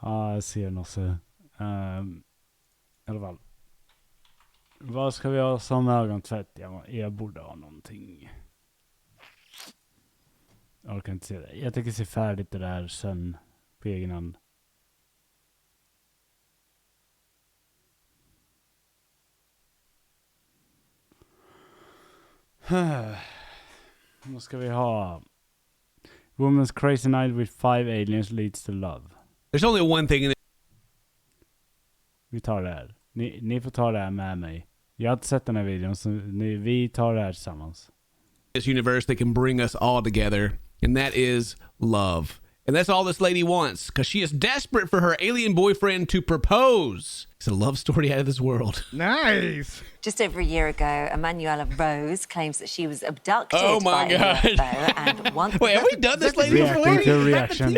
Ja, jag ser något så. I alla fall. Vad ska vi ha som ögontvätt? Jag borde ha någonting. Jag orkar inte se det. Jag tänker se färdigt det där sen på egen hand. Vad ska vi ha? Woman's crazy night with 5 aliens leads to love. There's only one thing in it. Vi tar det här. Ni får ta det här med mig. Jag har inte sett den här videon, så vi tar det här tillsammans. This universe that can bring us all together, and that is love. And that's all this lady wants, because she is desperate for her alien boyfriend to propose. It's a love story out of this world. Nice! Just over a year ago, Emanuela Rose claims that she was abducted Oh my by God. a UFO and once... Wait, have we done this lady before? Reacting to reaction.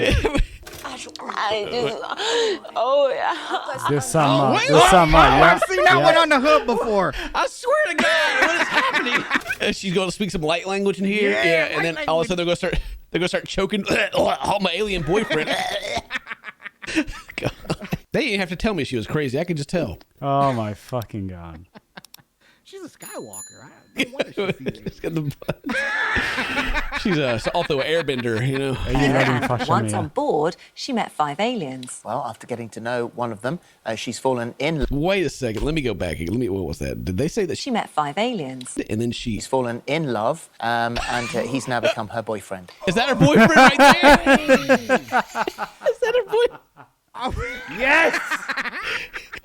Oh yeah. Det är samma. Wait, Det är samma. I've seen that one on the hood before. I swear to God, what is happening? She's going to speak some light language in here. Yeah, and then all of a sudden they're going to start choking my alien boyfriend. God. They didn't have to tell me she was crazy. I could just tell. Oh my fucking God. She's a Skywalker. No wonder she's She's also an airbender, you know. Once on board, she met 5 aliens. Well, after getting to know one of them, she's fallen in. Wait a second. Let me go back. What was that? Did they say that She met 5 aliens. And then she's fallen in love, and he's now become her boyfriend. Is that her boyfriend right there? Is that her boyfriend? Yes!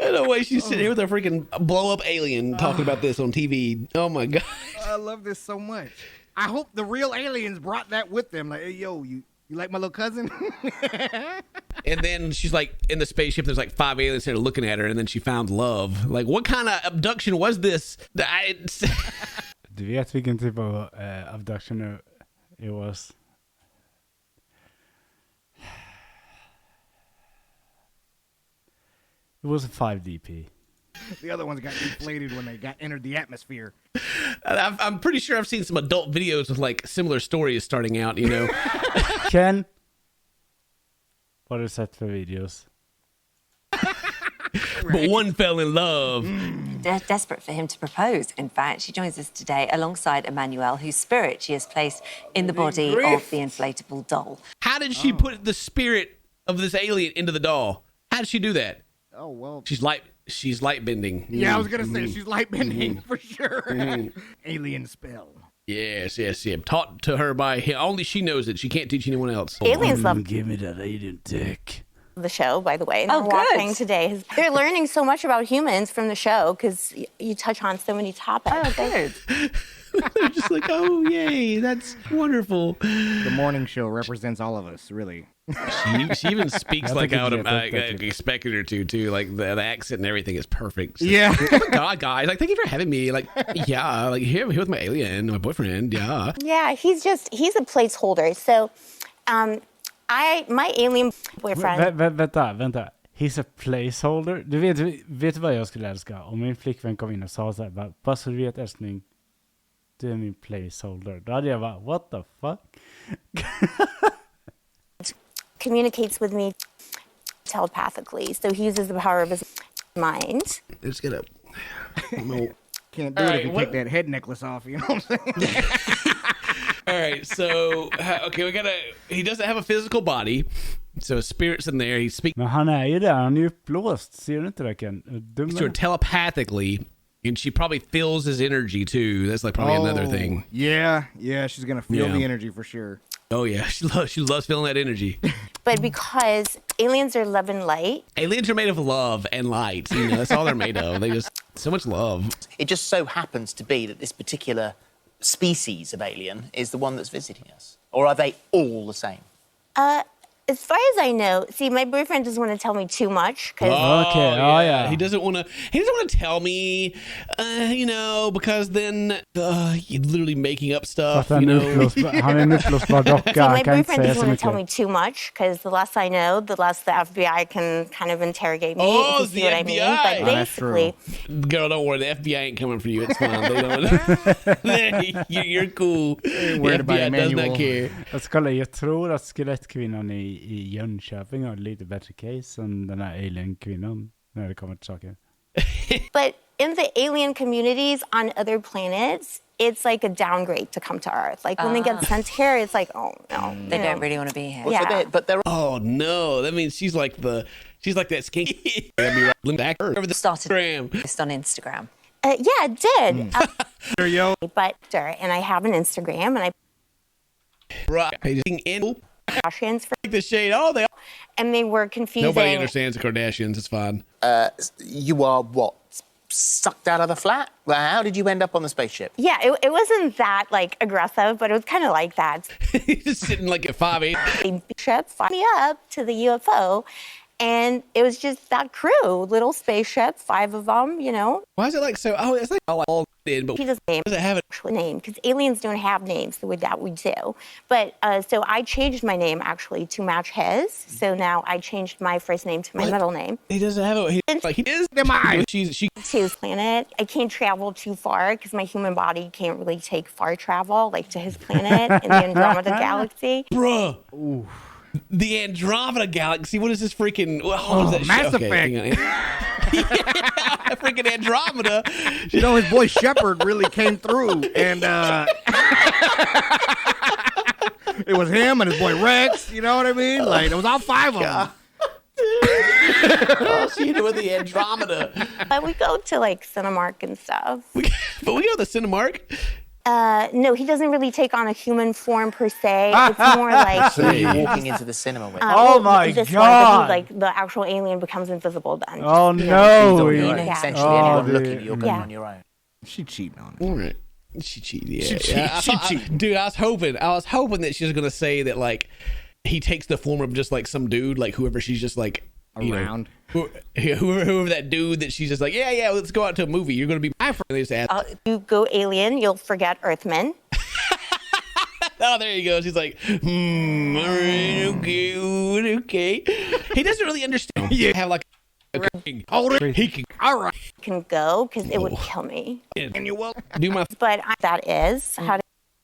No way, she's sitting here with a freaking blow-up alien talking about this on TV. Oh my God. I love this so much. I hope the real aliens brought that with them. Like, hey, yo, you like my little cousin? And then she's like in the spaceship. There's like 5 aliens that are looking at her, and then she found love. Like, what kind of abduction was this? Du vet vilken typ av abduction it was? It was a 5DP. The other ones got deflated when they entered the atmosphere. I'm pretty sure I've seen some adult videos with like similar stories starting out, you know. Ken, what har du sett för videos? But one fell in love. They're desperate for him to propose. In fact, she joins us today alongside Emmanuel, whose spirit she has placed in the body of the inflatable doll. How did she put the spirit of this alien into the doll? How did she do that? Oh, well. She's light bending. Yeah, I was going to say she's light bending for sure. Alien spell. Yes. Taught to her by him. Only she knows it. She can't teach anyone else. Aliens love Give me that alien dick. the show, by the way. And Oh, they're good. watching today. They're learning so much about humans from the show because you touch on so many topics. Oh, good. They're just like, oh, yay, that's wonderful. The morning show represents all of us, really. She even speaks I like think I would it's- have expected her to. Like the accent and everything is perfect. So, Yeah. oh my God, guys! Like, thank you for having me. Like, yeah, like here with my alien, my boyfriend. Yeah. Yeah, he's a placeholder. So, my alien boyfriend. Vänta. He's a placeholder. Du vet vad jag skulle älska? Om min flickvän kom in och sa så här, bara så du vet älskling, du är min placeholder. Då hade jag bara, what the fuck? Communicates with me telepathically. So he uses the power of his mind. It's gonna. Can't do it if you take that head necklace off, you know what I'm saying? All right, so okay, he doesn't have a physical body, so his spirit's in there. He speaks Men han är ju där, han är ju uppblåst. Ser du inte det, Ken? to her telepathically, and she probably feels his energy too. That's like probably another thing. Yeah, she's gonna feel Yeah. the energy for sure. Oh yeah, she loves feeling that energy. But because aliens are love and light. Aliens are made of love and light. You know, that's all they're made of. They just so much love. It just so happens to be that this particular species of alien is the one that's visiting us. Or are they all the same? As far as I know, see, my boyfriend doesn't want to tell me too much. Cause He doesn't want to tell me, you know, because then you're literally making up stuff. You know. Han är en uppblåsbar docka. See, my Han kan inte boyfriend säga doesn't så want to tell me mycket. too much because the less I know, the less the FBI can kind of interrogate me. Oh, if you it's see the what FBI. I mean. But Oh, that's basically, Girl, don't worry. The FBI ain't coming for you. It's fine. They don't. You're cool. The worried about FBI does Emmanuel. not care. Jag tror att skelettkvinnan i Jönköping har lite bättre case än den här alien-kvinnan när det kommer till saker. but in the alien communities on other planets, it's like a downgrade to come to Earth. Like when they get sent here, it's like, oh no, They you don't know. really want to be here. Yeah. But they're Oh no, that means she's like that skinky. Back over the started just on Instagram. Yeah, it did. There you go. But and I have an Instagram, and I right. In Kardashians for the shade. Oh, and they were confusing. Nobody understands the Kardashians. It's fine. You are what? Sucked out of the flat? Well, how did you end up on the spaceship? Yeah, it wasn't that like aggressive, but it was kind of like that. He's just sitting like at 5'8". Ship fired me up to the UFO, and it was just that crew, little spaceship, 5 of them, you know. Why is it like so? Oh, it's like all in, but He doesn't name does it have an actual name because aliens don't have names the way that we do. But so I changed my name actually to match his. So now I changed my first name to my middle name. He doesn't have a. He is. She. To his planet, I can't travel too far because my human body can't really take far travel, like to his planet in the Andromeda Galaxy. Bruh. Ooh. The Andromeda Galaxy. What is this freaking? What is that Mass shit? Effect. Yeah, freaking Andromeda. You know, his boy Shepard really came through, and it was him and his boy Rex. You know what I mean? Like it was all 5 of them. Oh, so you know with the Andromeda. But we go to like Cinemark and stuff. But we go to the Cinemark. No, he doesn't really take on a human form per se. It's more like So you're walking into the cinema with Oh my this God. One, but like the actual alien becomes invisible then. Oh You no! know, essentially Oh, anyone looking at you, you're going Yeah. on your own. She cheating on it. All right. She cheated. Yeah. She Yeah, cheated. dude, I was hoping that she was gonna say that like he takes the form of just like some dude, like whoever she's just like Around. whoever that dude that she's just like, yeah, let's go out to a movie. You're gonna be my friend. They just ask, If you go alien, you'll forget Earthmen. oh, there you go. She's like, all right, okay. He doesn't really understand. You have like a Hold it. he can All right. Can go because it would kill me. And you will. do my. But that is how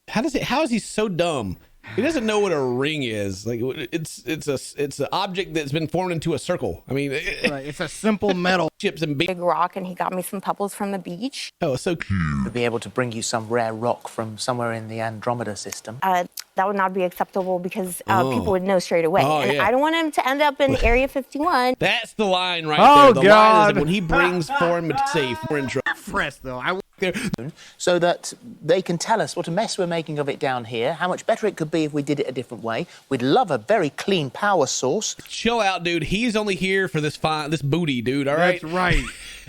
How is he so dumb? He doesn't know what a ring is. Like it's an object that's been formed into a circle. I mean, It's a simple metal. chips and big rock, and he got me some pebbles from the beach. Oh, so cute. To be able to bring you some rare rock from somewhere in the Andromeda system. That would not be acceptable because people would know straight away. Oh, and yeah. I don't want him to end up in Area 51. That's the line right Oh, there. The line God. is when he brings foreign safe, we're in trouble. Fresh though. So that they can tell us what a mess we're making of it down here, how much better it could be if we did it a different way. We'd love a very clean power source. Chill out, dude. He's only here for this booty, dude. All right. That's right.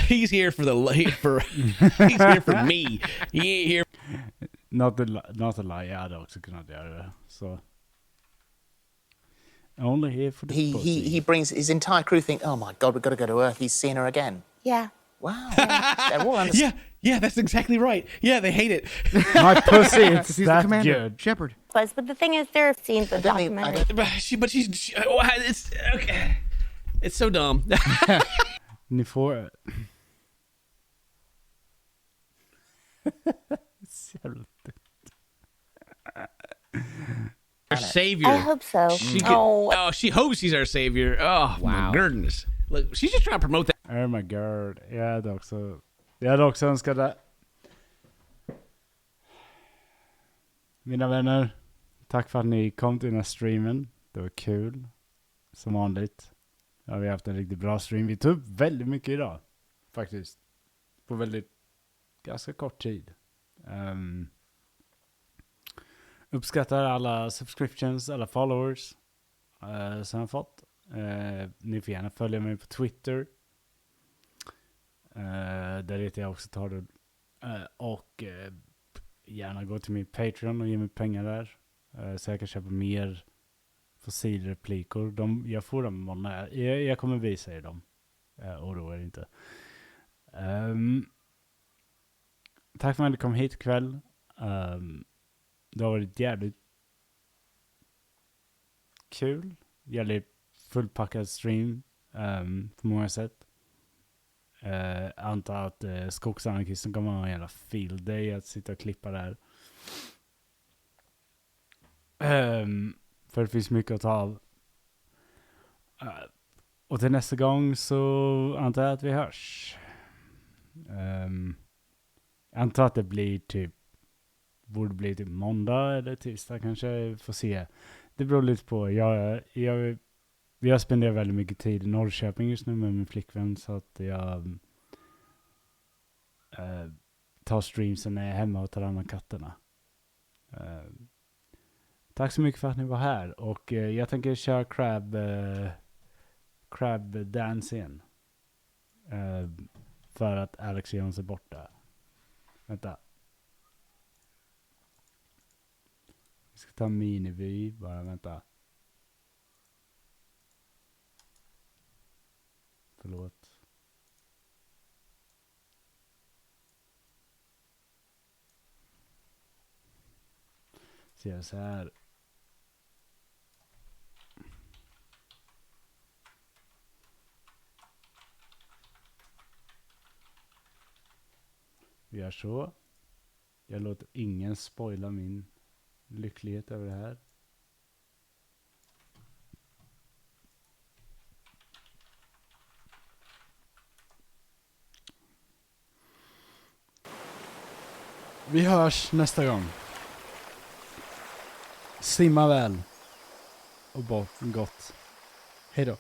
He's here for he's here for me. He ain't here. Not a lie. Jag hade också kunnat göra det. Så. Only here for the pussy. He brings his entire crew think, oh my God, we've got to go to Earth. He's seeing her again. Yeah. Wow. They're all Yeah, that's exactly right. Yeah, they hate it. My pussy, it's He's that the commander. good. Shepherd. But the thing is, there are scenes of documentary. It's okay. It's so dumb. Ni får... Our savior. I hope so. She hopes he's our savior. Oh, wow. My goodness. Look, she's just trying to promote that. Oh my god. Jag hade också önskat det. Mina vänner, tack för att ni kom till den här streamen. Det var kul. Som vanligt. Ja, vi har haft en riktigt bra stream. Vi tog upp väldigt mycket idag. Faktiskt. På ganska kort tid. Uppskattar alla subscriptions, alla followers som jag fått. Ni får gärna följa mig på Twitter. Där heter jag också tar det. Och gärna gå till min Patreon och ge mig pengar där. Så jag kan köpa mer fossilreplikor. Jag får dem många. Jag kommer visa er dem. Oroa er inte. Tack för att ni kom hit ikväll. Det har varit jävligt kul. Jävligt fullpackad stream på många sätt. Antar att skogsanarkisten kommer ha en jävla field day att sitta och klippa där. För det finns mycket att ta av. Och till nästa gång så antar jag att vi hörs. Antar att det blir borde bli typ måndag eller tisdag kanske. Får se. Det beror lite på. Vi har spenderat väldigt mycket tid i Norrköping just nu med min flickvän. Så att jag tar streamsen när jag är hemma och tar hand om katterna. Tack så mycket för att ni var här. Och jag tänker köra crab dance igen. För att Alex och Jons är borta. Vänta. Vi ska ta minivy. Bara vänta. Förlåt. Så jag så här. Vi gör så. Jag låter ingen spoila min lycklighet över det här. Vi hörs nästa gång. Simma väl. Och gott. Hej då.